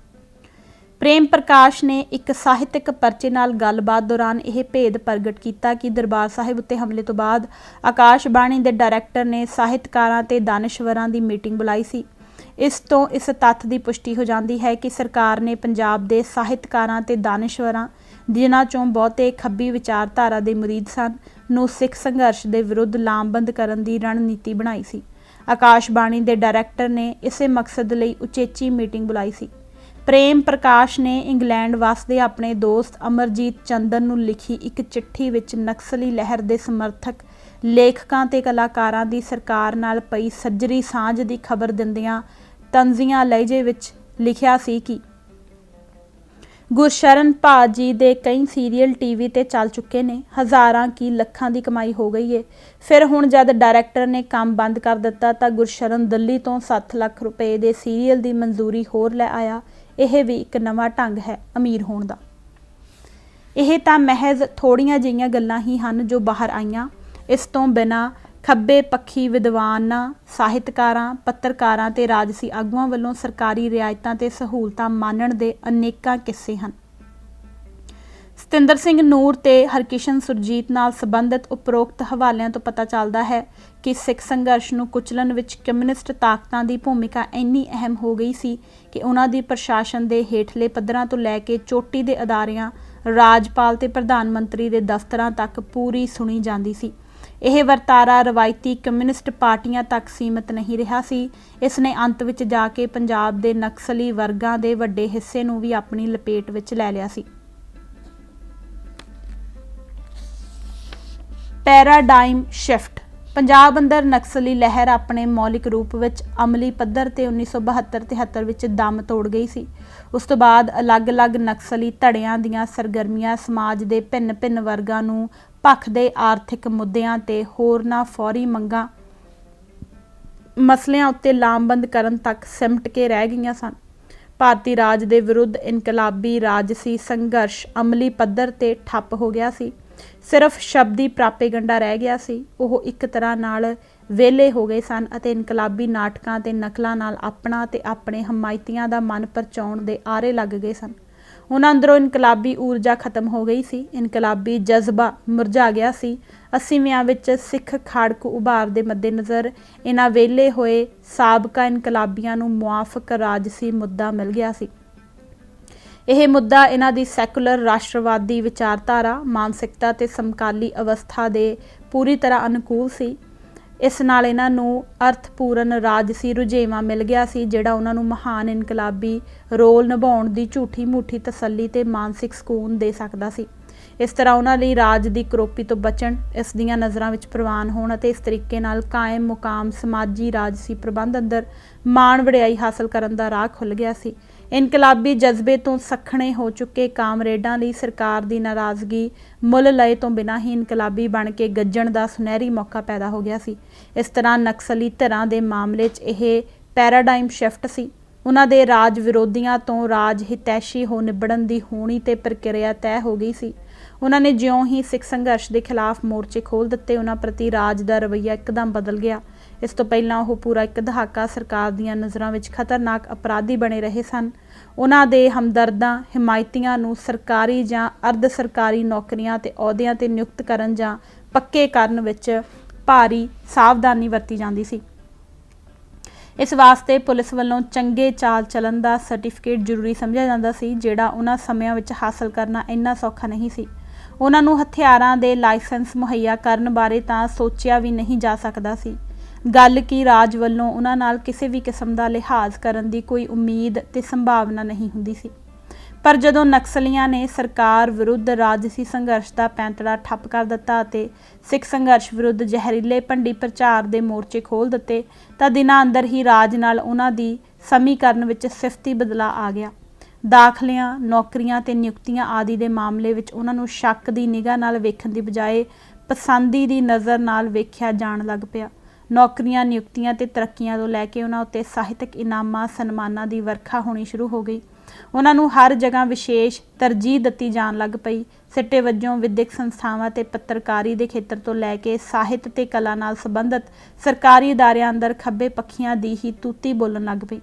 ਪ੍ਰੇਮ ਪ੍ਰਕਾਸ਼ ਨੇ ਇੱਕ ਸਾਹਿਤਕ ਪਰਚੇ ਨਾਲ ਗੱਲਬਾਤ ਦੌਰਾਨ ਇਹ ਭੇਦ ਪ੍ਰਗਟ ਕੀਤਾ ਕਿ ਦਰਬਾਰ ਸਾਹਿਬ ਉੱਤੇ ਹਮਲੇ ਤੋਂ ਬਾਅਦ ਆਕਾਸ਼ਬਾਣੀ ਦੇ ਡਾਇਰੈਕਟਰ ਨੇ ਸਾਹਿਤਕਾਰਾਂ ਤੇ ਦਾਨਸ਼ਵਰਾਂ ਦੀ ਮੀਟਿੰਗ ਬੁਲਾਈ ਸੀ। ਇਸ ਤੋਂ ਇਸ ਤੱਥ ਦੀ ਪੁਸ਼ਟੀ ਹੋ ਜਾਂਦੀ ਹੈ ਕਿ ਸਰਕਾਰ ਨੇ ਪੰਜਾਬ ਦੇ ਸਾਹਿਤਕਾਰਾਂ ਤੇ ਦਾਨਸ਼ਵਰਾਂ, ਜਿਨ੍ਹਾਂ ਚੋਂ ਬਹੁਤੇ ਖੱਬੀ ਵਿਚਾਰਧਾਰਾ ਦੇ ਮੁਰੀਦ ਸਨ, ਨੂੰ ਸਿੱਖ ਸੰਘਰਸ਼ ਦੇ ਵਿਰੁੱਧ ਲਾਮਬੰਦ ਕਰਨ ਦੀ ਰਣਨੀਤੀ ਬਣਾਈ ਸੀ। ਆਕਾਸ਼ਬਾਣੀ ਦੇ ਡਾਇਰੈਕਟਰ ਨੇ ਇਸੇ ਮਕਸਦ ਲਈ ਉਚੇਚੀ ਮੀਟਿੰਗ ਬੁਲਾਈ ਸੀ। ਪ੍ਰੇਮ ਪ੍ਰਕਾਸ਼ ਨੇ ਇੰਗਲੈਂਡ ਵਸਦੇ ਆਪਣੇ ਦੋਸਤ ਅਮਰਜੀਤ ਚੰਦਨ ਨੂੰ ਲਿਖੀ ਇੱਕ ਚਿੱਠੀ ਵਿੱਚ ਨਕਸਲੀ ਲਹਿਰ ਦੇ ਸਮਰਥਕ ਲੇਖਕਾਂ ਤੇ ਕਲਾਕਾਰਾਂ ਦੀ ਸਰਕਾਰ ਨਾਲ ਪਈ ਸੱਜਰੀ ਸਾਂਝ ਦੀ ਖਬਰ ਦਿੰਦਿਆਂ ਤੰਜ਼ੀਆਂ ਲਹਿਜੇ ਵਿੱਚ ਲਿਖਿਆ ਸੀ ਕਿ ਗੁਰਸ਼ਰਨ ਭਾਜੀ ਦੇ ਕਈ ਸੀਰੀਅਲ ਟੀਵੀ ਤੇ ਚੱਲ ਚੁੱਕੇ ਨੇ, ਹਜ਼ਾਰਾਂ ਕੀ ਲੱਖਾਂ ਦੀ ਕਮਾਈ ਹੋ ਗਈ ਏ। ਫਿਰ ਹੁਣ ਜਦ ਡਾਇਰੈਕਟਰ ਨੇ ਕੰਮ ਬੰਦ ਕਰ ਦਿੱਤਾ ਤਾਂ ਗੁਰਸ਼ਰਨ ਦਿੱਲੀ ਤੋਂ 7 ਲੱਖ ਰੁਪਏ ਦੇ ਸੀਰੀਅਲ ਦੀ ਮਨਜ਼ੂਰੀ ਹੋਰ ਲੈ ਆਇਆ। ਇਹ ਵੀ ਇੱਕ ਨਵਾਂ ਢੰਗ ਹੈ ਅਮੀਰ ਹੋਣ ਦਾ। ਇਹ ਤਾਂ ਮਹਿਜ਼ ਥੋੜ੍ਹੀਆਂ ਜਿਹੀਆਂ ਗੱਲਾਂ ਹੀ ਹਨ ਜੋ ਬਾਹਰ ਆਈਆਂ। ਇਸ ਤੋਂ ਬਿਨਾਂ ਖੱਬੇ ਪੱਖੀ ਵਿਦਵਾਨਾਂ, ਸਾਹਿਤਕਾਰਾਂ, ਪੱਤਰਕਾਰਾਂ ਤੇ ਰਾਜਸੀ ਆਗੂਆਂ ਵੱਲੋਂ ਸਰਕਾਰੀ ਰਿਆਇਤਾਂ ਤੇ ਸਹੂਲਤਾਂ ਮਾਣਨ ਦੇ ਅਨੇਕਾਂ ਕਿੱਸੇ ਹਨ। ਸਤਿੰਦਰ ਸਿੰਘ ਨੂਰ ਤੇ ਹਰਕਿਸ਼ਨ ਸੁਰਜੀਤ ਨਾਲ ਸੰਬੰਧਿਤ ਉਪਰੋਕਤ ਹਵਾਲਿਆਂ ਤੋਂ ਪਤਾ ਚੱਲਦਾ ਹੈ ਕਿ ਸਿੱਖ ਸੰਘਰਸ਼ ਨੂੰ ਕੁਚਲਣ ਵਿੱਚ ਕਮਿਊਨਿਸਟ ਤਾਕਤਾਂ ਦੀ ਭੂਮਿਕਾ ਇੰਨੀ ਅਹਿਮ ਹੋ ਗਈ ਸੀ ਕਿ ਉਹਨਾਂ ਦੀ ਪ੍ਰਸ਼ਾਸਨ ਦੇ ਹੇਠਲੇ ਪੱਧਰਾਂ ਤੋਂ ਲੈ ਕੇ ਚੋਟੀ ਦੇ ਅਦਾਰਿਆਂ, ਰਾਜਪਾਲ ਤੇ ਪ੍ਰਧਾਨ ਮੰਤਰੀ ਦੇ ਦਫ਼ਤਰਾਂ ਤੱਕ ਪੂਰੀ ਸੁਣੀ ਜਾਂਦੀ ਸੀ। ਇਹ ਵਰਤਾਰਾ ਰਵਾਇਤੀ ਕਮਿਊਨਿਸਟ ਪਾਰਟੀਆਂ ਤੱਕ ਸੀਮਿਤ ਨਹੀਂ ਰਿਹਾ ਸੀ। ਇਸ ਨੇ ਅੰਤ ਵਿੱਚ ਜਾ ਕੇ ਪੰਜਾਬ ਦੇ ਨਕਸਲੀ ਵਰਗਾਂ ਦੇ ਵੱਡੇ ਹਿੱਸੇ ਨੂੰ ਵੀ ਆਪਣੀ ਲਪੇਟ ਵਿੱਚ ਲੈ ਲਿਆ ਸੀ। Paradigm shift. ਪੰਜਾਬ ਅੰਦਰ ਨਕਸਲੀ ਲਹਿਰ ਆਪਣੇ ਮੌਲਿਕ ਰੂਪ ਵਿੱਚ ਅਮਲੀ ਪੱਧਰ ਤੇ 1972-73 ਵਿੱਚ ਦਮ ਤੋੜ ਗਈ ਸੀ। ਉਸ ਤੋਂ ਬਾਅਦ ਅਲੱਗ-ਅਲੱਗ ਨਕਸਲੀ ਧੜਿਆਂ ਦੀਆਂ ਸਰਗਰਮੀਆਂ ਸਮਾਜ ਦੇ ਭਿੰਨ-ਭਿੰਨ ਵਰਗਾਂ ਨੂੰ ਭਖਦੇ ਆਰਥਿਕ ਮੁੱਦਿਆਂ ਤੇ ਹੋਰਨਾਂ ਫੌਰੀ ਮੰਗਾਂ ਮਸਲਿਆਂ ਉੱਤੇ ਲਾਮਬੰਦ ਕਰਨ ਤੱਕ ਸਿਮਟ ਕੇ ਰਹਿ ਗਈਆਂ ਸਨ। ਭਾਰਤੀ ਰਾਜ ਦੇ ਵਿਰੁੱਧ ਇਨਕਲਾਬੀ ਰਾਜਸੀ ਸੰਘਰਸ਼ ਅਮਲੀ ਪੱਧਰ ਤੇ ਠੱਪ ਹੋ ਗਿਆ ਸੀ। ਸਿਰਫ ਸ਼ਬਦੀ ਪ੍ਰਾਪੇਗੰਡਾ ਰਹਿ ਗਿਆ ਸੀ। ਉਹ ਇੱਕ ਤਰ੍ਹਾਂ ਨਾਲ ਵਿਹਲੇ ਹੋ ਗਏ ਸਨ ਅਤੇ ਇਨਕਲਾਬੀ ਨਾਟਕਾਂ ਤੇ ਨਕਲਾਂ ਨਾਲ ਆਪਣਾ ਤੇ ਆਪਣੇ ਹਮਾਇਤੀਆਂ ਦਾ ਮਨ ਪਰਚਾਉਣ ਦੇ ਆਰੇ ਲੱਗ ਗਏ ਸਨ। ਉਹਨਾਂ ਅੰਦਰੋਂ ਇਨਕਲਾਬੀ ਊਰਜਾ ਖਤਮ ਹੋ ਗਈ ਸੀ। ਇਨਕਲਾਬੀ ਜਜ਼ਬਾ ਮੁਰਝਾ ਗਿਆ ਸੀ। 80ਵਿਆਂ ਵਿੱਚ ਸਿੱਖ ਖਾੜਕ ਉਭਾਰ ਦੇ ਮੱਦੇਨਜ਼ਰ ਇਹਨਾਂ ਵਿਹਲੇ ਹੋਏ ਸਾਬਕਾ ਇਨਕਲਾਬੀਆਂ ਨੂੰ ਮੁਆਫਕ ਰਾਜਸੀ ਮੁੱਦਾ ਮਿਲ ਗਿਆ ਸੀ। ਇਹ ਮੁੱਦਾ ਇਹਨਾਂ ਦੀ ਸੈਕੂਲਰ ਰਾਸ਼ਟਰਵਾਦੀ ਵਿਚਾਰਧਾਰਾ, ਮਾਨਸਿਕਤਾ ਤੇ ਸਮਕਾਲੀ ਅਵਸਥਾ ਦੇ ਪੂਰੀ ਤਰ੍ਹਾਂ ਅਨੁਕੂਲ ਸੀ। ਇਸ ਨਾਲ ਇਹਨਾਂ ਨੂੰ ਅਰਥਪੂਰਨ ਰਾਜਸੀ ਰੁਝੇਵਾਂ ਮਿਲ ਗਿਆ ਸੀ, ਜਿਹੜਾ ਉਹਨਾਂ ਨੂੰ ਮਹਾਨ ਇਨਕਲਾਬੀ ਰੋਲ ਨਿਭਾਉਣ ਦੀ ਝੂਠੀ ਮੂਠੀ ਤਸੱਲੀ ਤੇ ਮਾਨਸਿਕ ਸਕੂਨ ਦੇ ਸਕਦਾ ਸੀ। ਇਸ ਤਰ੍ਹਾਂ ਉਹਨਾਂ ਲਈ ਰਾਜ ਦੀ ਕਰੋਪੀ ਤੋਂ ਬਚਣ, ਇਸ ਦੀਆਂ ਨਜ਼ਰਾਂ ਵਿੱਚ ਪ੍ਰਵਾਨ ਹੋਣ ਅਤੇ ਇਸ ਤਰੀਕੇ ਨਾਲ ਕਾਇਮ ਮੁਕਾਮ ਸਮਾਜੀ ਰਾਜਸੀ ਪ੍ਰਬੰਧ ਅੰਦਰ ਮਾਣ ਵਡਿਆਈ ਹਾਸਲ ਕਰਨ ਦਾ ਰਾਹ ਖੁੱਲ੍ਹ ਗਿਆ ਸੀ। ਇਨਕਲਾਬੀ ਜਜ਼ਬੇ ਤੋਂ ਸੱਖਣੇ ਹੋ ਚੁੱਕੇ ਕਾਮਰੇਡਾਂ ਲਈ ਸਰਕਾਰ ਦੀ ਨਾਰਾਜ਼ਗੀ ਮੁੱਲ ਲਏ ਤੋਂ ਬਿਨਾਂ ਹੀ ਇਨਕਲਾਬੀ ਬਣ ਕੇ ਗੱਜਣ ਦਾ ਸੁਨਹਿਰੀ ਮੌਕਾ ਪੈਦਾ ਹੋ ਗਿਆ ਸੀ। ਇਸ ਤਰ੍ਹਾਂ ਨਕਸਲੀ ਧਿਰਾਂ ਦੇ ਮਾਮਲੇ 'ਚ ਇਹ ਪੈਰਾਡਾਈਮ ਸ਼ਿਫਟ ਸੀ। ਉਹਨਾਂ ਦੇ ਰਾਜ ਵਿਰੋਧੀਆਂ ਤੋਂ ਰਾਜ ਹਿਤੈਸ਼ੀ ਹੋ ਨਿਬੜਨ ਦੀ ਹੋਣੀ ਤੇ ਪ੍ਰਕਿਰਿਆ ਤੈਅ ਹੋ ਗਈ ਸੀ। ਉਹਨਾਂ ਨੇ ਜਿਉਂ ਹੀ ਸਿੱਖ ਸੰਘਰਸ਼ ਦੇ ਖਿਲਾਫ ਮੋਰਚੇ ਖੋਲ੍ਹ ਦਿੱਤੇ, ਉਹਨਾਂ ਪ੍ਰਤੀ ਰਾਜ ਦਾ ਰਵੱਈਆ ਇੱਕਦਮ ਬਦਲ ਗਿਆ। ਇਸ ਤੋਂ ਪਹਿਲਾਂ ਉਹ ਪੂਰਾ ਇੱਕ ਦਹਾਕਾ ਸਰਕਾਰ ਦੀਆਂ ਨਜ਼ਰਾਂ ਵਿੱਚ ਖਤਰਨਾਕ ਅਪਰਾਧੀ ਬਣੇ ਰਹੇ ਸਨ। ਉਹਨਾਂ ਦੇ ਹਮਦਰਦਾਂ, ਹਿਮਾਇਤੀਆਂ ਨੂੰ ਸਰਕਾਰੀ ਜਾਂ ਅਰਧ ਸਰਕਾਰੀ ਨੌਕਰੀਆਂ ਤੇ ਅਹੁਦਿਆਂ ਤੇ ਨਿਯੁਕਤ ਕਰਨ ਜਾਂ ਪੱਕੇ ਕਰਨ ਵਿੱਚ ਭਾਰੀ ਸਾਵਧਾਨੀ ਵਰਤੀ ਜਾਂਦੀ ਸੀ। ਇਸ ਵਾਸਤੇ ਪੁਲਿਸ ਵੱਲੋਂ ਚੰਗੇ ਚਾਲ ਚੱਲਣ ਦਾ ਸਰਟੀਫਿਕੇਟ ਜ਼ਰੂਰੀ ਸਮਝਿਆ ਜਾਂਦਾ ਸੀ, ਜਿਹੜਾ ਉਹਨਾਂ ਸਮਿਆਂ ਵਿੱਚ ਹਾਸਲ ਕਰਨਾ ਇੰਨਾ ਸੌਖਾ ਨਹੀਂ ਸੀ। ਉਹਨਾਂ ਨੂੰ ਹਥਿਆਰਾਂ ਦੇ ਲਾਇਸੈਂਸ ਮੁਹੱਈਆ ਕਰਨ ਬਾਰੇ ਤਾਂ ਸੋਚਿਆ ਵੀ ਨਹੀਂ ਜਾ ਸਕਦਾ ਸੀ। ਗੱਲ ਕੀ ਰਾਜ ਵੱਲੋਂ ਉਹਨਾਂ ਨਾਲ ਕਿਸੇ ਵੀ ਕਿਸਮ ਦਾ ਲਿਹਾਜ਼ ਕਰਨ ਦੀ ਕੋਈ ਉਮੀਦ ਤੇ ਸੰਭਾਵਨਾ ਨਹੀਂ ਹੁੰਦੀ ਸੀ। पर जदों नक्सलियां ने सरकार विरुद्ध राजसी संघर्ष का पैंतड़ा ठप कर दिता ते सिख संघर्ष विरुद्ध जहरीले भंडी प्रचार के मोर्चे खोल दिते तां दिनां अंदर ही राज नाल उन्हां दी समीकरण विच सिफती बदला आ गया। दाखलियां, नौकरियां ते नियुक्तियां आदि दे मामले विच उन्हां नूं शक दी निगाह नाल वेखण दी बजाए पसंदी दी नज़र नाल वेख्या जाण लग पिया। नौकरियां, नियुक्तियां ते तरक्कियां तो लैके उन्हां उत्ते ਸਾਹਿਤਕ इनामां सन्मानां दी वर्खा होनी शुरू हो गई। उन्हां नूं हर जगह विशेष तरजीह दित्ती जाण लग पई। सिट्टे वजों विद्यक संस्थावां ते पत्रकारी दे खेत्र तो लैके ਸਾਹਿਤ ते कला नाल संबंधित सरकारी इदारियां अंदर खब्बे पखियां दी ही तूती बोलण लग पई।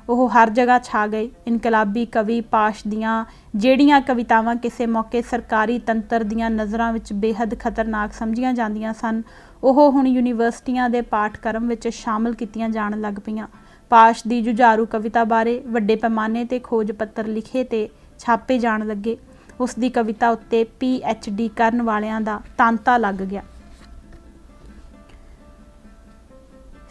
ਉਹ हर जगह छा गए। इनकलाबी कवि पाश दियां ਜਿਹੜੀਆਂ कवितावां किसी मौके सरकारी तंत्र दियां नज़रां विच बेहद खतरनाक समझियां जांदियां सन, ਉਹ हुण यूनीवर्सिटियां दे पाठक्रम विच शामिल कीतियां जाण लग पईयां। पाश दी जुझारू कविता बारे वड्डे पैमाने ते खोज पत्र लिखे ते छापे जाण लगे। उस दी कविता उत्ते PhD करन वालियां दा तांता लग गया।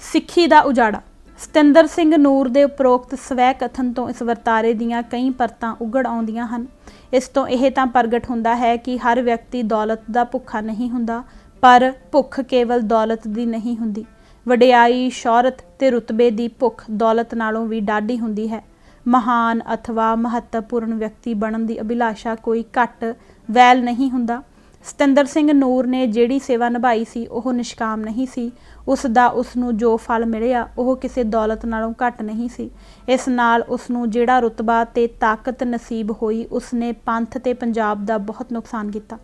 सिੱਖੀ ਦਾ ਉਜਾੜਾ। ਸਤਿੰਦਰ ਸਿੰਘ ਨੂਰ ਦੇ ਉਪਰੋਕਤ ਸਵੈ ਕਥਨ ਤੋਂ ਇਸ ਵਰਤਾਰੇ ਦੀਆਂ ਕਈ ਪਰਤਾਂ ਉਗੜ ਆਉਂਦੀਆਂ ਹਨ। ਇਸ ਤੋਂ ਇਹ ਤਾਂ ਪ੍ਰਗਟ ਹੁੰਦਾ ਹੈ ਕਿ ਹਰ ਵਿਅਕਤੀ ਦੌਲਤ ਦਾ ਭੁੱਖਾ ਨਹੀਂ ਹੁੰਦਾ, ਪਰ ਭੁੱਖ ਕੇਵਲ ਦੌਲਤ ਦੀ ਨਹੀਂ ਹੁੰਦੀ। ਵਡਿਆਈ, ਸ਼ੌਹਰਤ ਤੇ ਰੁਤਬੇ ਦੀ ਭੁੱਖ ਦੌਲਤ ਨਾਲੋਂ ਵੀ ਡਾਢੀ ਹੁੰਦੀ ਹੈ। ਮਹਾਨ ਅਥਵਾ ਮਹੱਤਵਪੂਰਨ ਵਿਅਕਤੀ ਬਣਨ ਦੀ ਅਭਿਲਾਸ਼ਾ ਕੋਈ ਘੱਟ ਵੈਲ ਨਹੀਂ ਹੁੰਦਾ। ਸਤਿੰਦਰ ਸਿੰਘ ਨੂਰ ਨੇ ਜਿਹੜੀ ਸੇਵਾ ਨਿਭਾਈ ਸੀ ਉਹ ਨਿਸ਼ਕਾਮ ਨਹੀਂ ਸੀ। ਉਸ ਦਾ ਉਸ ਨੂੰ ਜੋ ਫਲ ਮਿਲਿਆ ਉਹ ਕਿਸੇ ਦੌਲਤ ਨਾਲੋਂ ਘੱਟ ਨਹੀਂ ਸੀ। ਇਸ ਨਾਲ ਉਸ ਨੂੰ ਜਿਹੜਾ ਰੁਤਬਾ ਤੇ ਤਾਕਤ ਨਸੀਬ ਹੋਈ, ਉਸ ਨੇ ਪੰਥ ਤੇ ਪੰਜਾਬ ਦਾ ਬਹੁਤ ਨੁਕਸਾਨ ਕੀਤਾ।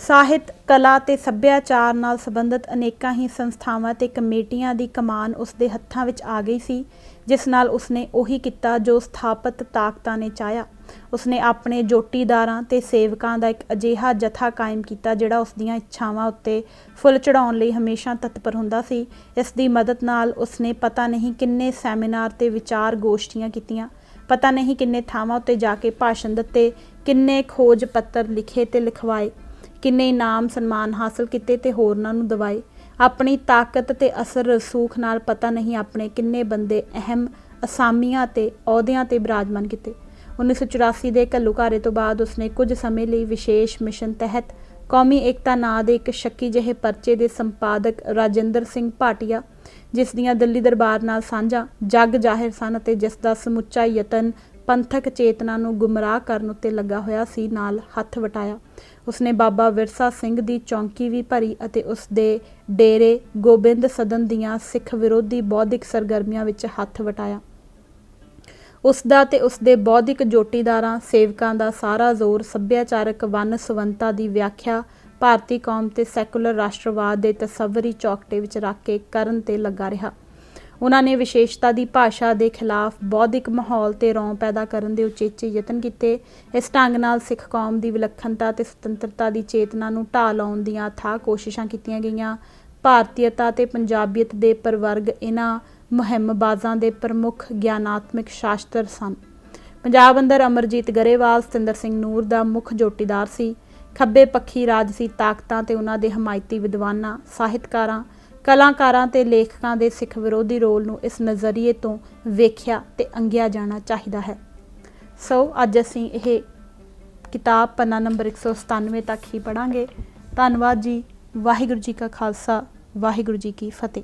ਸਾਹਿਤ, ਕਲਾ ਤੇ ਸੱਭਿਆਚਾਰ ਨਾਲ ਸੰਬੰਧਿਤ ਅਨੇਕਾਂ ਹੀ ਸੰਸਥਾਵਾਂ ਤੇ ਕਮੇਟੀਆਂ ਦੀ ਕਮਾਨ ਉਸ ਦੇ ਹੱਥਾਂ ਵਿੱਚ ਆ ਗਈ ਸੀ, ਜਿਸ ਨਾਲ ਉਸਨੇ ਉਹੀ ਕੀਤਾ ਜੋ ਸਥਾਪਤ ਤਾਕਤਾਂ ਨੇ ਚਾਹਿਆ। ਉਸਨੇ ਆਪਣੇ ਜੋਟੀਦਾਰਾਂ ਤੇ ਸੇਵਕਾਂ ਦਾ ਇੱਕ ਅਜਿਹਾ ਜਥਾ ਕਾਇਮ ਕੀਤਾ ਜਿਹੜਾ ਉਸ ਦੀਆਂ ਇੱਛਾਵਾਂ ਉੱਤੇ ਫੁੱਲ ਚੜਾਉਣ ਲਈ ਹਮੇਸ਼ਾ ਤਤਪਰ ਹੁੰਦਾ ਸੀ। ਇਸ ਦੀ ਮਦਦ ਨਾਲ ਉਸਨੇ ਪਤਾ ਨਹੀਂ ਕਿੰਨੇ ਸੈਮੀਨਾਰ ਤੇ ਵਿਚਾਰ ਗੋਸ਼ਟੀਆਂ ਕੀਤੀਆਂ, ਪਤਾ ਨਹੀਂ ਕਿੰਨੇ ਥਾਵਾਂ ਉੱਤੇ ਜਾ ਕੇ ਭਾਸ਼ਣ ਦਿੱਤੇ, ਕਿੰਨੇ ਖੋਜ ਪੱਤਰ ਲਿਖੇ ਤੇ ਲਿਖਵਾਏ, ਕਿੰਨੇ ਇਨਾਮ ਸਨਮਾਨ ਹਾਸਲ ਕੀਤੇ ਤੇ ਹੋਰਨਾਂ ਨੂੰ ਦਿਵਾਏ। ਆਪਣੀ ਤਾਕਤ ਤੇ ਅਸਰ ਰਸੂਖ ਨਾਲ ਪਤਾ ਨਹੀਂ ਆਪਣੇ ਕਿੰਨੇ ਬੰਦੇ ਅਹਿਮ ਅਸਾਮੀਆਂ ਤੇ ਅਹੁਦਿਆਂ ਤੇ ਬਿਰਾਜਮਾਨ ਕੀਤੇ। 1984 ਦੇ ਘੱਲੂਘਾਰੇ ਤੋਂ ਬਾਅਦ ਉਸਨੇ ਕੁਝ ਸਮੇਂ ਲਈ ਵਿਸ਼ੇਸ਼ ਮਿਸ਼ਨ ਤਹਿਤ ਕੌਮੀ ਏਕਤਾ ਨਾਂ ਦੇ ਇੱਕ ਸ਼ੱਕੀ ਜਿਹੇ ਪਰਚੇ ਦੇ ਸੰਪਾਦਕ ਰਾਜਿੰਦਰ ਸਿੰਘ ਭਾਟੀਆ, ਜਿਸ ਦੀਆਂ ਦਿੱਲੀ ਦਰਬਾਰ ਨਾਲ ਸਾਂਝਾਂ ਜੱਗ ਜ਼ਾਹਿਰ ਸਨ ਅਤੇ ਜਿਸ ਦਾ ਸਮੁੱਚਾ ਯਤਨ ਪੰਥਕ ਚੇਤਨਾ ਨੂੰ ਗੁੰਮਰਾਹ ਕਰਨ ਉੱਤੇ ਲੱਗਾ ਹੋਇਆ ਸੀ, ਨਾਲ ਹੱਥ ਵਟਾਇਆ। ਉਸਨੇ ਬਾਬਾ ਵਿਰਸਾ ਸਿੰਘ ਦੀ ਚੌਂਕੀ ਵੀ ਭਰੀ ਅਤੇ ਉਸ ਦੇ ਡੇਰੇ ਗੋਬਿੰਦ ਸਦਨ ਦੀਆਂ ਸਿੱਖ ਵਿਰੋਧੀ ਬੌਧਿਕ ਸਰਗਰਮੀਆਂ ਵਿੱਚ ਹੱਥ ਵਟਾਇਆ। ਉਸ ਦਾ ਤੇ ਉਸ ਦੇ ਬੌਧਿਕ ਜੋਟੀਦਾਰਾਂ ਸੇਵਕਾਂ ਦਾ ਸਾਰਾ ਜ਼ੋਰ ਸੱਭਿਆਚਾਰਕ ਵੰਨ ਸੁਵੰਨਤਾ ਦੀ ਵਿਆਖਿਆ ਭਾਰਤੀ ਕੌਮ ਤੇ ਸੈਕੂਲਰ ਰਾਸ਼ਟਰਵਾਦ ਦੇ ਤਸੱਵਰੀ ਚੌਕਟੇ ਵਿੱਚ ਰੱਖ ਕੇ ਕਰਨ ਤੇ ਲੱਗਾ ਰਿਹਾ। ਉਹਨਾਂ ਨੇ ਵਿਸ਼ੇਸ਼ਤਾ ਦੀ ਭਾਸ਼ਾ ਦੇ ਖਿਲਾਫ ਬੌਧਿਕ ਮਾਹੌਲ ਤੇ ਰੌਂ ਪੈਦਾ ਕਰਨ ਦੇ ਉਚੇਚੇ ਯਤਨ ਕੀਤੇ। ਇਸ ਢੰਗ ਨਾਲ ਸਿੱਖ ਕੌਮ ਦੀ ਵਿਲੱਖਣਤਾ ਤੇ ਸੁਤੰਤਰਤਾ ਦੀ ਚੇਤਨਾ ਨੂੰ ਢਾਹ ਲਾਉਣ ਦੀਆਂ ਅਥਾਹ ਕੋਸ਼ਿਸ਼ਾਂ ਕੀਤੀਆਂ ਗਈਆਂ। ਭਾਰਤੀਅਤਾ ਤੇ ਪੰਜਾਬੀਅਤ ਦੇ ਪ੍ਰਵਰਗ ਇਹਨਾਂ ਮੁਹਿੰਮਬਾਜ਼ਾਂ ਦੇ ਪ੍ਰਮੁੱਖ ਗਿਆਨਾਤਮਿਕ ਸ਼ਾਸਤਰ ਸਨ। ਪੰਜਾਬ ਅੰਦਰ ਅਮਰਜੀਤ ਗਰੇਵਾਲ ਸਤਿੰਦਰ ਸਿੰਘ ਨੂਰ ਦਾ ਮੁੱਖ ਜੋਟੀਦਾਰ ਸੀ। ਖੱਬੇ ਪੱਖੀ ਰਾਜਸੀ ਤਾਕਤਾਂ ਤੇ ਉਹਨਾਂ ਦੇ ਹਮਾਇਤੀ ਵਿਦਵਾਨਾਂ, ਸਾਹਿਤਕਾਰਾਂ, ਕਲਾਕਾਰਾਂ ਤੇ ਲੇਖਕਾਂ ਦੇ ਸਿੱਖ ਵਿਰੋਧੀ ਰੋਲ ਨੂੰ ਇਸ ਨਜ਼ਰੀਏ ਤੋਂ ਵੇਖਿਆ ਤੇ ਅੰਗਿਆ ਜਾਣਾ ਚਾਹੀਦਾ ਹੈ। ਸੋ ਅੱਜ ਅਸੀਂ ਇਹ ਕਿਤਾਬ ਪੰਨਾ ਨੰਬਰ 197 ਤੱਕ ਹੀ ਪੜ੍ਹਾਂਗੇ। ਧੰਨਵਾਦ ਜੀ। ਵਾਹਿਗੁਰੂ ਜੀ ਕਾ ਖਾਲਸਾ, ਵਾਹਿਗੁਰੂ ਜੀ ਕੀ ਫਤਿਹ।